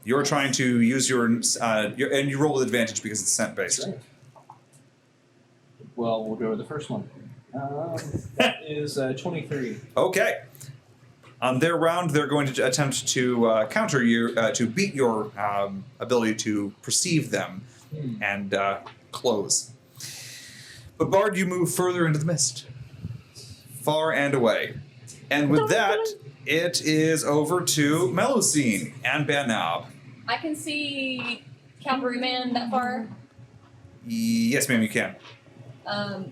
You're trying to use your and you roll with advantage because it's scent based. Sure. Well, we'll go with the first one. That is 23. Okay. On their round, they're going to attempt to counter you, to beat your ability to perceive them and close. But Bard, you move further into the mist, far and away. And with that, it is over to Melusine and Benab. I can see Cavalryman that far. Yes, ma'am, you can. I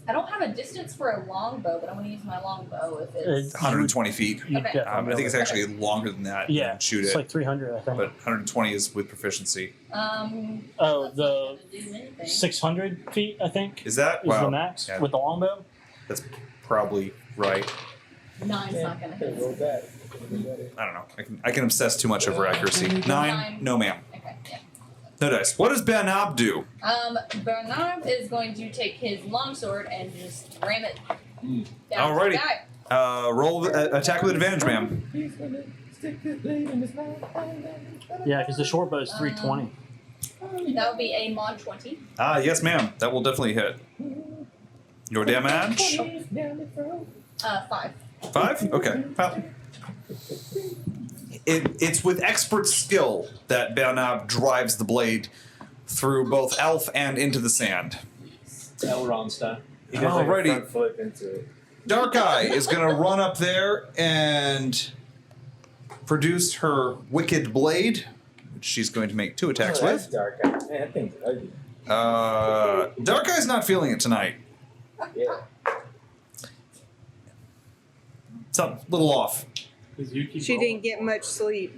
I don't have a distance for a longbow, but I'm going to use my longbow if it's. 120 feet. You Okay. definitely I think it's will. actually longer than that. Yeah, You shoot it's it. like 300, I think. But 120 is with proficiency. Oh, That's not the gonna do anything. 600 feet, I think, Is that? is Wow. the max Yeah. with the longbow. That's probably right. 9's not going to hit. Roll that. I don't know. I can obsess too much over accuracy. 9? No, ma'am. Okay, yeah. No dice. What does Bernard do? Bernard is going to take his longsword and just ram it down Alrighty. the guy. Roll attack with advantage, ma'am. He's gonna stick this blade in his mouth. Yeah, because the short bow is 320. That would be a mod 20. Yes, ma'am. That will definitely hit. Your damage? 5. 5? Okay. Well, it's with expert skill that Bernard drives the blade through both elf and into the sand. Elrond style. He does like a Alrighty. front flip into it. Dark Eye is going to run up there and produce her wicked blade, which she's going to make 2 attacks Oh, that's with. dark eye. Man, that thing's ugly. Dark Eye's not feeling it tonight. Yeah. It's a little off. She didn't get much sleep.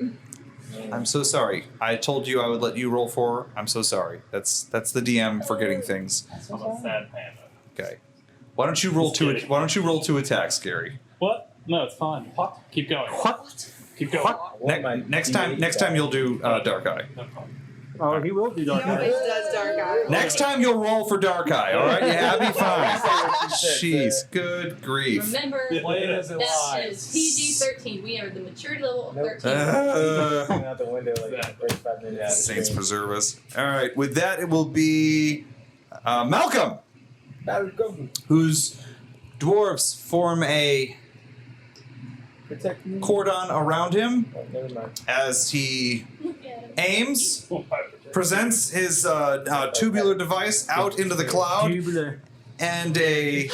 I'm so sorry. I told you I would let you roll for her. I'm so sorry. That's the DM forgetting things. I'm a sad panda. Okay. Why don't you roll Just 2? kidding. Why don't you roll 2 attacks, Gary? What? No, it's fine. What? Keep going. What? Keep going. Next time you'll do Dark Eye. No problem. Oh, he will do He dark always eye. does dark eye. Next time you'll roll for Dark Eye. All right, you happy? Fine. said, Jeez, good grief. Remember, Play it as it that lies. is PG 13. We are the maturity level of Nope. 13. Looking out the window like the first 5 minutes. Saints preserve us. All right, with that it will be Malcolm, whose dwarves form a Protect me. cordon around him Oh, never mind. as he Yeah. aims, presents his tubular device out into the cloud, Tubular. and a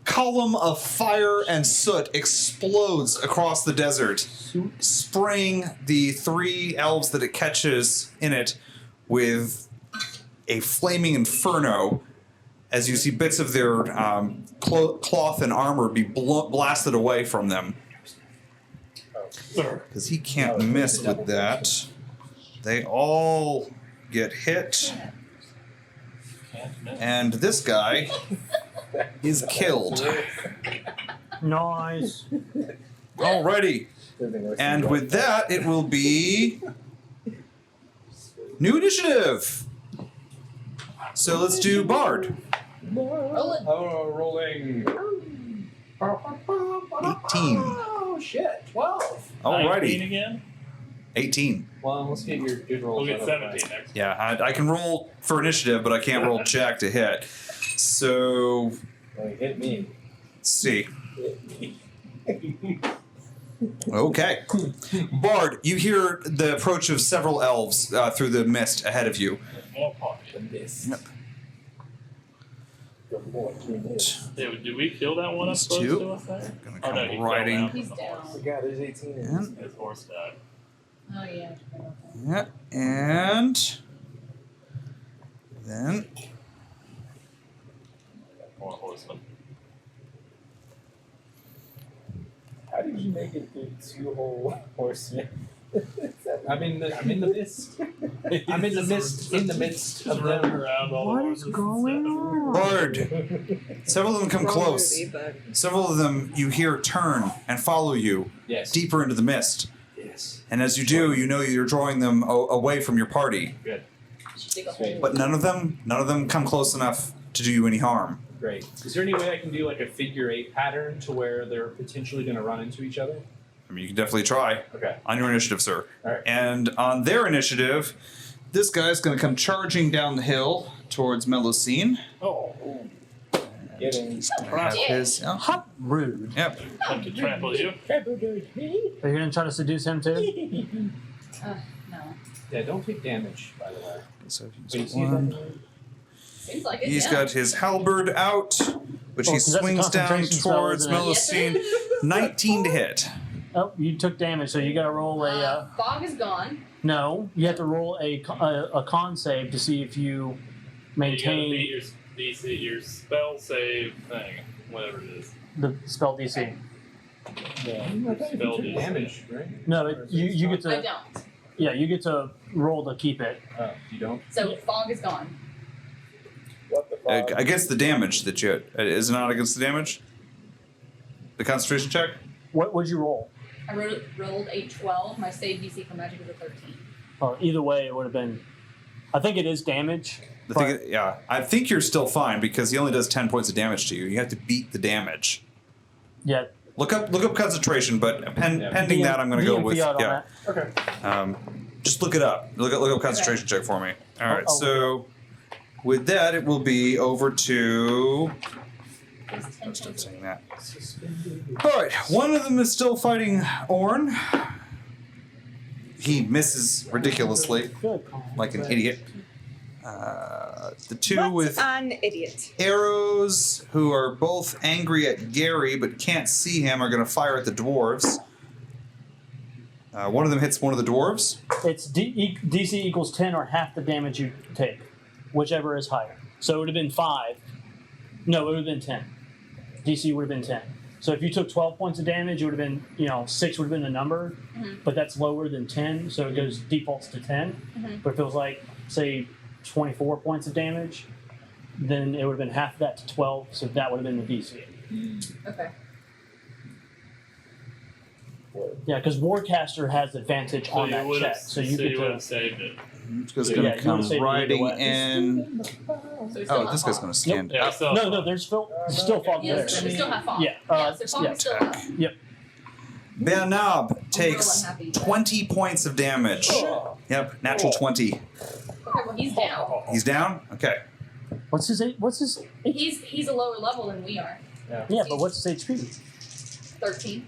column of fire and soot explodes across the desert, spraying the 3 elves that it catches in it with a flaming inferno, as you see bits of their cloth and armor be blasted away from them. Because he can't miss with that. They all get hit. And this guy is killed. Nice. Alrighty. And with that, it will be new initiative. So let's do Bard. Roll it. Oh, rolling. 18. Oh, shit. 12. 19 Alrighty. again? 18. Well, let's get your good rolls. We'll get out of the 17 way. next. Yeah, I can roll for initiative, but I can't roll check to hit. So, Like, hit me. let's see. Hit me. Okay. Bard, you hear the approach of several elves through the mist ahead of you. More pocket. This. Yep. Good boy, 3 minutes. Yeah, did we kill that one up It's close 2. to us there? Gonna Oh, no, come he riding. fell down He's from the down. horse. God, there's 18 in And, His horse died. Oh, yeah. yeah, and then More horsemen. How did you make it through 2 whole horsemen? I'm in the mist. I'm in the mist, in the midst of Running them. around all What the is horses going and on? Bard. Several of them come Wrong close. movie, but Several of them you hear turn and follow you Yes. deeper into the mist. Yes. And as you do, you know you're drawing them away from your party. Good. Should dig a hole. But none of them come close enough to do you any harm. Great. Is there any way I can do like a figure 8 pattern to where they're potentially going to run into each other? I mean, you can definitely try. Okay. On your initiative, sir. All right. And on their initiative, this guy's going to come charging down the hill towards Melusine. Oh, Get in. He's going to have his... oh, Hot rude. yep. come to trample you. Are you gonna try to seduce him too? No. Yeah, don't take damage, by the way. So But you he's see one. Seems like it. He's yeah. got his halberd out, which Oh, he 'cause that's a swings down concentration spell, towards isn't it? Melusine. Yes, it is. 19 to hit. Oh, you took damage, so you gotta roll a. Fog is gone. No, you have to roll a con save to see if you maintain You gotta beat your spell save thing, whatever it is. the spell DC. Yeah. Spell DC. Damage, right? No, Or is you it get strong? I to don't. you get to roll to keep it. Oh, you don't? So fog is gone. What the fuck? Against the damage that you is it not against the damage? The concentration check. What would you roll? I rolled a 12. My save DC for magic is a 13. Either way, it would have been. I think it is damage. I think you're still fine because he only does 10 points of damage to you. You have to beat the damage. Yeah. Look up concentration, but pending that, I'm going to go with Okay. Just look it up. Look up concentration check for me. All right. Oh, So with that, it will be over to. It was 10 Stop points. saying that. All right. One of them is still fighting Orn. He misses ridiculously, Good. like an idiot. The two What with an idiot. arrows, who are both angry at Gary but can't see him, are going to fire at the dwarves. One of them hits one of the dwarves. It's DC equals 10 or half the damage you take, whichever is higher. So it would have been 5. No, it would have been 10. DC would have been 10. So if you took 12 points of damage, it would have been, 6 would have been the number, but that's lower than 10, so it goes defaults to 10. But if it was like, say, 24 points of damage, then it would have been half of that to 12, so that would have been the DC. Okay. Yeah, because Warcaster has advantage on that check, so you get would have to. saved it. This guy's Yeah, going you to come would've saved it riding either way. in. So we still Oh, have this guy's fog. going to stand Yeah, up. so No, there's still fog there. Yes, we still have fog. Yeah, so fog is still up. Yep. Bernab takes unhappy. 20 points of damage. Yep, natural 20. Okay, well he's down. He's down? Okay. What's his? He's a lower level than we are. Yeah, but what's his HP? 13.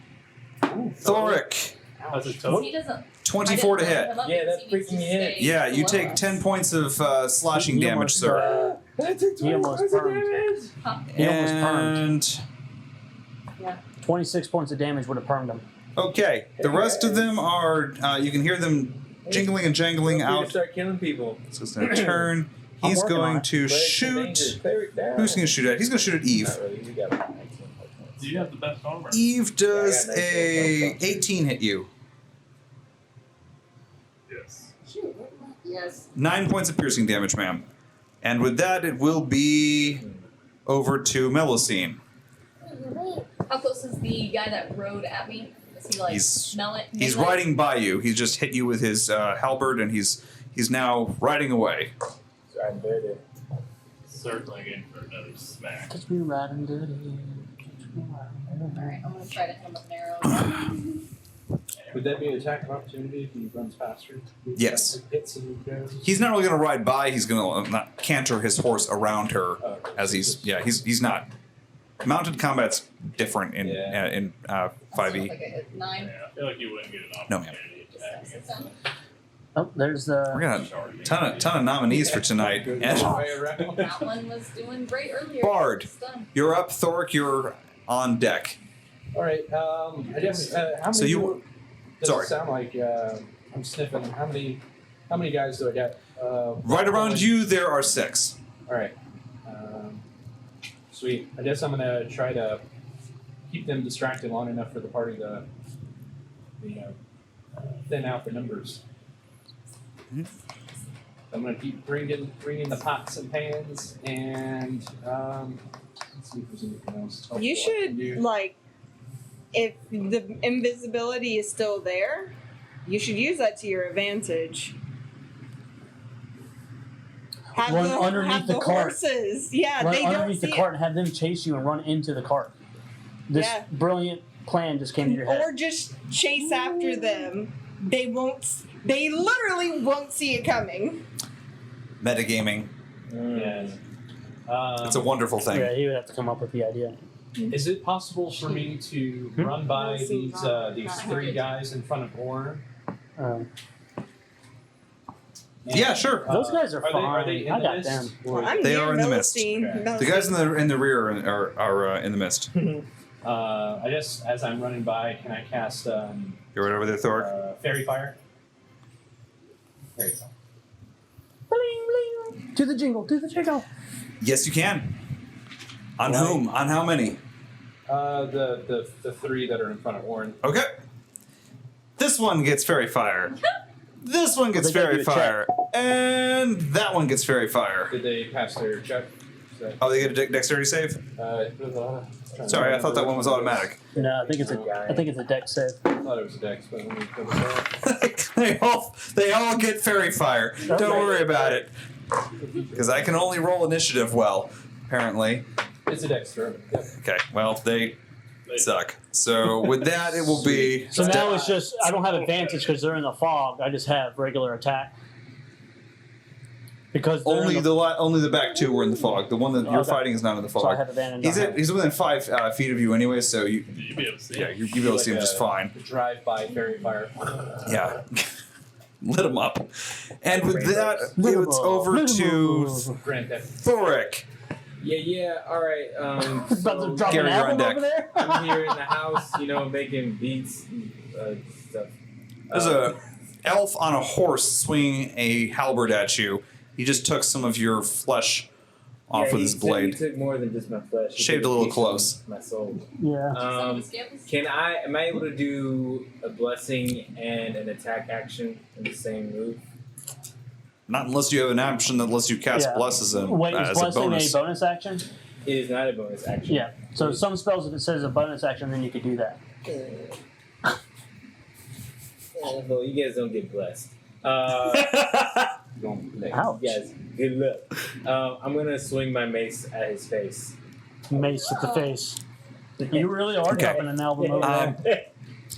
Thoric, That's a total. He doesn't. 24 to hit. Yeah, that freaking hit. Yeah, you take 10 points of slashing He damage, almost, sir. He almost permed. He almost permed. And 26 points of damage would have permed him. okay, the rest of them are. You can hear them jingling and jangling out. Start killing people. So it's going to turn. I'm He's working on going it. to shoot. Who's going to shoot at? He's going to shoot at Eve. Not really. You got like 19 points. Do you have the best armor? Eve does Yeah, I got 19 a points. 18 hit you. Yes. Yes. 9 points of piercing damage, ma'am. And with that, it will be over to Melusine. How close is the guy that rode at me? Does he like He's- smell it? He's melee? riding by you. He's just hit you with his halberd, and he's now riding away. I'm dirty. Circling in for another smack. Catch me riding dirty. Alright, I'm gonna try to hit him with an arrow. Would that be an attack of opportunity if he runs faster? Yes. Hits and goes. He's not really going to ride by. He's going to not canter his horse around her as he's not. Mounted combat's different in in 5e. Like I hit 9. Yeah, I feel like you wouldn't get an No, ma'am. opportunity to attack against him. Oh, there's We're the. gonna ton of nominees for tonight. Good And way around. That one was doing great earlier. Bard. It's done. you're up, Thoric. You're on deck. All right. I guess. How many? So you- people does sorry. it sound like I'm sniffing. How many guys do I got? Right around you, there are 6. All right. Sweet. I guess I'm gonna try to keep them distracted long enough for the party to, thin out the numbers. I'm gonna keep bringing the pots and pans, and let's see if there's anything else. You helpful I can should, do. like, if the invisibility is still there, you should use that to your advantage. Have Run the, underneath have the the cart. horses. Yeah, Run they don't underneath see the cart and have them chase you and run into the cart. This Yeah. brilliant plan just came to your it. Or head. just chase after them. They won't. They literally won't see it coming. Metagaming. Yeah. It's a wonderful thing. Yeah, he would have to come up with the idea. Is it possible for me to run by these 3 guys in front of Orn? Um, Yeah, sure. Those guys are Are fine. they in I the got mist? them. Well, I'm They near are in the mist. Melusine. Okay. The guys in the rear are in the mist. I guess as I'm running by, can I cast You're right over there, Thoric. Fairy Fire? Fairy Fire. Do the jingle. Do the jingle. Yes, you can. On whom? On how many? The three that are in front of Orin. Okay. This one gets fairy fire. This one gets Well, they gotta fairy do a fire. And that one gets fairy fire. Did they pass their check? Oh, they get a dexterity save? Sorry, I thought that one was automatic. No, I think it's a deck save. I thought it was a dex, but let me double check. they all get fairy fire. Don't worry about it. Because I can only roll initiative well, apparently. It's a dex throw. Yep. Okay, well, they suck. So with that, it will be... So now it's just, I don't have advantage because they're in the fog. I just have regular attack. Because only the back two were in the fog. The one that you're fighting is not in the fog. So I have advantage. He's within 5 feet of you anyway, so you'll be able to see. Yeah, you'll be able to see him just fine. Drive-by fairy fire. Yeah. Lit him up. And with that, it's over to Thoric. Yeah, alright. About to drop Gary, an you're on album deck. over there? I'm here in the house, making beats and stuff. There's a elf on a horse swinging a halberd at you. He just took some of your flesh off with his blade. He took more than just my flesh. He Shaved a took little piece close. of my soul. Yeah. Am I able to do a blessing and an attack action in the same move? Not unless you have an option that lets you cast blesses in Wait, is as a blessing bonus. a bonus action? It is not a bonus action. Yeah. So some spells, if it says a bonus action, then you could do that. Well, you guys don't get blessed. Ouch. You guys, good luck. I'm gonna swing my mace at his face. Mace at the face. You really are dropping an album over there.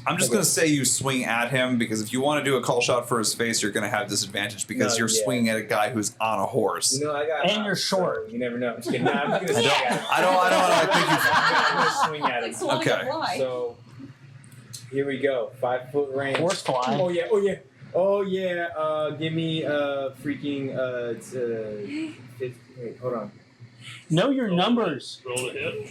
I'm just going to say you swing at him because if you want to do a call shot for his face, you're going to have disadvantage because you're swinging at a guy who's on a horse. I got. And you're short. So you never know. I'm just kidding. No, I'm just gonna swing at him. I don't think you. I'm gonna swing at him. Okay. So here we go. 5 foot range. Horse fly. Oh yeah. Give me freaking wait, hold on. Know your numbers. Roll a hit.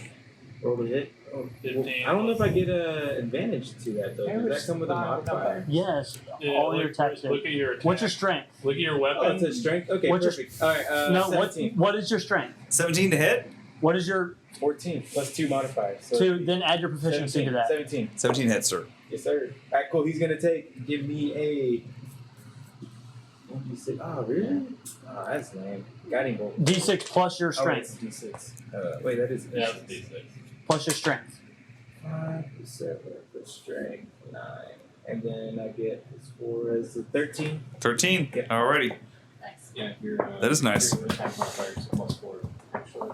Roll the hit. Oh, 15. I don't know if I get an advantage to that though. Does that come with a modifier? Yes. Yeah, all your attacks. Look at your attack. What's your strength? Look at your Oh, weapon. it's a strength. Okay, What's your- perfect. All right. No. 17. What is your strength? 17 to hit? What is your 14 plus 2 modifiers. So 2? Then add your proficiency to that. 17. 17 hits, sir. Yes, sir. All right, cool. He's gonna give me a. Oh, really? Oh, that's lame. Guiding bolt. D6 plus your Oh, wait, strength. it's D6. Wait, that is. Yeah, it's D6. Plus your strength. 5 plus 7 plus strength 9, and then I get as 4 as 13. 13. Yeah. Alrighty. Nice. Yeah, your That is nice. Your attack modifier is plus 4. Actually,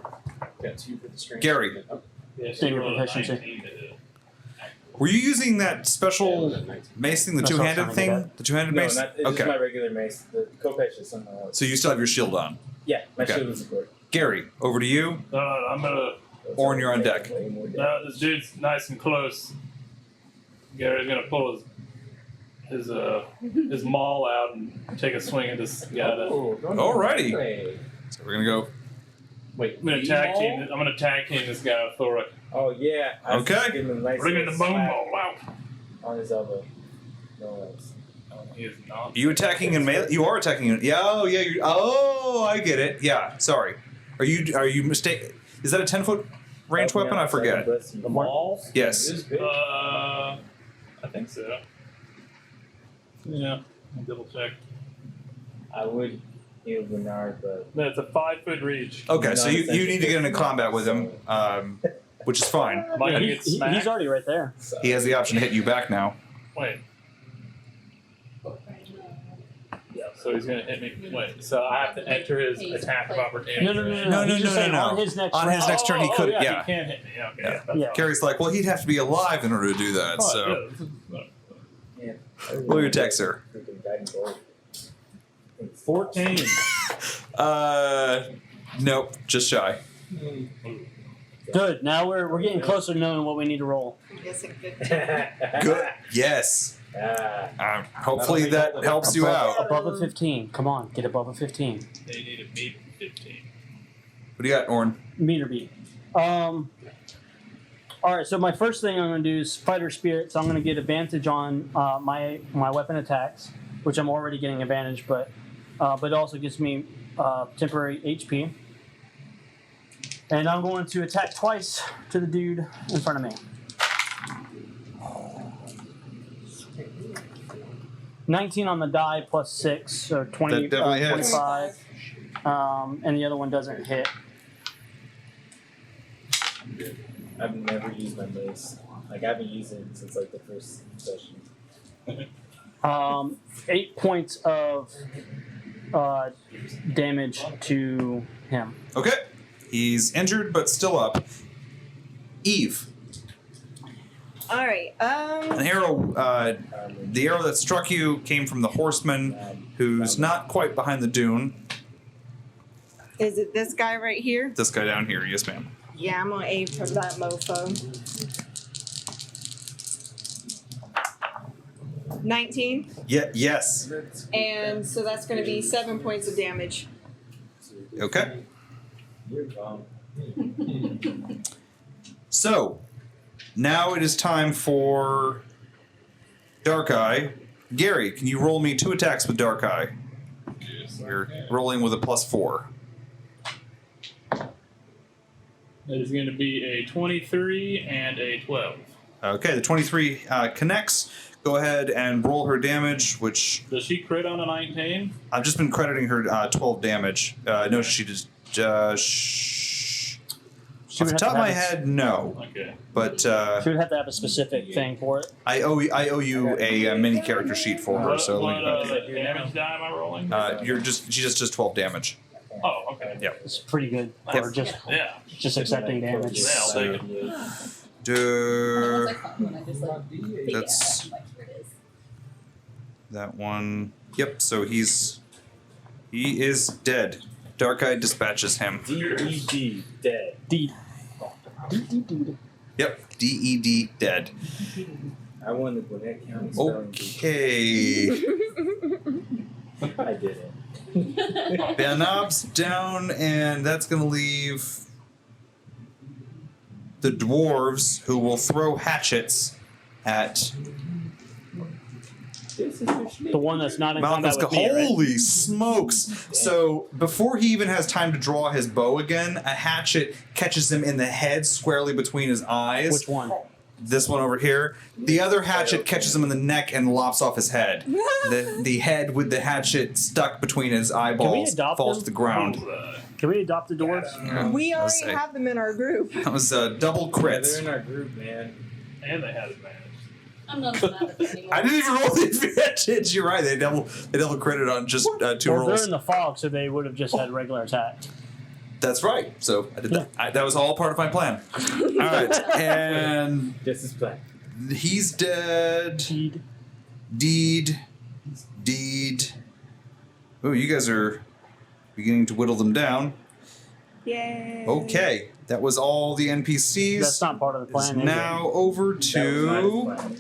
got 2 for the strength. Gary. Oh, Yeah, So your you rolled a proficiency. 19 to hit. Were you using that special yeah, 19. mace thing, the That's two-handed not something thing? The two-handed No, mace? not. It's just Okay. my regular mace. The Kopesh is something else. So you still have your shield on. Yeah, my Okay. shield is support. Gary, over to you. I'm gonna. Orin, you're on deck. No, this dude's nice and close. Gary's gonna pull his maul out and take a swing at this guy. Alrighty. Hey. So we're gonna go. Wait, I'm gonna tag team this guy with Thoric. Oh yeah. I Okay. just give him a nice Bring in the little bone slap ball. Wow. on his elbow. No worries. He is not. You attacking in melee? You are attacking in. Yeah. Oh yeah. I get it. Yeah. Sorry. Are you mistaken? Is that a 10-foot range Help me weapon? out, I forget. bless you. The maul? Yes. It is big. I think so. Yeah. Double check. I would heal Bernard, but No, it's a 5-foot reach. Okay. So you need to get into Non-essential combat with him, which is fine. Am I gonna He- get smacked? he's already right there. so, He has the option to hit you back now. Wait. So he's gonna hit me. Wait. So I have to enter his attack of opportunity. No. No, He's just saying on his next On round. his next turn, he could. Yeah. Yeah. He can hit me. Yeah. Okay. Yeah. That's Yeah. fine. Gary's like, well, he'd have to be alive in order to do that. Oh, So, yeah. yeah. roll your attack, sir. Freaking guiding bolt. 14. Nope, just shy. Good. Now we're getting closer to knowing what we need to roll. I guess a good Good. Yes. Hopefully that helps you out. Above a 15. Come on, get above a 15. They need a beat 15. What do you got, Orin? Meter beat. All right. So my first thing I'm going to do is fighter spirit. So I'm going to get advantage on my weapon attacks, which I'm already getting advantage, but it also gives me temporary HP. And I'm going to attack twice to the dude in front of me. 19 on the die plus 6, so 20, That definitely hits. 25. And the other one doesn't hit. I've never used my mace. Like, I haven't used it since, like, the first session. 8 points of damage to him. Okay. He's injured, but still up. Eve. All right. An arrow, the arrow that struck you came from the horseman, who's not quite behind the dune. Is it this guy right here? This guy down here, yes, ma'am. Yeah, I'm gonna aim for that mofo. 19, Yeah, yes. and so that's gonna be 7 points of damage. Okay. You're wrong. So, now it is time for Dark Eye. Gary, can you roll me 2 attacks with Dark Eye? Yes. You're rolling with a +4. That is going to be a 23 and a 12. Okay, the 23 connects. Go ahead and roll her damage, which Does she crit on a 19? I've just been crediting her 12 damage. No, she just... She off the would top of have my to have head, no. Okay. But She would have to have a specific thing for it. I owe you a mini character sheet for her. So what let me- damage die am I rolling? she just does 12 damage. Oh, okay. Yeah. It's pretty good Yep. for just Yeah. accepting damage. Yeah, I'll take it. Duh, That's like fun when I just like take That's- it out, like where it is. that one. Yep. So he is dead. Dark Eye dispatches him. D-E-D, dead. D. Yep. DED dead. I won the Gwinnett County spelling bee. Okay. I did it. Banob's down, and that's going to leave the dwarves, who will throw hatchets at This is your shit. The one that's not in Malcolm's. combat with me, right? Holy smokes! So before he even has time to draw his bow again, a hatchet catches him in the head, squarely between his eyes. Which one? This one over here. The other hatchet catches him in the neck and lops off his head. The head with the hatchet stuck between his eyeballs adopt falls them? to the ground. Can we adopt the dwarves? Yeah, We I was already say- have them in our group. That was double Yeah, they're crits. in our group, man. And they had advantage. I'm not mad at it anymore. I didn't even roll the advantage. You're right. They double credit on just 2 Well, they're rolls. in the fog, so they would have just had regular attack. That's right. So I did that. That was all part of my plan. All right, and This is black. he's dead. Deed. Oh, you guys are beginning to whittle them down. Yay. Okay, that was all the NPCs. That's not part of the It's plan. is it? now over That was to my plan.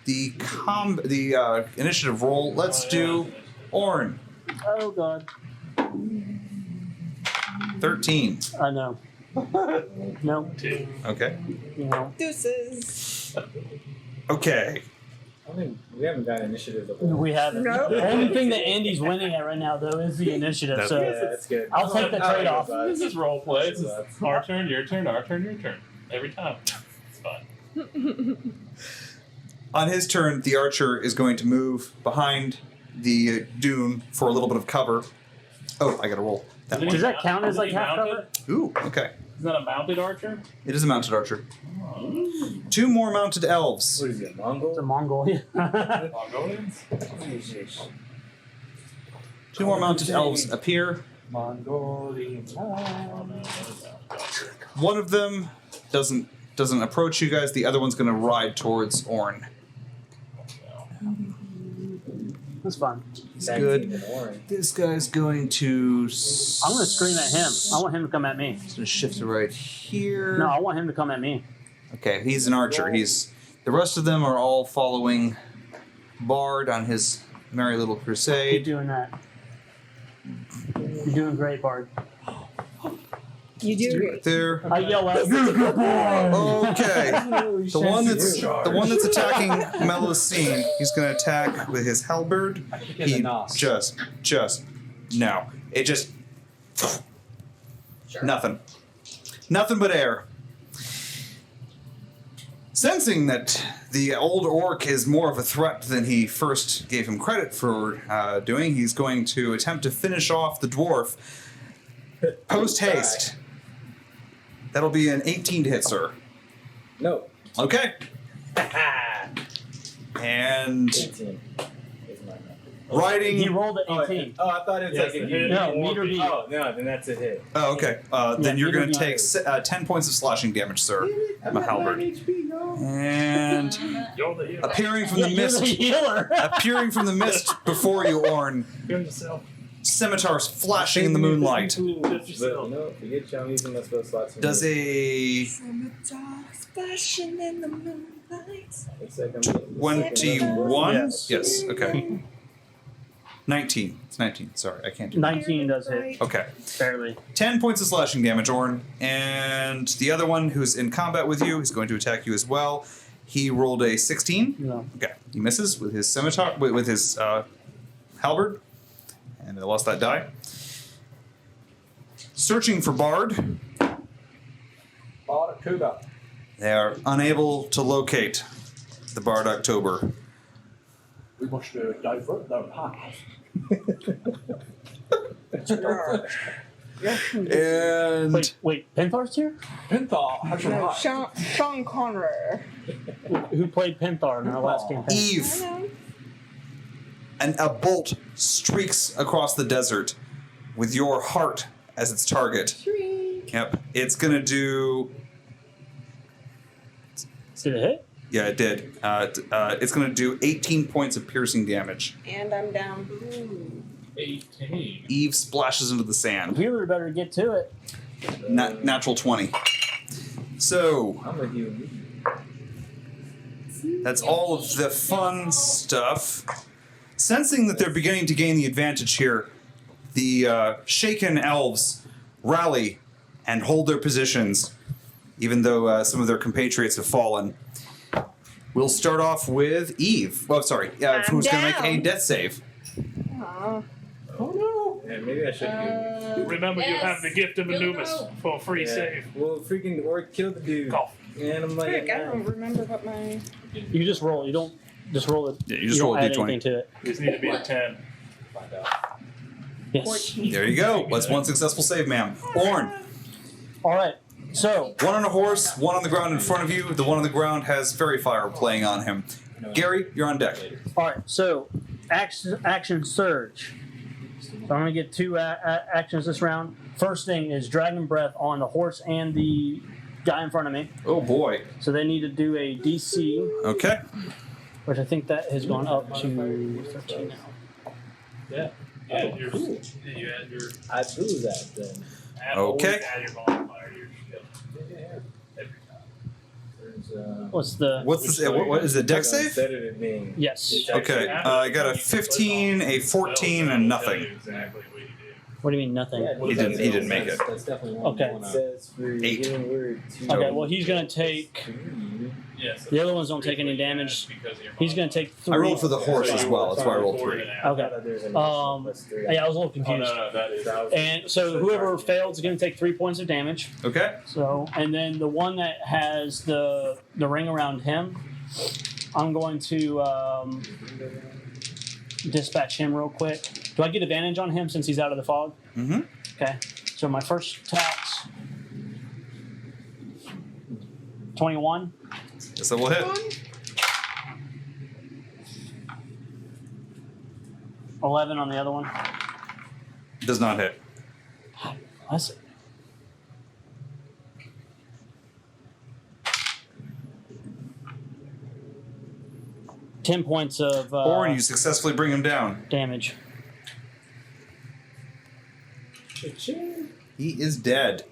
the initiative roll. Let's do Orn. Oh god. 13. I know. No. 2. Okay. No. Deuces. Okay. I think we haven't got initiative. We haven't. Nope. The only thing that Andy's winning at right now, though, is the initiative. That's So Yeah, that's good. I'll take the trade-off. This is role play. This is our turn, your turn, our turn, your turn. Every time. It's fun. On his turn, the archer is going to move behind the dune for a little bit of cover. Oh, I got to roll. That Does one. that count as like Is he half mounted? cover? Ooh, okay. Is that a mounted archer? It is a mounted archer. 2 more mounted elves. What is it, Mongol? It's a Mongol. Yeah. Mongolians? 2 more mounted elves appear. Mongolians. One of them doesn't approach you guys. The other one's going to ride towards Orn. That's fun. Tag good. team in orange. This guy's going to. I'm gonna scream at him. I want him to come at me. He's going to shift it right here. No, I want him to come at me. Okay, he's an archer. The rest of them are all following Bard on his merry little Keep crusade. doing that. You're doing great, Bard. You do Right great. there. I yell out, "You're a good boy!" Okay. The one that's attacking Melusine, he's going to attack with his halberd. In the nos. Just no. It just Sure. Nothing. Nothing but air. Sensing that the old orc is more of a threat than he first gave him credit for doing, he's going to attempt to finish off the dwarf post haste. That'll be an 18 to hit, sir. No. Okay. And 18 is my number. riding. He rolled an 18. Oh, I thought it was Yes, like a it hit. hit. No, meter beat. Oh, no, then that's a hit. Oh, okay. Then Yeah, you're going to meter take 10 points of slashing damage, sir. My halberd. And You're the hero. appearing from the You're mist, the healer. appearing from the mist before you, Orn, Heal yourself. scimitars flashing in the moonlight. Just But, yourself. you know, forget y'all using my spell slots. Does a Splashing in the moonlight. Looks like I'm 21? Yes. Yes, okay. 19. It's 19. Sorry, I can't do 19 does hit. Okay. Barely. 10 points of slashing damage, Orn. And the other one who's in combat with you is going to attack you as well. He rolled a 16. No. Okay. He misses with his scimitar, with his halberd. And I lost that die. Searching for Bard. Barracuda. They are unable to locate the Bard October. We must divert their path. And Wait, Penthar's here? Pinthar has No, arrived. Sean Connery. Who played Penthar in our last campaign? Eve, and a bolt streaks across the desert with your heart as its target. Yep. It's going to do... Did it hit? Yeah, it did. It's going to do 18 points of piercing damage. And I'm down. 18. Eve splashes into the sand. Healer better get to it. Natural 20. So, I'm with you. that's all of the fun stuff. Sensing that they're beginning to gain the advantage here, the shaken elves rally and hold their positions, even though some of their compatriots have fallen. We'll start off with Eve. Well, sorry, who's going to make a down. death save. Aw. Oh no! Yeah, maybe I should Remember, you Yes. have the gift of You'll Anubis go. for a free yeah. save. Well, freaking orc killed the dude. Cough. And I'm like, Frick, I don't remember what my. You just roll. You don't just roll it. Yeah, you just don't roll a add d20. anything to it. You just need to be a 10. Find out. Yes. There you go. That's one successful save, ma'am. Orn, All right. So one on a horse, one on the ground in front of you. The one on the ground has fairy fire playing on him. Gary, you're on deck. all right. So action surge. So I'm gonna get two actions this round. First thing is dragon breath on the horse and the guy in front of me. Oh boy. So they need to do a DC, Okay. which I think that has gone up to 13 now. Yeah. Yeah, you add your. I do that then. Okay. Add your modifier to your skill. Every time. There's, What's the? What's this? What is it? Deck save? Instead of it being. Yes. Okay. I got a 15, a 14, and nothing. Exactly what you do. What do you mean nothing? Yeah, He didn't make it. That's definitely one. Okay. It says for 8. healing word to Okay. Well, he's gonna take. Yes. The other ones don't take any damage. He's gonna take 3. I rolled for the horse as well. That's why I rolled 3. Okay. Yeah, Yeah, I was a little Oh, confused. no, that is. And so whoever fails is going to take 3 points of damage. Okay. So, and then the one that has the ring around him, I'm going to dispatch him real quick. Do I get advantage on him since he's out of the fog? Mm-hmm. Okay. So my first attack's 21. Guess that will hit. 11 on the other one. Does not hit. That's 10 points of Orn, you successfully bring him down. damage. He is dead.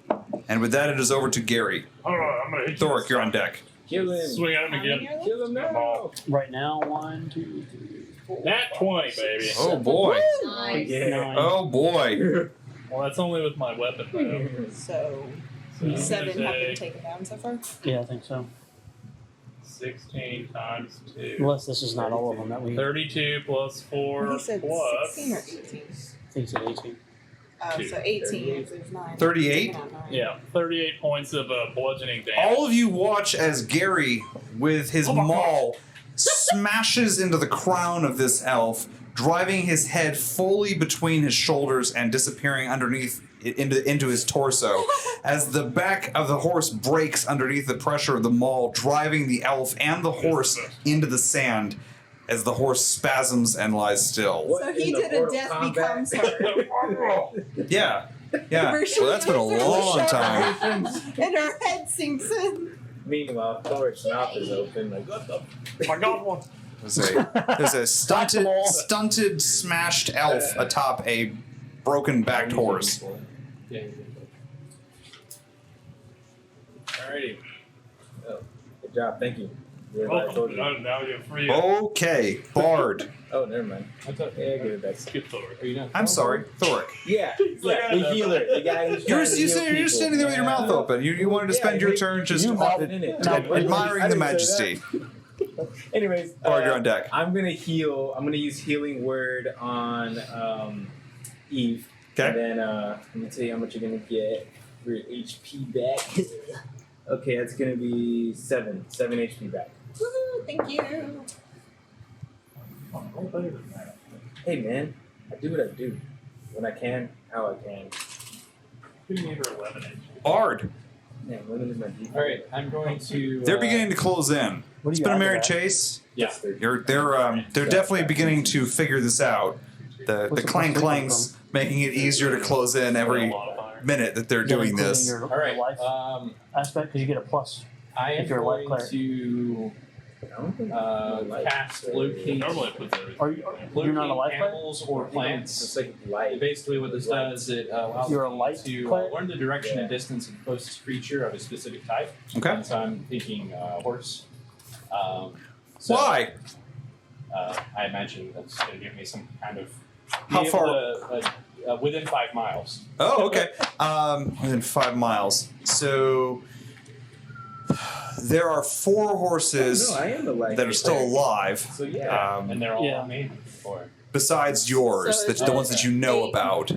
And with that, it is over to Gary. Alright, I'm gonna hit you. Thoric, you're on deck. Kill him. Swing at him again. Kill him now. Right now, 1, 2, 3, 4. Nat 20, baby. Oh boy. Nice. Yeah. 9. Oh boy. Well, that's only with my weapon, though. So, So 7 have been there's a taken down so far. Yeah, I think so. 16 times 2. Unless this is not all of them that we. 32 plus 4 He said plus. 16 or 18. I think it's 18. Oh, so 18. So there's 9. 38? Yeah, 9. Yeah, 38 points of bludgeoning damage. All of you watch as Gary, with his maul, smashes into the crown of this elf, driving his head fully between his shoulders and disappearing underneath into his torso, as the back of the horse breaks underneath the pressure of the maul, driving the elf and the horse into the sand as the horse spasms and lies still. So he did a death becomes her. Yeah. Where she Well, that's been a moves her long shoulder time. And her head sinks in. Meanwhile, Thor's mouth is open. Like, what the? I got one. There's a stunted, smashed elf atop a broken-backed horse. Yeah. Alrighty. Oh, good job. Thank you. You're Oh, right, I told you. now you're free. Okay, Bard. Oh, never mind. I thought, Yeah, I give it back. Skip Thor. are you not? I'm sorry, Thoric. Yeah, like, yeah, the healer, the guy who's trying to heal You're standing there with your mouth open. You wanted to spend your turn just admiring the majesty. Anyways, Bard, you're on deck. I'm gonna heal. I'm gonna use healing word on Eve. Okay. And then let me tell you how much you're gonna get for your HP back. Okay, that's gonna be 7 HP back. Woohoo, thank you. Hey man, I do what I do when I can, how I can. You gave her 11 HP. Bard. Man, women is my deep. All right, I'm going to. They're beginning to close in. What do It's you been a add to merry that? chase. Yeah. They're definitely beginning to figure this out. The What's the clang plus clangs making it easier to close in every Modifier. minute that they're You gotta doing include this. Your, All right. life aspect because you get a plus. I am If you're a life going cleric. to cast locate. Normally it puts everything. Are you? You're not a life player. animals or plants. It's like light. Basically, what this does, it allows You're a me light to player? learn the direction and distance of the closest creature of a specific type. Okay. And so I'm thinking horse. So, Why? I imagine that's going to give me some kind of. How be far? able to, within 5 miles. Oh, okay. Within 5 miles. So there are 4 horses No, I am the light. that are still alive. So yeah. And they're all Yeah. made for. Besides yours, So the it's- ones that you know about.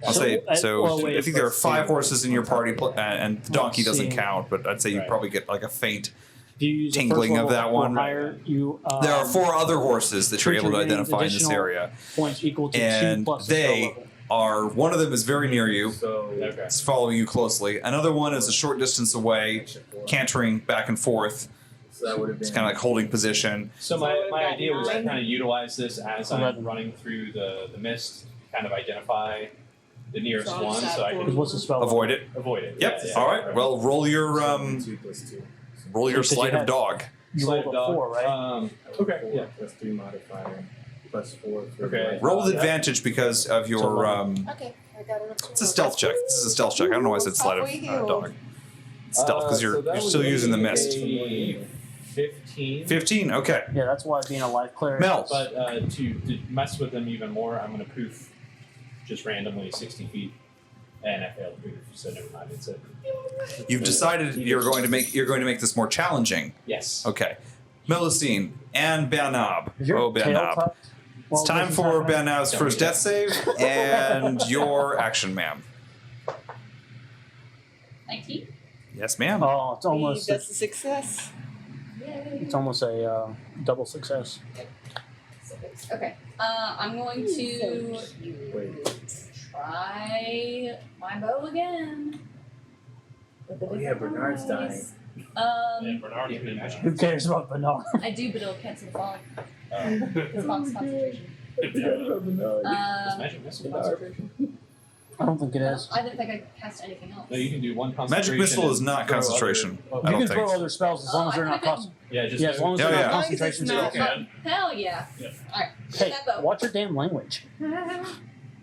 I'll say so. well, wait, I think there are let's 5 horses in your party, and the donkey Let's doesn't see. count. But I'd say you Right. probably get like a faint. Do you use the Tinkling first of level that or one. higher, you, There are 4 other horses that you're able to creature gains identify in this additional area, points equal to 2 and plus the spell they level. are. One of them is very near you. So Okay. It's following you closely. Another one is a short distance away, cantering back and forth. So that would have been. It's kind of like holding position. So my idea was to 9. kind of utilize this as I'm 11. running through the mist, kind of identify the nearest So one, it's so I Because can what's the spell Avoid it. avoid it. Yep. Yeah, All right. Well, roll your 2 plus 2. Because you sleight of had- dog. You Sleight rolled of a dog. 4, right? Okay. 4 Yeah. plus 3 modifier plus 4 for Okay. life. Roll with Yeah. advantage because of So, your. Okay, I got it. It's a stealth check. This is a stealth check. I don't know why I said sleight Halfway of healed. dog. It's stealth because So you're that still would using the be mist. a 15. 15. Okay. Yeah, that's why being a life cleric. Mel. But to mess with them even more, I'm going to poof just randomly 60 feet, and I failed to poof. So never mind. It's a You've decided you're going to make this more challenging. yes. Okay. Melusine and Bernab. Is your Oh, tail Bernab. tucked? It's Well, time this is for happening? Bernab's first death save and your action, ma'am. 19. Yes, ma'am. Oh, it's almost That's a success. Yay. it's almost a double success. Okay. I'm going to Wait. try my bow again. With the Oh, yeah, different Bernard's dying. eyes. And Bernard can imagine. Who cares about Bernard? I do, but it'll cancel the fog. It's Fog's concentration. Is magic missile concentration? I don't think it is. I didn't think I cast anything else. No, you can do one concentration. Magic missile is and not throw concentration. other- I You don't can throw think. other spells as long as they're not cost. Yeah, just Yeah, as long as Yeah, they're yeah. not As long as it's concentration not- spells. Hell yeah. Yeah. Alright. Hey, That bow. watch your damn language.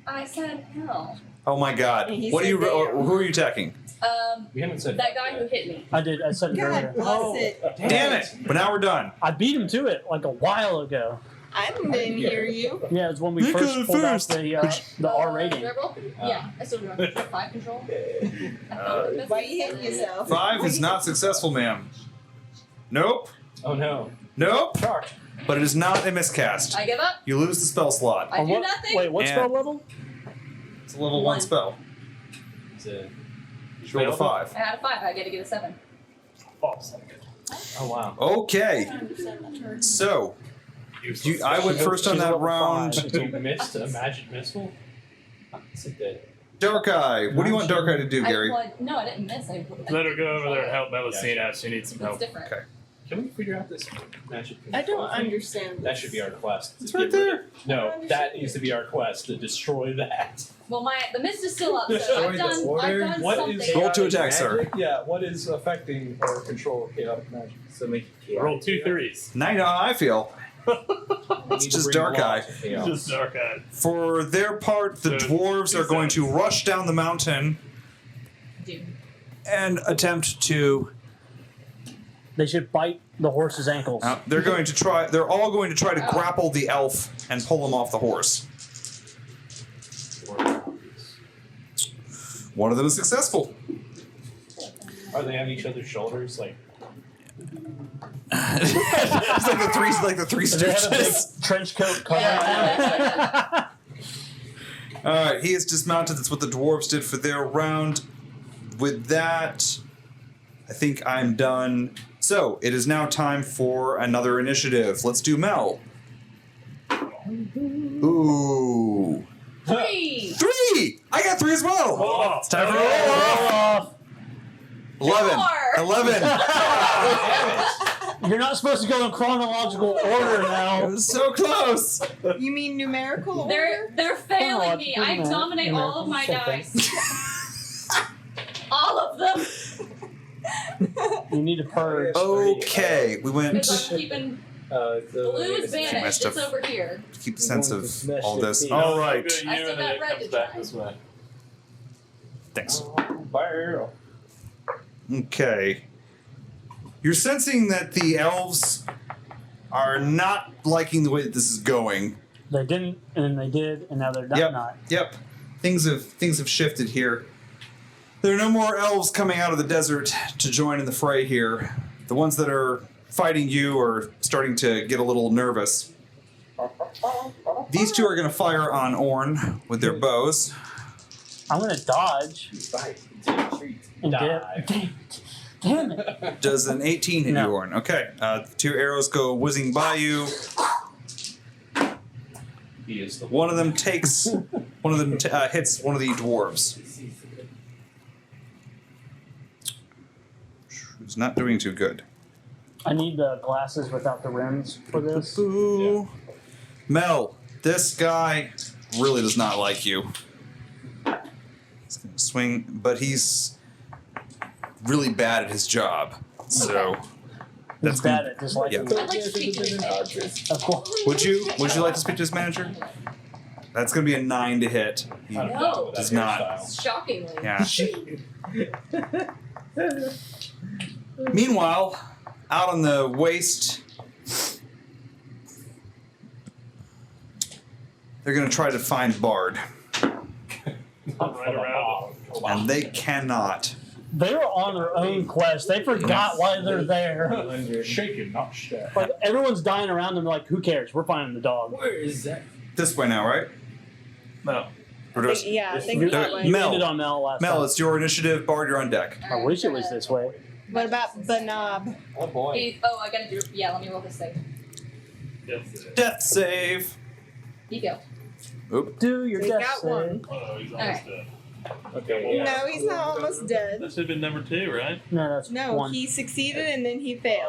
I said hell. Oh my God! He What are said you? damn. Who are you attacking? We haven't said That guy who hit me. I did. I said it God earlier. bless it. Damn it! But now we're done. I beat him to it like a while ago. I didn't hear you. Yeah, it's when we You got first it pulled first. out the R rating. Do I roll? Yeah, I still do. 5 control. Why you hitting yourself? 5 is not successful, ma'am. Nope. Oh no. Nope. But it is not a miscast. I give up. You lose the spell slot. I On do what- nothing. Wait, what And- spell level? It's a level 1 One. spell. It's a, You rolled a 5. I had a 5. I get to get a 7. oh wow. Okay. So, I went first on She's that level round. 5. You missed a magic missile? It's a dead. Dark Eye. What do you want Dark Eye to do, Gary? No, I didn't miss. Let her go over there and help Melusine out. She needs some It's help. different. Okay. Can we figure out this magic I don't control thing? understand. That should be our quest. It's right there. No, that needs to be our quest to destroy that. Well, the mist is still up, so Destroy I've the done order. What something. is Roll to chaotic attack, sir. magic? Yeah, what is affecting or control of chaotic magic? So make it chaotic. Roll 2 3s. Now you know how I feel. We It's need to just bring Dark law Eye. to chaos. Just dark eyed. For their part, the So, dwarves are two going to seconds. rush down the mountain Dude. and attempt to. They should bite the horse's ankles. They're going to try. They're all going to try to Oh. grapple the elf and pull him off the horse. One of them is successful. Are they on each other's shoulders? Like, It's like the three They have a big stooges. trench coat cover. Yeah. All right, he is dismounted. That's what the dwarves did for their round. With that, I think I'm done. So it is now time for another initiative. Let's do Mel. Ooh, 3! 3. I got 3 as well. Oh, It's time for roll off. 11. 4. 11. You're not supposed to go in chronological order It now. was so close. You mean numerical order? They're failing me. I Chronological dominate all of my American dice. All of them. You need to purge. Okay, we went. Because I'm keeping blue is vanished. messed It's up. over here. Keep the sense of Smash all your this. feet. All right. Go to you I still and got then it red comes to back try. this way. Thanks. fire. Okay. You're sensing that the elves are not liking the way that this is going. They didn't, and then they did, and now they're Yep. not. Yep. Things have shifted here. There are no more elves coming out of the desert to join in the fray here. The ones that are fighting you are starting to get a little nervous. These two are going to fire on Orn with their bows. I'm gonna dodge Fight. Take a treat. and Die. Damn it! Does an 18 hit No. you, Orn? Okay. 2 arrows go whizzing by you. He is the One of them takes. One of them hits one of the dwarves. Who's not doing too good. I need the glasses without the rims for this. Boo. Mel, this guy really does not like you. He's gonna swing, but he's really bad at his job. So He's bad at just like yeah. I'd like to speak to this man. Of course. Would you like to speak to his manager? That's gonna be a 9 to hit. He- I'm No. done with that Does not. hairstyle. Shockingly. yeah. Meanwhile, out on the waste, they're gonna try to find Bard, Right around it. and they cannot. They were on their own quest. They forgot why they're there. Shaken, not stabbed. Like everyone's dying around them. Like, who cares? We're finding the dog. Where is that? This way now, right? No. Or do I- Yeah, I think You that way. Mel. ended on Mel last Mel, time. it's your initiative. Bard, you're on deck. I wish it was this way. What about Banab? Oh boy. I gotta do. Yeah, let me roll this thing. That's it. Death save. He failed. Oop. Do your They death got save. one. Oh, he's almost Alright. dead. Okay. No, he's not almost dead. That should have been number 2, right? No, that's No, one. he succeeded and then he failed.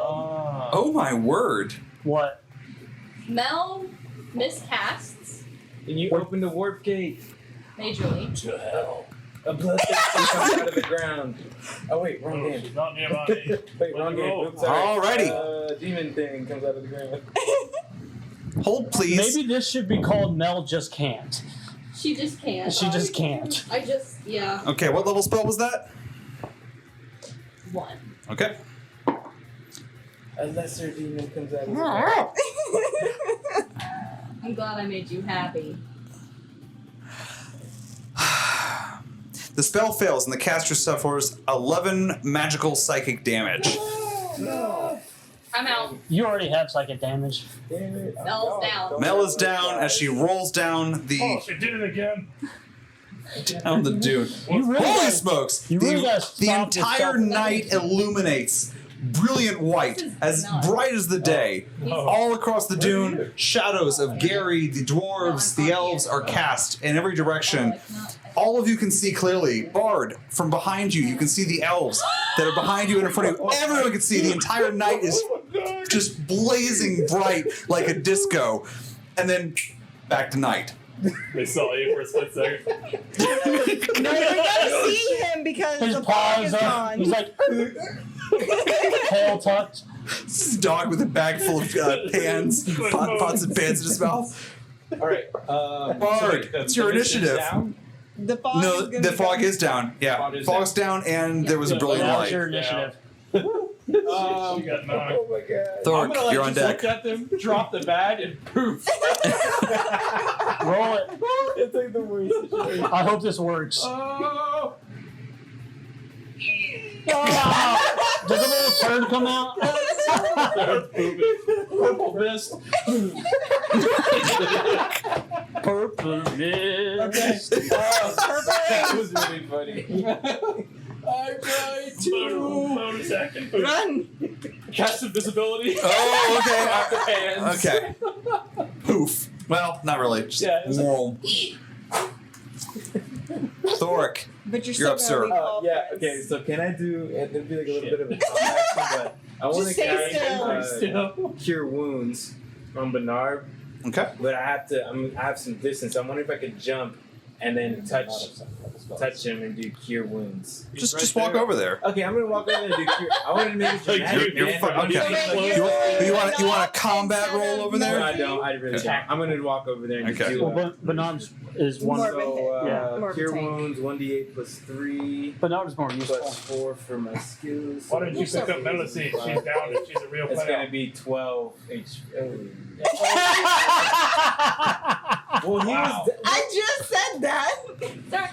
Oh my word. What? Mel miscasts And you open the warp gate. majorly. To hell. A bloodthirst comes out of the ground. Oh wait, wrong Oh, game. she's not nearby me. Wait, wrong game. Roll. Oops, sorry. Alrighty. Demon thing comes out of the ground. Hold, please. Maybe this should be called Mel Just Can't. She just can't. She just can't. Yeah. Okay, what level spell was that? 1. Okay. A lesser demon comes out of the ground. I'm glad I made you happy. The spell fails and the caster suffers 11 magical psychic damage. I'm out. You already have psychic damage. Damn it. Mel's down. Mel is down as she rolls down the. Oh, she did it again. down the dune. You really Holy gotta- smokes! you really gotta The stop this entire stuff. night illuminates. Brilliant white, as bright as the day. All across the dune, shadows of Gary, the dwarves, the elves are cast in every direction. All of you can see clearly. Bard, from behind you, you can see the elves that are behind you and in front of you. Everyone can see the entire night is just blazing bright like a disco. And then back to night. They saw you for a split second. No, we gotta see him because His the fog paws is up. gone. He's like, tail tucked. This is a dog with a bag full of pans, pots and pans in his mouth. All right. Bard, it's your initiative. Down. The fog No, is gonna the be fog gone. is down. Yeah, Fog is fog's down, and there was a brilliant That was your light. initiative. She got knocked. Oh my god. I'm Thork, gonna you're on just deck. look at them, drop the bag, and poof. Roll it. It's like the worst situation. I hope this works. Oh. Ah! Does a little turd come out? Start pooping. Purple mist. Purple mist. That was really funny. I'm going to Bonus action. Run! cast invisibility. Oh, okay. Off the hands. Okay. Poof. Well, not really. Just Yeah, it's whoa. Thork. But you're You're still up, gonna sir. be Yeah, okay, so can I do, and there'd be like a little bit of a combat action, but I want to stay cast still. Cure Wounds on Bernard, Okay. but I have some distance. I'm wondering if I could jump and then touch him and do Cure Wounds. Just walk over there. Okay, I'm gonna walk over there and do Cure. I want to make it dramatic. You're man. fine. Okay. You want a combat roll over No, there? I don't. I really don't. I'm gonna walk over there and Okay. do Well, Bernard's is one. More of a so, Yeah. More of a Cure tank. Wounds 1d8 plus 3 Bernard is more useful. plus 4 for my skills. Why don't you pick up Melusine? She's down and she's a real It's player. gonna be 12 HP. Well, he Wow. was. I just said that.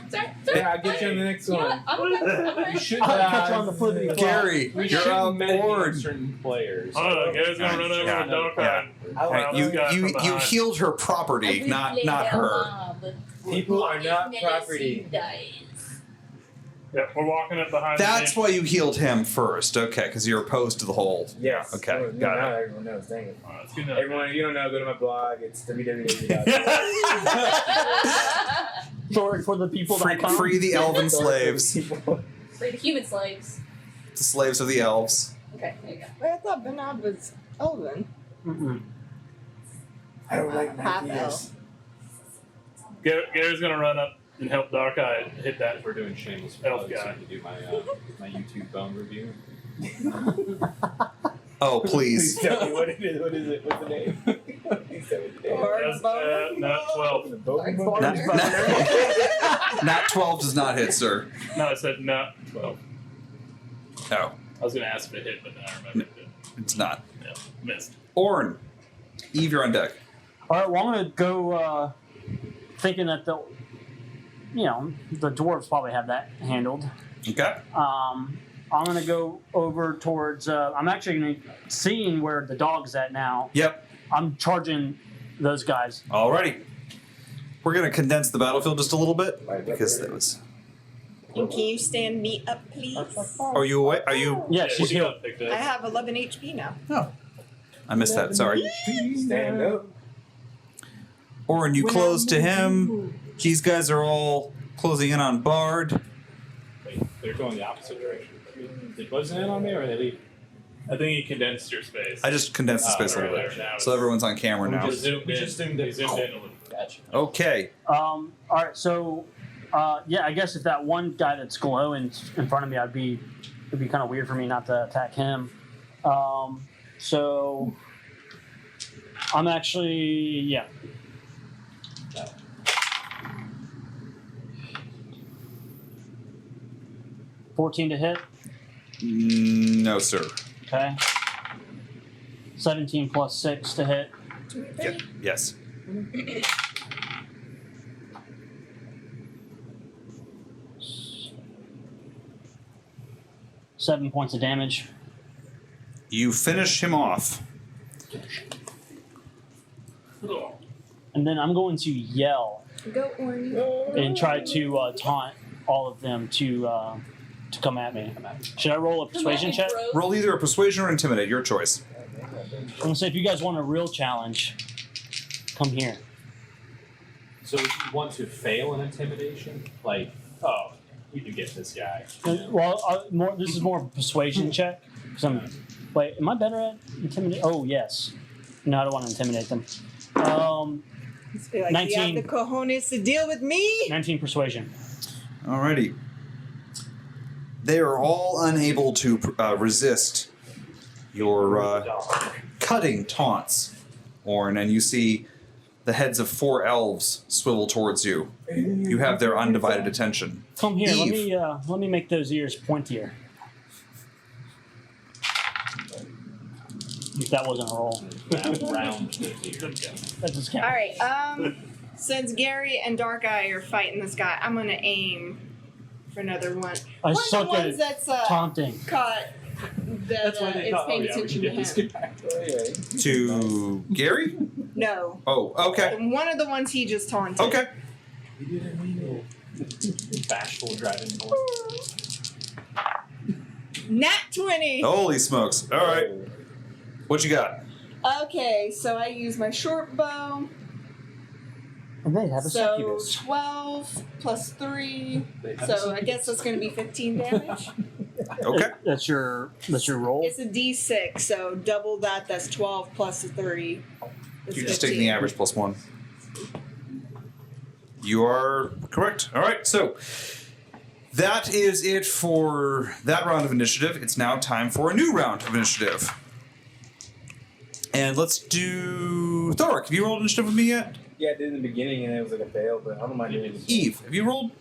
Sorry. Yeah, I'll get you on the next You know one. what? I'm gonna You should I'll catch you on the flippity flop. Gary, We you're should outboard. board certain players. Oh, Gary's gonna run over Yeah. and dog Yeah. on. You healed her property, not her. People are not property. Yeah, we're walking up behind. That's why you healed him first. Okay, because you're opposed to the hold. Yes. Okay, No, got now it. everyone knows. Dang it. That's good enough. Everyone, if you don't know, go to my blog. It's www. Sorry for the people that come. Free the elven slaves, Free the human slaves. the slaves of the elves. Okay, there you go. Wait, I thought Bernard was Elven. Mm-mm. I don't like Half my elf. Gary's gonna run up and help Dark Eye hit that. We're doing shameless Elf plugs guy. so I can do my YouTube bone review. Oh, please. Tell me what it is. What is it? What's the name? Please tell me the name. Bard's Bone? Not 12. Nat 12 does not hit, sir. No, I said not 12. No, I was gonna ask if it hit, but then I remembered it. it's not. Yeah, missed. Orn, Eve, you're on deck. All right, well, I'm gonna go thinking that the dwarves probably have that handled. Okay. I'm gonna go over towards. I'm actually gonna seeing where the dog's at now. Yep. I'm charging those guys. Alrighty. We're gonna condense the battlefield just a little bit because that was. And can you stand me up, please? Are you away? Are you? Yeah, she's you healed. got picked I up. have 11 HP now. Oh, I missed that. Sorry. Stand up. Orn, you close to him. These guys are all closing in on Bard. Wait, they're going the opposite direction. They closing in on me, or are they leaving? I think you condensed your space. I just condensed the space a little right bit, there. Now so everyone's on camera now. Just zoomed in. just zoomed in. You zoomed in a little. Gotcha. Okay. All right, so yeah, I guess if that one guy that's glowing in front of me, it'd be kind of weird for me not to attack him. So I'm actually 14 to hit. No, sir. Okay. 17 plus 6 to hit. Yep. Yes. Seven points of damage. You finish him off. And then I'm going to yell Go Orange. and try to taunt all of them to come at me. Should I roll a persuasion check? Roll either a persuasion or intimidate, your choice. I'm gonna say if you guys want a real challenge, come here. So would you want to fail an intimidation? Like, oh, we can get this guy. Well, this is more of a persuasion check. Wait, am I better at intimidate? Oh, yes. No, I don't want to intimidate them. Like, 19. you have the cojones to deal with me? 19 persuasion. Alrighty. They are all unable to resist your cutting taunts, Orn, and you see the heads of 4 elves swivel towards you. You have their undivided attention. Come here. Eve. Let me make those ears pointier. If that wasn't a roll. Round. That just counts. Alright, since Gary and Dark Eye are fighting this guy, I'm gonna aim for another one. I One of suck the at ones that's taunting. caught that why they is thought, paying we attention can to get him. this guy. To Gary? No. Oh, okay. One of the ones he just taunted. Okay. Bashful driving horse. Nat 20! Holy smokes. Alright. What you got? Okay, so I use my short bow. And they have a So succubus. 12 plus 3. They have So a I guess that's going to be 15 damage. Okay. That's your roll. It's a d6, so double that. That's 12 plus the 3. That's You're just taking the 15. average plus 1. You are correct. Alright, so that is it for that round of initiative. It's now time for a new round of initiative. And let's do Thorek. Have you rolled initiative with me yet? Yeah, I did in the beginning and it was like a fail, but I don't mind doing it. Eve, have you rolled?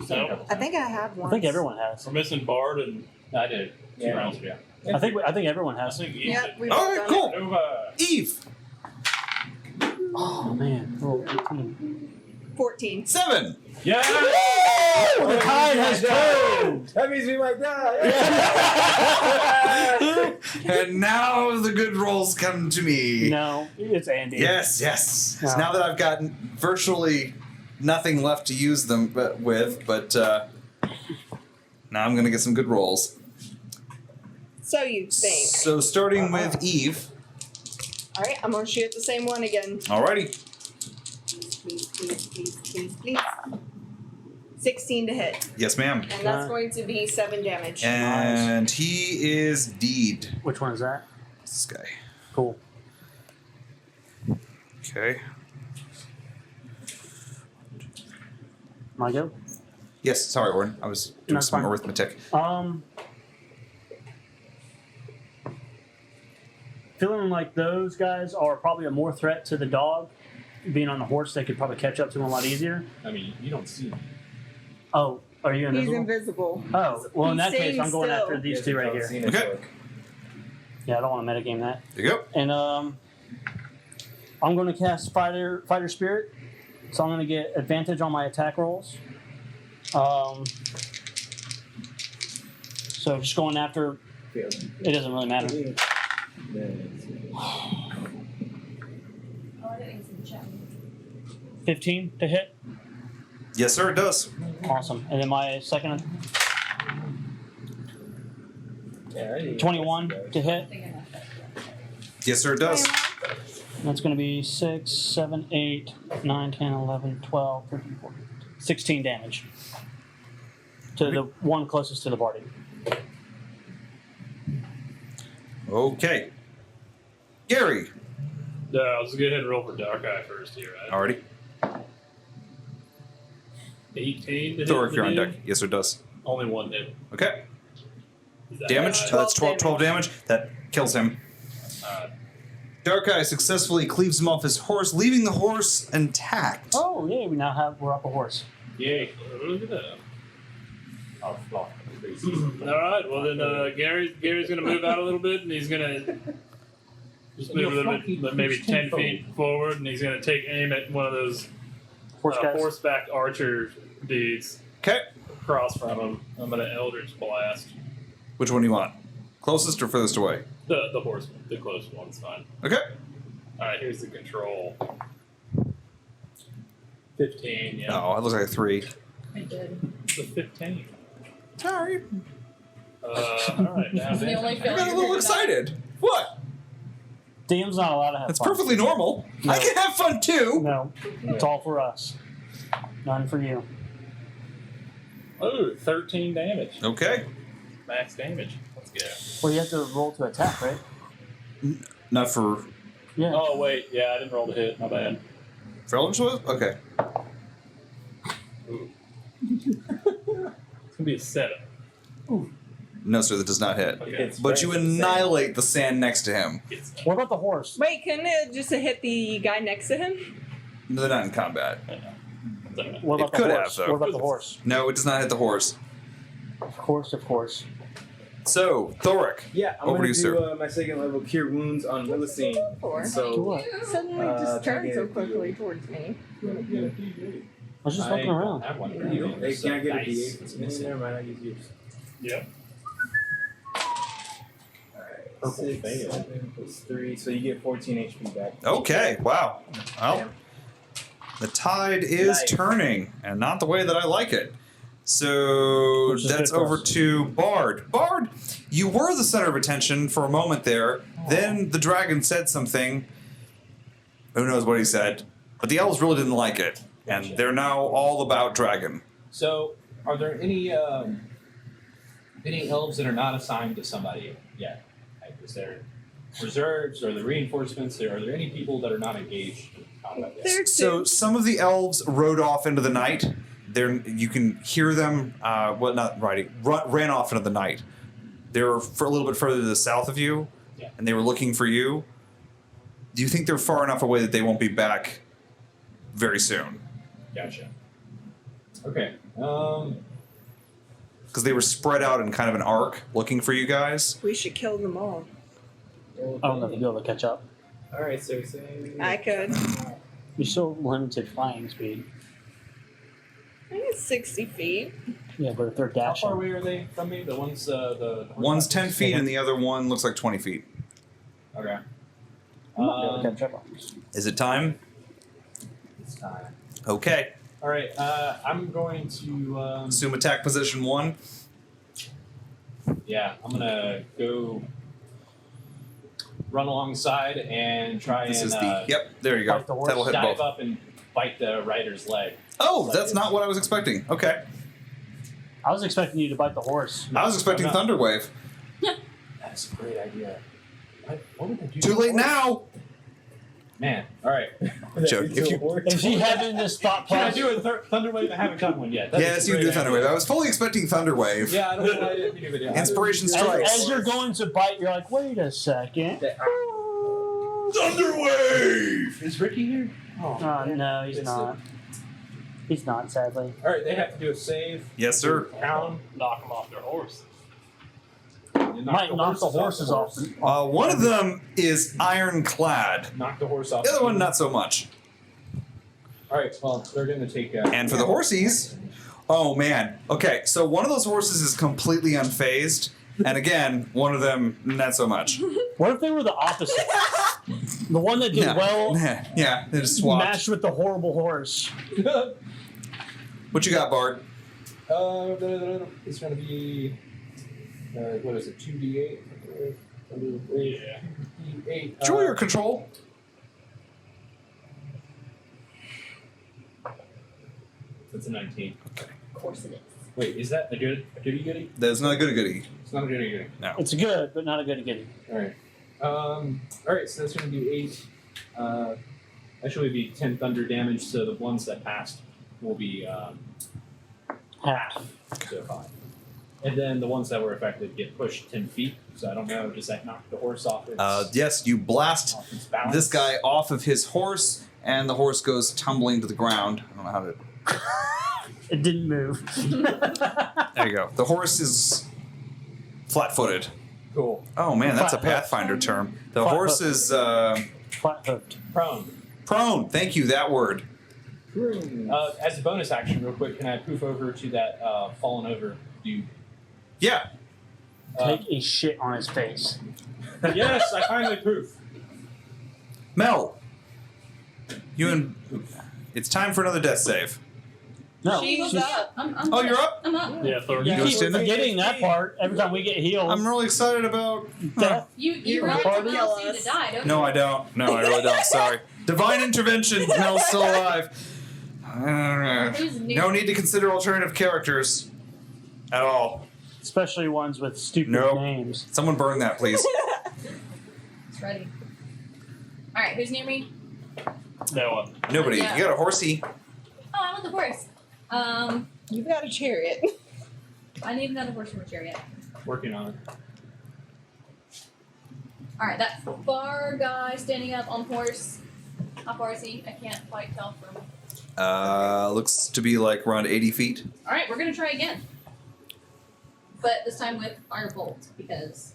No. I think I have one. I think everyone has. We're missing Bard and I did. 2 Yeah. rounds ago. I think everyone I has. think Eve Yep, did. we've all Alright, done cool. Nova. Eve, Oh man. Roll 18. it. 14. 7. Yeah! The tide has turned. That means we might die. And now the good rolls come to me. No, it's Andy. Yes, yes. No. Now that I've gotten virtually nothing left to use them with, but now I'm going to get some good rolls. So you think. So starting with Eve. Alright, I'm going to shoot the same one again. Alrighty. Please, please, please, please, please. 16 to hit. Yes, ma'am. And that's going to be 7 damage. And he is deed. Which one is that? This guy. Cool. Okay. My go. Yes, sorry, Orin. I was doing That's some fine. arithmetic. Feeling like those guys are probably a more threat to the dog. Being on the horse, they could probably catch up to him a lot easier. I mean, you don't see me. Oh, are you He's invisible? invisible. Oh, well, in He's that case, staying I'm going still. after these two right here. Okay. Yeah, I don't want to metagame that. There you go. And I'm going to cast Fighter Spirit, so I'm going to get advantage on my attack rolls. So just going after, it doesn't really matter. Oh, I didn't even see the chat. 15 to hit. Yes, sir, it does. Awesome. And then my second, 21 to hit. I think I messed up. Yes, sir, it does. That's going to be 6, 7, 8, 9, 10, 11, 12, 13, 14, 16 damage to the one closest to the party. Okay. Gary. I'll just go ahead and roll for Dark Eye first here, right? Alrighty. 18 to hit Thorek, the you're on dude. deck. Yes, sir, it does. Only one hit. Okay. Is that Damage. right? That's 12 damage. That kills him. Dark Eye successfully cleaves him off his horse, leaving the horse intact. Oh, yeah, we're up a horse. Yay. Look at that. Oh, fuck. Alright, well then Gary's gonna move out a little bit and he's gonna just move a little bit, maybe 10 feet forward, and he's gonna take aim at one of those Horse guys. horseback archer dudes Okay. across from him. I'm gonna Eldritch Blast. Which one do you want? Closest or furthest away? The horseman, the closest one's fine. Okay. Alright, here's the control. 15, yeah. Oh, it looks like a 3. I did. It's a 15. Sorry. Alright, now It's the then. only I failure. got a little excited. What? DM's not allowed to have That's fun. perfectly normal. No. I can have fun too. No, it's all for us. None for you. Oh, 13 damage. Okay. Max damage. Let's go. Well, you have to roll to attack, right? Not for Yeah. Oh, wait. Yeah, I didn't roll the hit. My bad. Felons was? Okay. It's going to be a 7. No, sir, that does not hit. Okay. It's But you right in the sand. annihilate the sand next to him. It's What about the horse? Wait, couldn't it just hit the guy next to him? No, they're not in combat. What about It the could horse? have, though. What about the horse? No, it does not hit the horse. Of course, of course. So, Thoric. Yeah, I'm Over gonna to you, do my second level Cure Wounds on Melusine. For? Do So what? Suddenly just turned so quickly towards me. I was just looking around. I have one. Hey, can I get a Nice. D8? Never mind, I use yours. Yep. Alright, Purple 6, fail. 7 plus 3, so you get 14 HP back. Okay, wow. Well, the tide is Nice. turning, and not the way that I like it. So Which is that's good for over us. to Bard. Bard, you were the center of attention for a moment there. Then the dragon said something. Who knows what he said? But the elves really didn't like it, and Gotcha. they're now all about dragon. So, are there any elves that are not assigned to somebody yet? Like, is there reserves or the reinforcements? Or are there any people that are not engaged in combat yet? There So too. some of the elves rode off into the night. You can hear them. Ran off into the night. They were for a little bit further to the south of you, Yeah. and they were looking for you. Do you think they're far enough away that they won't be back very soon? Gotcha. Okay. Because they were spread out in kind of an arc looking for you guys. We should kill them all. I don't know if you'll be able to catch up. Alright, so say. I could. You're still limited flying speed. I think it's 60 feet. Yeah, but if they're How dashing. far away are they from me? The ones, the One's 10 feet and the other one looks like 20 feet. Okay. I'm not able to catch up on this. Is it time? It's time. Okay. All right. I'm going to. Assume attack position 1. Yeah, I'm gonna go run alongside and try This and is the. Yep, there you go. Bite the horse. That'll hit dive both. up and bite the rider's leg. Oh, that's not what I was expecting. Okay. I was expecting you to bite the horse. I was expecting I'm not- Thunderwave. That's a great idea. What would I do? Too to the late horse? now. Man. All right. Joke. If you- Is he having this thought Can I process? do a Thunderwave? I haven't done one yet. That's Yes, a you can do great Thunderwave. idea. I was fully expecting Thunderwave. Yeah, I don't know why I didn't do it. Inspiration As, strikes. as you're going to bite, you're like, wait a second. Thunderwave! Is Ricky here? Oh, no, he's not. He's not, sadly. All right, they have to do a save. Yes, sir. Pound. Knock them off their horse. You Might knock the horses off. One of them is ironclad. Knock the horse off. The other one, not so much. All right, well, they're going to take. And for the horsies, oh man. Okay, so one of those horses is completely unfazed, and again, one of them, not so much. What if they were the opposite? The one that did well Yeah, they just swapped. matched with the horrible horse. What you got, Bard? It's going to be. What is it? 2d8? Yeah. 8. Joy or control? That's a 19. Of course it is. Wait, is that a goody goody? That's not a goody. It's not a goody goody. No. It's good, but not a good getting. Alright. Alright, so that's going to do 8. Actually, it'd be 10 thunder damage, so the ones that passed will be half, so 5. And then the ones that were affected get pushed 10 feet, so I don't know, does that knock the horse off its, Yes, you blast off its balance? this guy off of his horse, and the horse goes tumbling to the ground. I don't know how to. It didn't move. There you go. The horse is flat-footed. Cool. Oh man, that's a Flat-hoofed. Pathfinder term. The Flat-hoofed. horse is Flat hooked. Prone. prone. Thank you. That word. As a bonus action, real quick, can I poof over to that fallen over dude? Yeah. Take a shit on his face. Yes, I finally poof. Mel. You and It's time for another death save. No, She's up. I'm Oh, you're up? I'm up. Yeah, Thor. you You keep understand that? forgetting that part every time we get healed. I'm really excited about. Death. You You're want right to to Melusine kill to us. die, don't No, you? I don't. No, I really don't. Sorry. Divine intervention. Mel's still alive. Who's new? No need to consider alternative characters at all. Especially ones with stupid Nope. names. Someone burn that, please. It's ready. All right, who's near me? That one. Nobody. Yeah. You got a horsey. Oh, I want the horse. You've got a chariot. I need another horse from a chariot. Working on it. All right, that far guy standing up on horse. How far is he? I can't quite tell from. Looks to be like around 80 feet. All right, we're gonna try again, but this time with firebolt because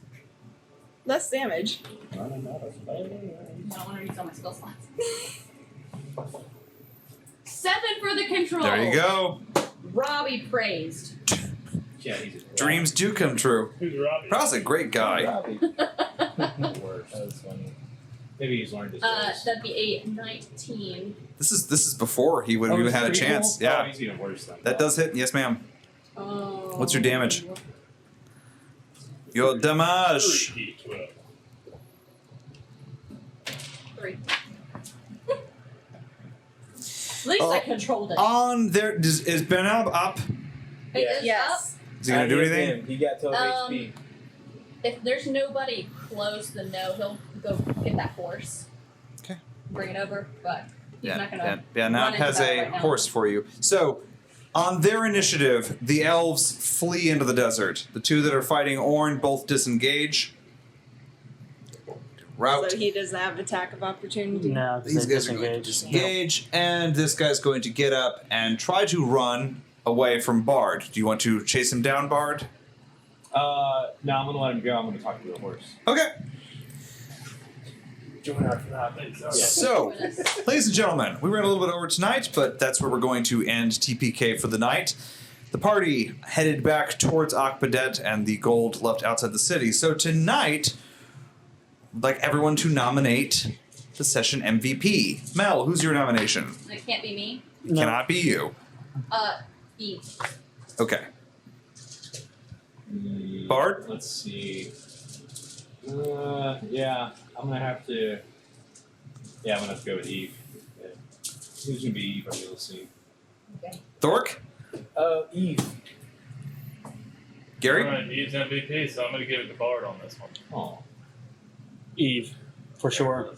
Less damage. I don't want to use all my spell slots. 7 for the control. There you go. Robbie praised. Yeah, he's a Dreams do come true. Who's Robbie? Prob's a great guy. Robbie. the worst. That was funny. Maybe he's learned his ways. That'd be a 19. This is before he would Oh, even he's had a critical? chance. Oh, Yeah. he's even worse than That does hit. Yes, ma'am. Oh. What's your damage? Your damage. 3d12. 3. At least I controlled it. On there is Benab up? It is Yes. Is he gonna do I hit anything? him. He got 12 HP. up. If there's nobody close, then no, he'll go get that horse. Okay. Bring it over, but he's Yeah, not gonna. Benab run into has battle a right now. horse for you. So, on their initiative, the elves flee into the desert. The two that are fighting Orn both disengage. Route. So he doesn't have attack of opportunity. No, These they guys are going to disengage. disengage, and this guy's going to get up and try to run away from Bard. Do you want to chase him down, Bard? No, I'm gonna let him go. I'm gonna talk to the horse. Okay. Join our club. So, ladies and gentlemen, we ran a little bit over tonight, but that's where we're going to end TPK for the night. The party headed back towards Akbadet and the gold left outside the city. So tonight, I'd like everyone to nominate the session MVP. Mel, who's your nomination? It can't be me. No. Cannot be you. Eve. Okay. Bard? Let's see. Yeah, I'm gonna have to. Yeah, I'm gonna have to go with Eve. Yeah. Who's gonna be Eve and Melusine? Okay. Thork? Eve. Gary? Alright, Eve's MVP, so I'm going to give it to Bard on this one. Oh, Eve, for sure.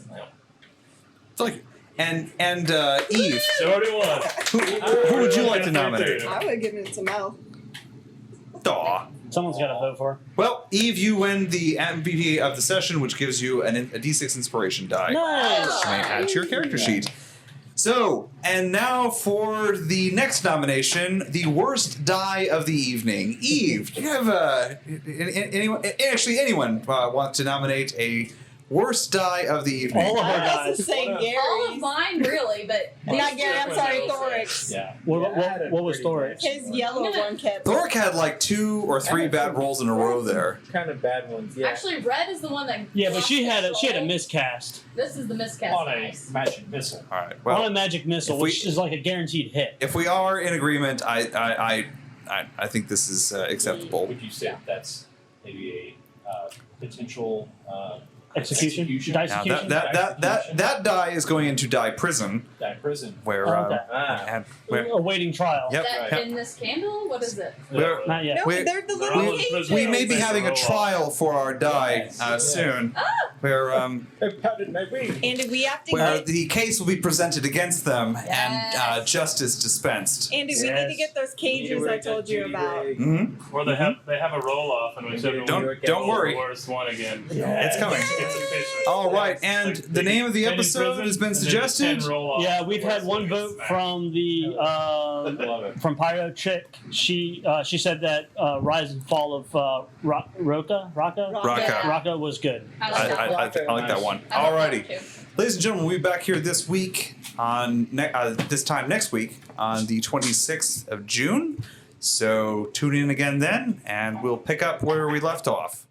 It's like, and Eve, So already won. who would you like to nominate? I would give it to Mel. Aw. Someone's got to vote for. Well, Eve, you win the MVP of the session, which gives you a D6 inspiration die. Nice. Which you may add to your character sheet. So, and now for the next nomination, the worst die of the evening. Eve, do you have anyone want to nominate a worst die of the evening? All of our I guys. was to say All of Gary's. mine, really, but Not Gary, I'm sorry, Thorix. yeah. What was storage? His yellow one kept. Thork had like 2 or 3 bad rolls in a row there. Kind of bad ones, yeah. actually, red is the one that. Yeah, but she had a control. miscast This is the miscast. On a dice. magic missile. All right. on a Well, magic missile, if we- which is like a guaranteed hit. if we are in agreement, I think this is acceptable. Would you say that's maybe a potential Execution? Now, Dissecution? that die is going into die prison, die prison? where Oh, okay. where Awaiting trial. Yep. Is that Yep. in this candle? What is it? We're- Not yet. No, We- they're the they're little all in cages. prison. we may be Make a having a roll-off. trial for our die Yes. soon, where I pounded my wing. And we have to where get. the case will be presented against them and Yes. justice dispensed. Andy, we need to get those cages I told you about. Hmm? Or they have a roll off and whichever Don't- one don't rolls worry. the worst one again. It's coming. It's official. All right, and Like, the name of the 10 in episode prison, has been and then suggested. 10 roll-off. Yeah, The we've worst had one gets vote smacked. from the Love it. from Pyro Chick. She said that Rise and Fall of Raqqa Raqqa. was good. I like that one. I like that one. I like that one Alrighty. too. Ladies and gentlemen, we'll be back here this week on this time next week on the 26th of June. So tune in again then, and we'll pick up where we left off.